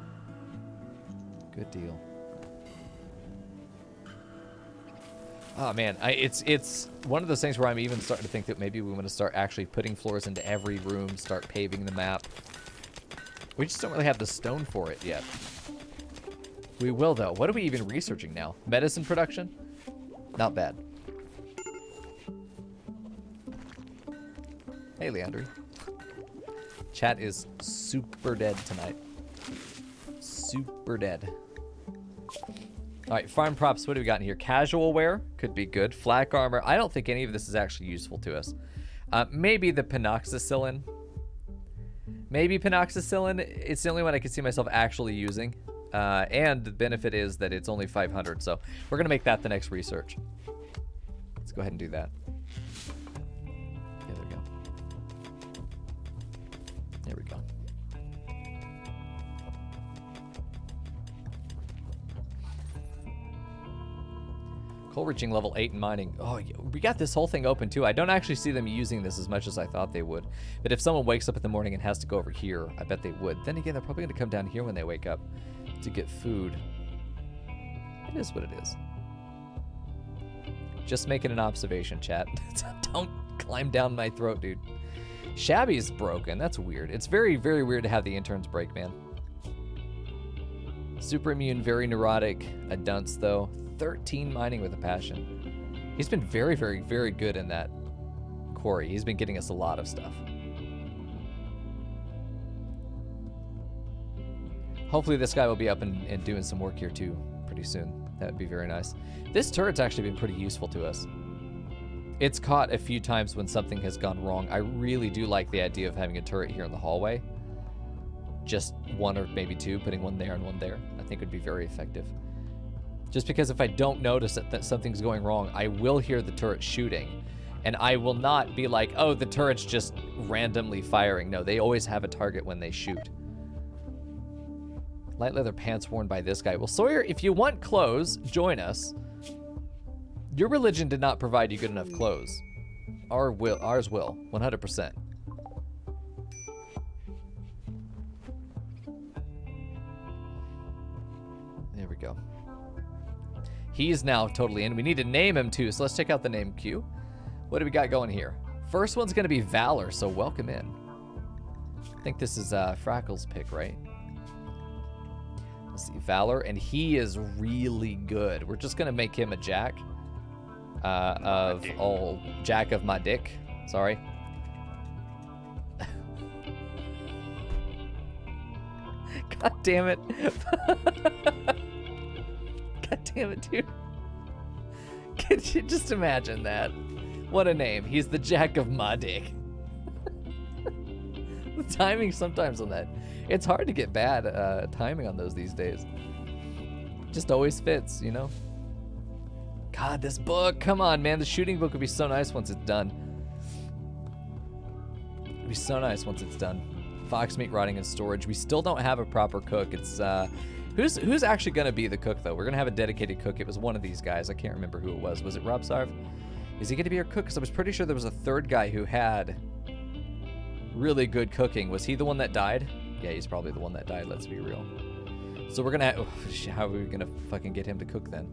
Good deal. Oh man, it's one of those things where I'm even starting to think that maybe we want to start actually putting floors into every room, start paving the map. We just don't really have the stone for it yet. We will though. What are we even researching now? Medicine production? Not bad. Hey, Leandri. Chat is super dead tonight. Super dead. All right, farm props. What do we got in here? Casual wear could be good. Flak armor. I don't think any of this is actually useful to us. Maybe the penoxycillin. Maybe penoxycillin. It's the only one I can see myself actually using. And the benefit is that it's only 500, so we're going to make that the next research. Let's go ahead and do that. Yeah, there we go. There we go. Coal reaching level 8 in mining. Oh, we got this whole thing open too. I don't actually see them using this as much as I thought they would. But if someone wakes up in the morning and has to go over here, I bet they would. Then again, they're probably going to come down here when they wake up to get food. It is what it is. Just making an observation, chat. Don't climb down my throat, dude. Shabby's broken. That's weird. It's very, very weird to have the interns break, man. Super immune, very neurotic. A dunce, though. 13 mining with a passion. He's been very, very, very good in that quarry. He's been getting us a lot of stuff. Hopefully this guy will be up and doing some work here too pretty soon. That would be very nice. This turret's actually been pretty useful to us. It's caught a few times when something has gone wrong. I really do like the idea of having a turret here in the hallway. Just one or maybe two, putting one there and one there. I think would be very effective. Just because if I don't notice that something's going wrong, I will hear the turret shooting. And I will not be like, oh, the turret's just randomly firing. No, they always have a target when they shoot. Light leather pants worn by this guy. Well, Sawyer, if you want clothes, join us. Your religion did not provide you good enough clothes. Ours will, 100%. There we go. He's now totally in. We need to name him too, so let's check out the name queue. What do we got going here? First one's gonna be Valor, so welcome in. I think this is Frackle's pick, right? Let's see, Valor, and he is really good. We're just gonna make him a Jack Jack of my dick. Sorry. God damn it. God damn it, dude. Could you just imagine that? What a name. He's the Jack of my dick. The timing sometimes on that. It's hard to get bad timing on those these days. Just always fits, you know? God, this book. Come on, man. The shooting book would be so nice once it's done. It'd be so nice once it's done. Fox meat rotting in storage. We still don't have a proper cook. It's who's actually gonna be the cook though? We're gonna have a dedicated cook. It was one of these guys. I can't remember who it was. Was it Rob Sarv? Is he gonna be our cook? Because I was pretty sure there was a third guy who had really good cooking. Was he the one that died? Yeah, he's probably the one that died. Let's be real. So we're gonna. How are we gonna fucking get him to cook then?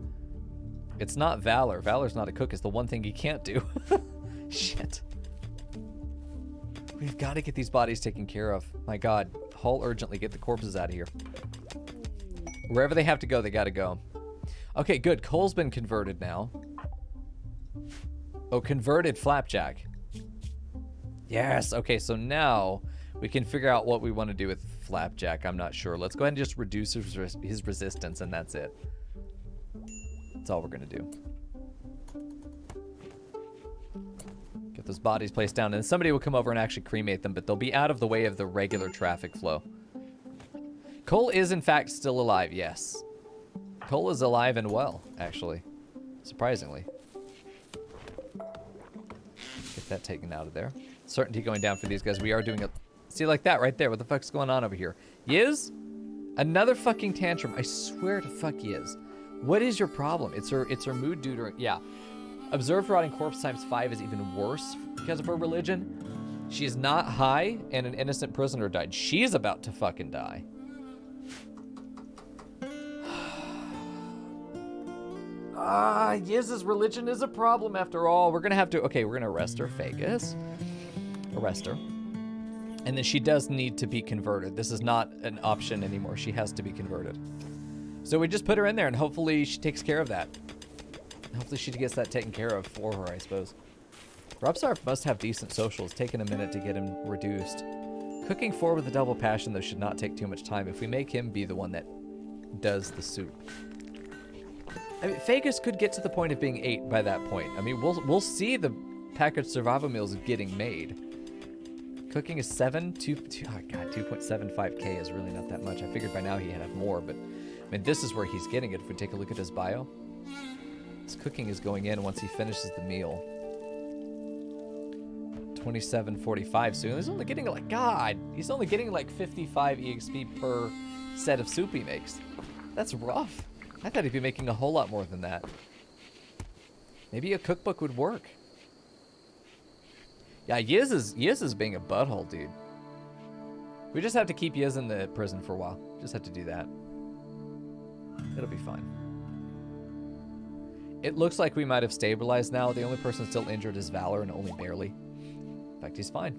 It's not Valor. Valor's not a cook. It's the one thing he can't do. Shit. We've got to get these bodies taken care of. My God. Haul urgently. Get the corpses out of here. Wherever they have to go, they got to go. Okay, good. Cole's been converted now. Oh, converted Flapjack. Yes. Okay, so now we can figure out what we want to do with Flapjack. I'm not sure. Let's go ahead and just reduce his resistance, and that's it. That's all we're going to do. Get those bodies placed down, and somebody will come over and actually cremate them, but they'll be out of the way of the regular traffic flow. Cole is, in fact, still alive, yes. Cole is alive and well, actually. Surprisingly. Get that taken out of there. Certainty going down for these guys. We are doing a... See, like that right there. What the fuck's going on over here? Yiz? Another fucking tantrum. I swear to fuck Yiz. What is your problem? It's her mood due to... Yeah. Observed rotting corpse times 5 is even worse because of her religion. She's not high, and an innocent prisoner died. She's about to fucking die. Yiz's religion is a problem after all. We're gonna have to... Okay, we're gonna arrest her. Vegas. Arrest her. And then she does need to be converted. This is not an option anymore. She has to be converted. So we just put her in there, and hopefully she takes care of that. Hopefully she gets that taken care of for her, I suppose. Robsarf must have decent social. It's taken a minute to get him reduced. Cooking 4 with a double passion, though, should not take too much time. If we make him be the one that does the soup. I mean, Vegas could get to the point of being 8 by that point. I mean, we'll see the packaged survival meals getting made. Cooking is 2.75k is really not that much. I figured by now he'd have more, but I mean, this is where he's getting it. If we take a look at his bio, his cooking is going in once he finishes the meal. 27.45. So he's only getting he's only getting like 55 EXP per set of soup he makes. That's rough. I thought he'd be making a whole lot more than that. Maybe a cookbook would work. Yeah, Yiz is being a butthole, dude. We just have to keep Yiz in the prison for a while. Just have to do that. It'll be fine. It looks like we might have stabilized now. The only person still injured is Valor, and only barely. In fact, he's fine.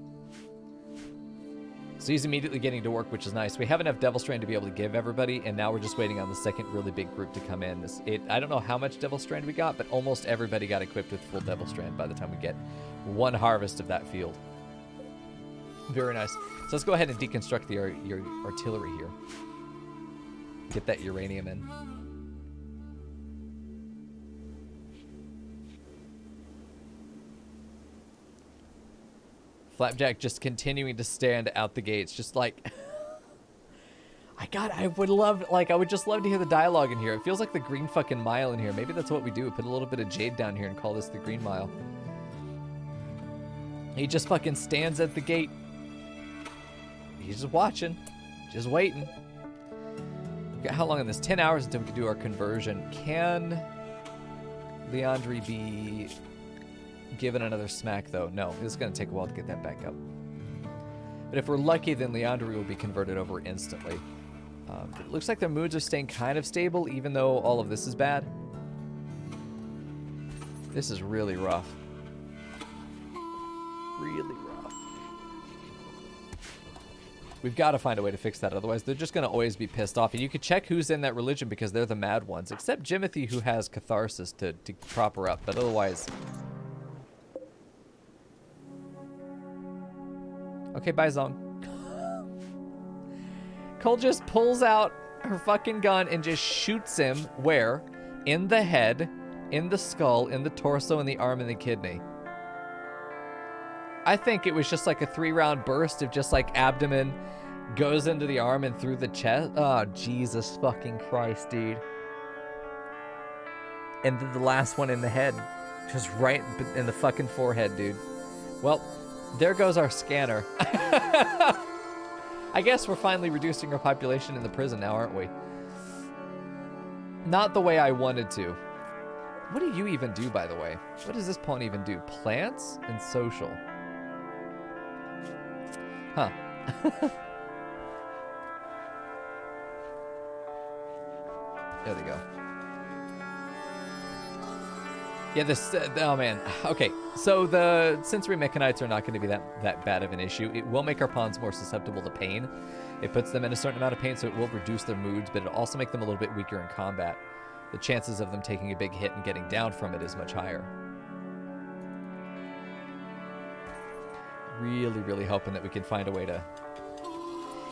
So he's immediately getting to work, which is nice. We have enough Devil Strand to be able to give everybody, and now we're just waiting on the second really big group to come in. I don't know how much Devil Strand we got, but almost everybody got equipped with full Devil Strand by the time we get one harvest of that field. Very nice. So let's go ahead and deconstruct your artillery here. Get that uranium in. Flapjack just continuing to stand out the gates, just like... I would just love to hear the dialogue in here. It feels like the Green fucking Mile in here. Maybe that's what we do. Put a little bit of jade down here and call this the Green Mile. He just fucking stands at the gate. He's just watching. Just waiting. We got how long in this? 10 hours until we can do our conversion. Can Leandri be given another smack, though? No, it's going to take a while to get that back up. But if we're lucky, then Leandri will be converted over instantly. It looks like their moods are staying kind of stable, even though all of this is bad. This is really rough. Really rough. We've got to find a way to fix that, otherwise they're just going to always be pissed off. And you could check who's in that religion because they're the mad ones, except Jimothy, who has catharsis to prop her up, but otherwise... Okay, bye, Zong. Cole just pulls out her fucking gun and just shoots him, where? In the head, in the skull, in the torso, in the arm, and the kidney. I think it was just like a 3-round burst of just like abdomen, goes into the arm and through the chest. Oh, Jesus fucking Christ, dude. And then the last one in the head. Just right in the fucking forehead, dude. Well, there goes our scanner. I guess we're finally reducing our population in the prison now, aren't we? Not the way I wanted to. What do you even do, by the way? What does this pawn even do? Plants and social. Huh. There they go. Yeah, this, oh man. Okay, so the sensory mechanites are not going to be that bad of an issue. It will make our pawns more susceptible to pain. It puts them in a certain amount of pain, so it will reduce their moods, but it'll also make them a little bit weaker in combat. The chances of them taking a big hit and getting down from it is much higher. Really, really hoping that we can find a way to...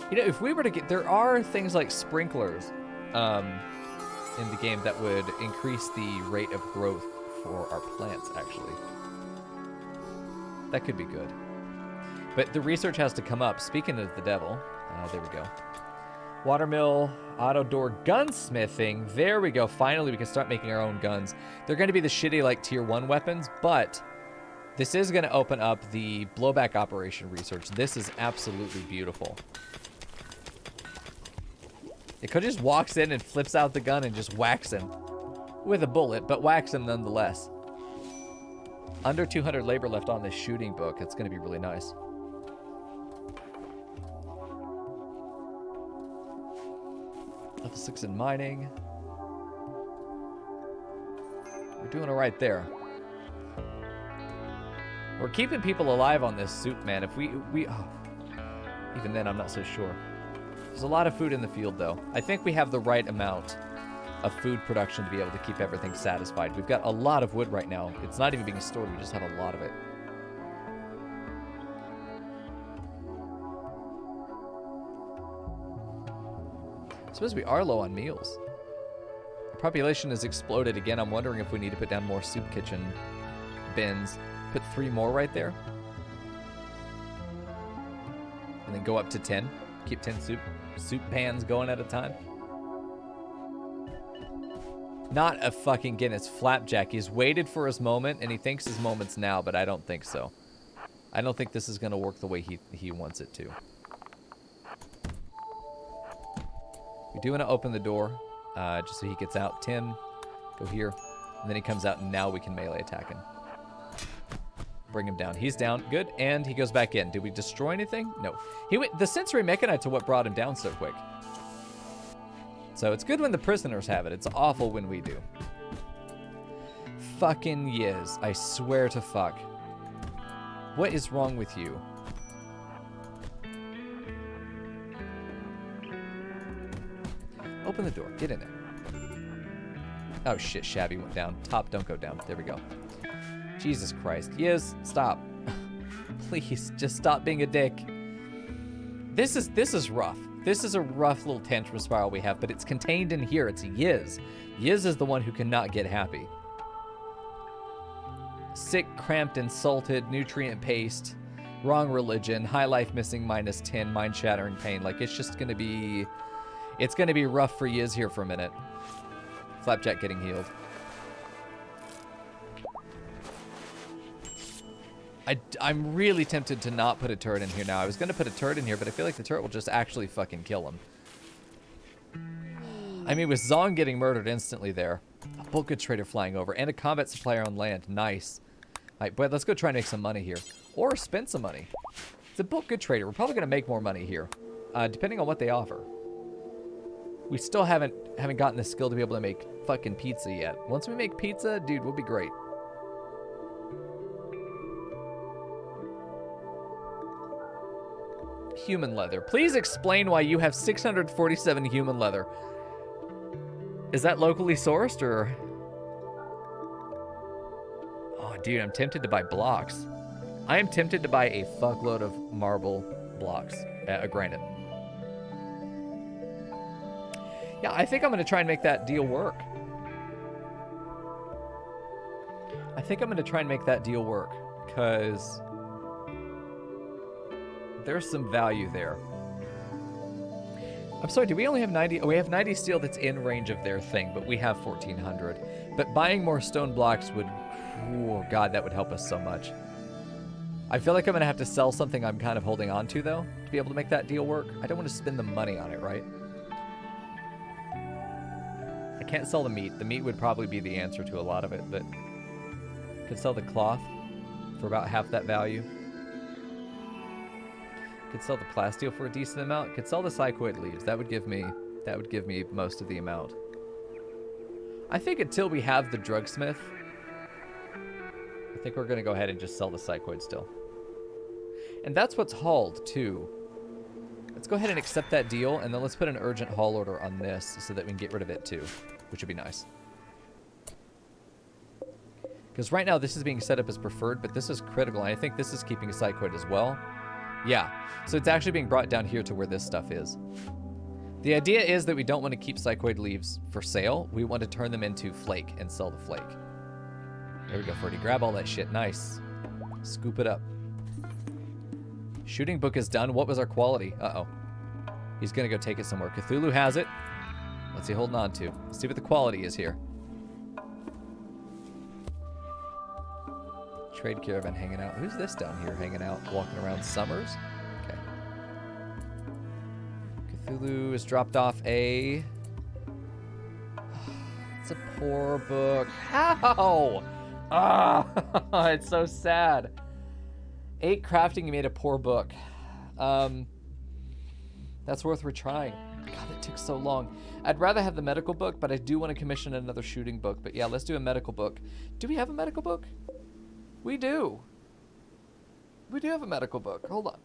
You know, if we were to get... There are things like sprinklers in the game that would increase the rate of growth for our plants, actually. That could be good. But the research has to come up. Speaking of the devil, there we go. Watermill, auto door gunsmithing. There we go. Finally, we can start making our own guns. They're going to be the shitty, like, tier 1 weapons, but this is going to open up the blowback operation research. This is absolutely beautiful. It could just walks in and flips out the gun and just whacks him. With a bullet, but whacks him nonetheless. Under 200 labor left on this shooting book. It's going to be really nice. Level 6 in mining. We're doing all right there. We're keeping people alive on this soup, man. If we oh, even then, I'm not so sure. There's a lot of food in the field, though. I think we have the right amount of food production to be able to keep everything satisfied. We've got a lot of wood right now. It's not even being stored. We just have a lot of it. I suppose we are low on meals. Our population has exploded again. I'm wondering if we need to put down more soup kitchen bins. Put 3 more right there. And then go up to 10. Keep 10 soup pans going at a time. Not a fucking Guinness flapjack. He's waited for his moment, and he thinks his moment's now, but I don't think so. I don't think this is going to work the way he wants it to. We do want to open the door, just so he gets out. Tim, go here. And then he comes out, and now we can melee attack him. Bring him down. He's down. Good. And he goes back in. Did we destroy anything? No. The sensory mechanites are what brought him down so quick. So it's good when the prisoners have it. It's awful when we do. Fucking Yiz. I swear to fuck. What is wrong with you? Open the door. Get in there. Oh shit, Shabby went down. Top, don't go down. There we go. Jesus Christ. Yiz, stop. Please, just stop being a dick. This is rough. This is a rough little tantrum spiral we have, but it's contained in here. It's Yiz. Yiz is the one who cannot get happy. Sick, cramped, insulted, nutrient paste, wrong religion, high life missing, -10, mind shattering pain. Like, it's just gonna be... It's gonna be rough for Yiz here for a minute. Flapjack getting healed. I'm really tempted to not put a turret in here now. I was going to put a turret in here, but I feel like the turret will just actually fucking kill him. I mean, with Zong getting murdered instantly there, a bulk goods trader flying over, and a combat supplier on land. Nice. All right, boy, let's go try and make some money here. Or spend some money. It's a bulk goods trader. We're probably going to make more money here, depending on what they offer. We still haven't gotten the skill to be able to make fucking pizza yet. Once we make pizza, dude, we'll be great. Human leather. Please explain why you have 647 human leather. Is that locally sourced, or... Oh, dude, I'm tempted to buy blocks. I am tempted to buy a fuckload of marble blocks. Granite. Yeah, I think I'm going to try and make that deal work. Because... there's some value there. I'm sorry, do we only have 90? Oh, we have 90 steel that's in range of their thing, but we have 1,400. But buying more stone blocks would... Oh, God, that would help us so much. I feel like I'm going to have to sell something I'm kind of holding on to, though, to be able to make that deal work. I don't want to spend the money on it, right? I can't sell the meat. The meat would probably be the answer to a lot of it, but... could sell the cloth for about half that value. Could sell the plasteel for a decent amount. Could sell the psychoid leaves. That would give me most of the amount. I think until we have the drugsmith, I think we're going to go ahead and just sell the psychoid still. And that's what's hauled, too. Let's go ahead and accept that deal, and then let's put an urgent haul order on this so that we can get rid of it, too, which would be nice. Because right now this is being set up as preferred, but this is critical, and I think this is keeping a psychoid as well. Yeah, so it's actually being brought down here to where this stuff is. The idea is that we don't want to keep psychoid leaves for sale. We want to turn them into flake and sell the flake. There we go, Ferdy. Grab all that shit. Nice. Scoop it up. Shooting book is done. What was our quality? Uh-oh. He's going to go take it somewhere. Cthulhu has it. What's he holding on to? Let's see what the quality is here. Trade caravan hanging out. Who's this down here hanging out, walking around? Summers? Okay. Cthulhu has dropped off a... It's a poor book. How? Ah, it's so sad. 8 crafting, you made a poor book. That's worth retrying. God, it took so long. I'd rather have the medical book, but I do want to commission another shooting book. But yeah, let's do a medical book. Do we have a medical book? We do. We do have a medical book. Hold on.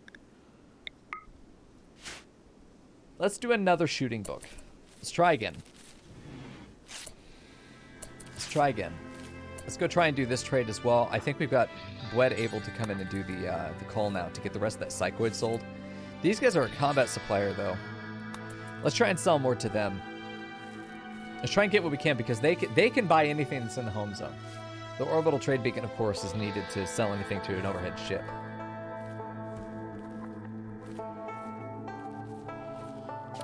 Let's do another shooting book. Let's try again. Let's go try and do this trade as well. I think we've got Bled able to come in and do the call now to get the rest of that psychoid sold. These guys are a combat supplier, though. Let's try and sell more to them. Let's try and get what we can, because they can buy anything that's in the home zone. The orbital trade beacon, of course, is needed to sell anything to an overhead ship.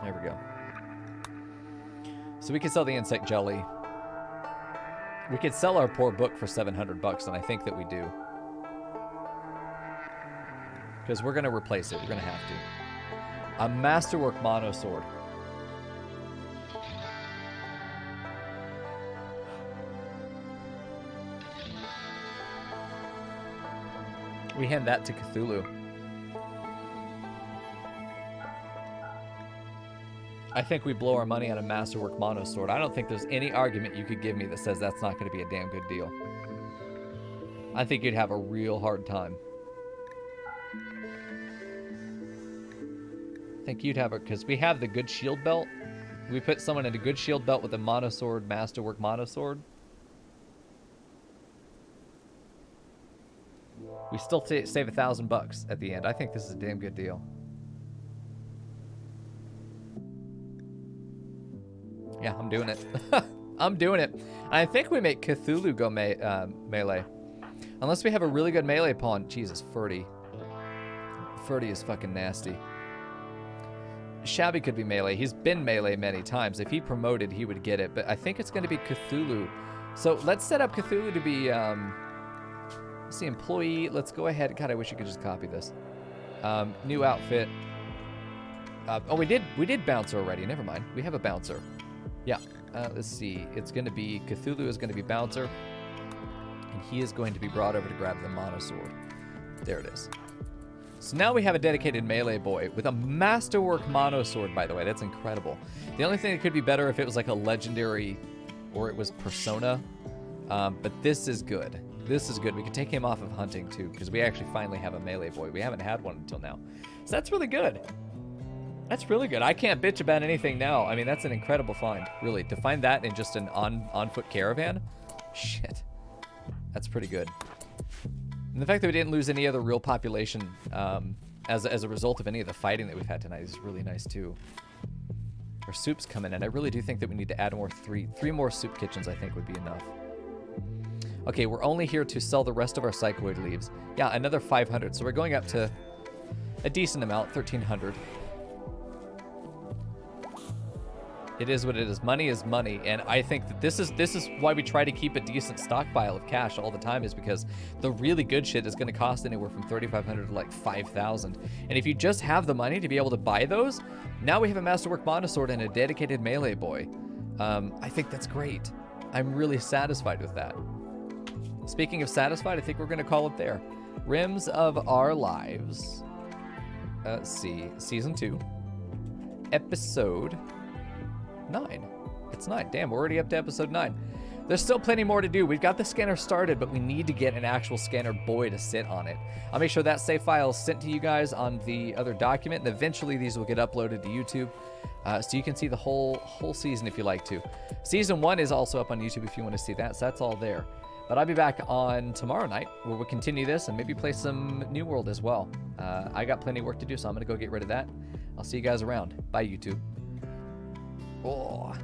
There we go. So we can sell the insect jelly. We could sell our poor book for $700, and I think that we do. Because we're going to replace it. We're going to have to. A masterwork mono sword. We hand that to Cthulhu. I think we blow our money on a masterwork mono sword. I don't think there's any argument you could give me that says that's not going to be a damn good deal. I think you'd have a real hard time. I think you'd have a... Because we have the good shield belt. We put someone in a good shield belt with a mono sword, masterwork mono sword. We still save $1,000 at the end. I think this is a damn good deal. Yeah, I'm doing it. I'm doing it. I think we make Cthulhu go melee. Unless we have a really good melee pawn. Jesus, Ferdy. Ferdy is fucking nasty. Shabby could be melee. He's been melee many times. If he promoted, he would get it. But I think it's going to be Cthulhu. So let's set up Cthulhu to be... let's see, employee. Let's go ahead. God, I wish you could just copy this. New outfit. Oh, we did bouncer already. Never mind. We have a bouncer. Yeah. Let's see. It's going to be... Cthulhu is going to be bouncer. And he is going to be brought over to grab the mono sword. There it is. So now we have a dedicated melee boy with a masterwork mono sword, by the way. That's incredible. The only thing that could be better if it was like a legendary or it was Persona. But this is good. This is good. We can take him off of hunting, too, because we actually finally have a melee boy. We haven't had one until now. So that's really good. That's really good. I can't bitch about anything now. I mean, that's an incredible find, really. To find that in just an on-foot caravan, shit. That's pretty good. And the fact that we didn't lose any other real population as a result of any of the fighting that we've had tonight is really nice, too. Our soup's coming in. I really do think that we need to add three more soup kitchens, I think, would be enough. Okay, we're only here to sell the rest of our psychoid leaves. Yeah, another 500. So we're going up to a decent amount, 1,300. It is what it is. Money is money, and I think that this is why we try to keep a decent stockpile of cash all the time, is because the really good shit is going to cost anywhere from 3,500 to like 5,000. And if you just have the money to be able to buy those, now we have a masterwork monosword and a dedicated melee boy. I think that's great. I'm really satisfied with that. Speaking of satisfied, I think we're going to call it there. Rims of Our Lives. Let's see. Season 2. Episode 9. It's 9. Damn, we're already up to episode 9. There's still plenty more to do. We've got the scanner started, but we need to get an actual scanner boy to sit on it. I'll make sure that save file is sent to you guys on the other document, and eventually these will get uploaded to YouTube. So you can see the whole season if you like to. Season 1 is also up on YouTube if you want to see that, so that's all there. But I'll be back on tomorrow night where we'll continue this and maybe play some New World as well. I got plenty of work to do, so I'm going to go get rid of that. I'll see you guys around. Bye, YouTube. Oh.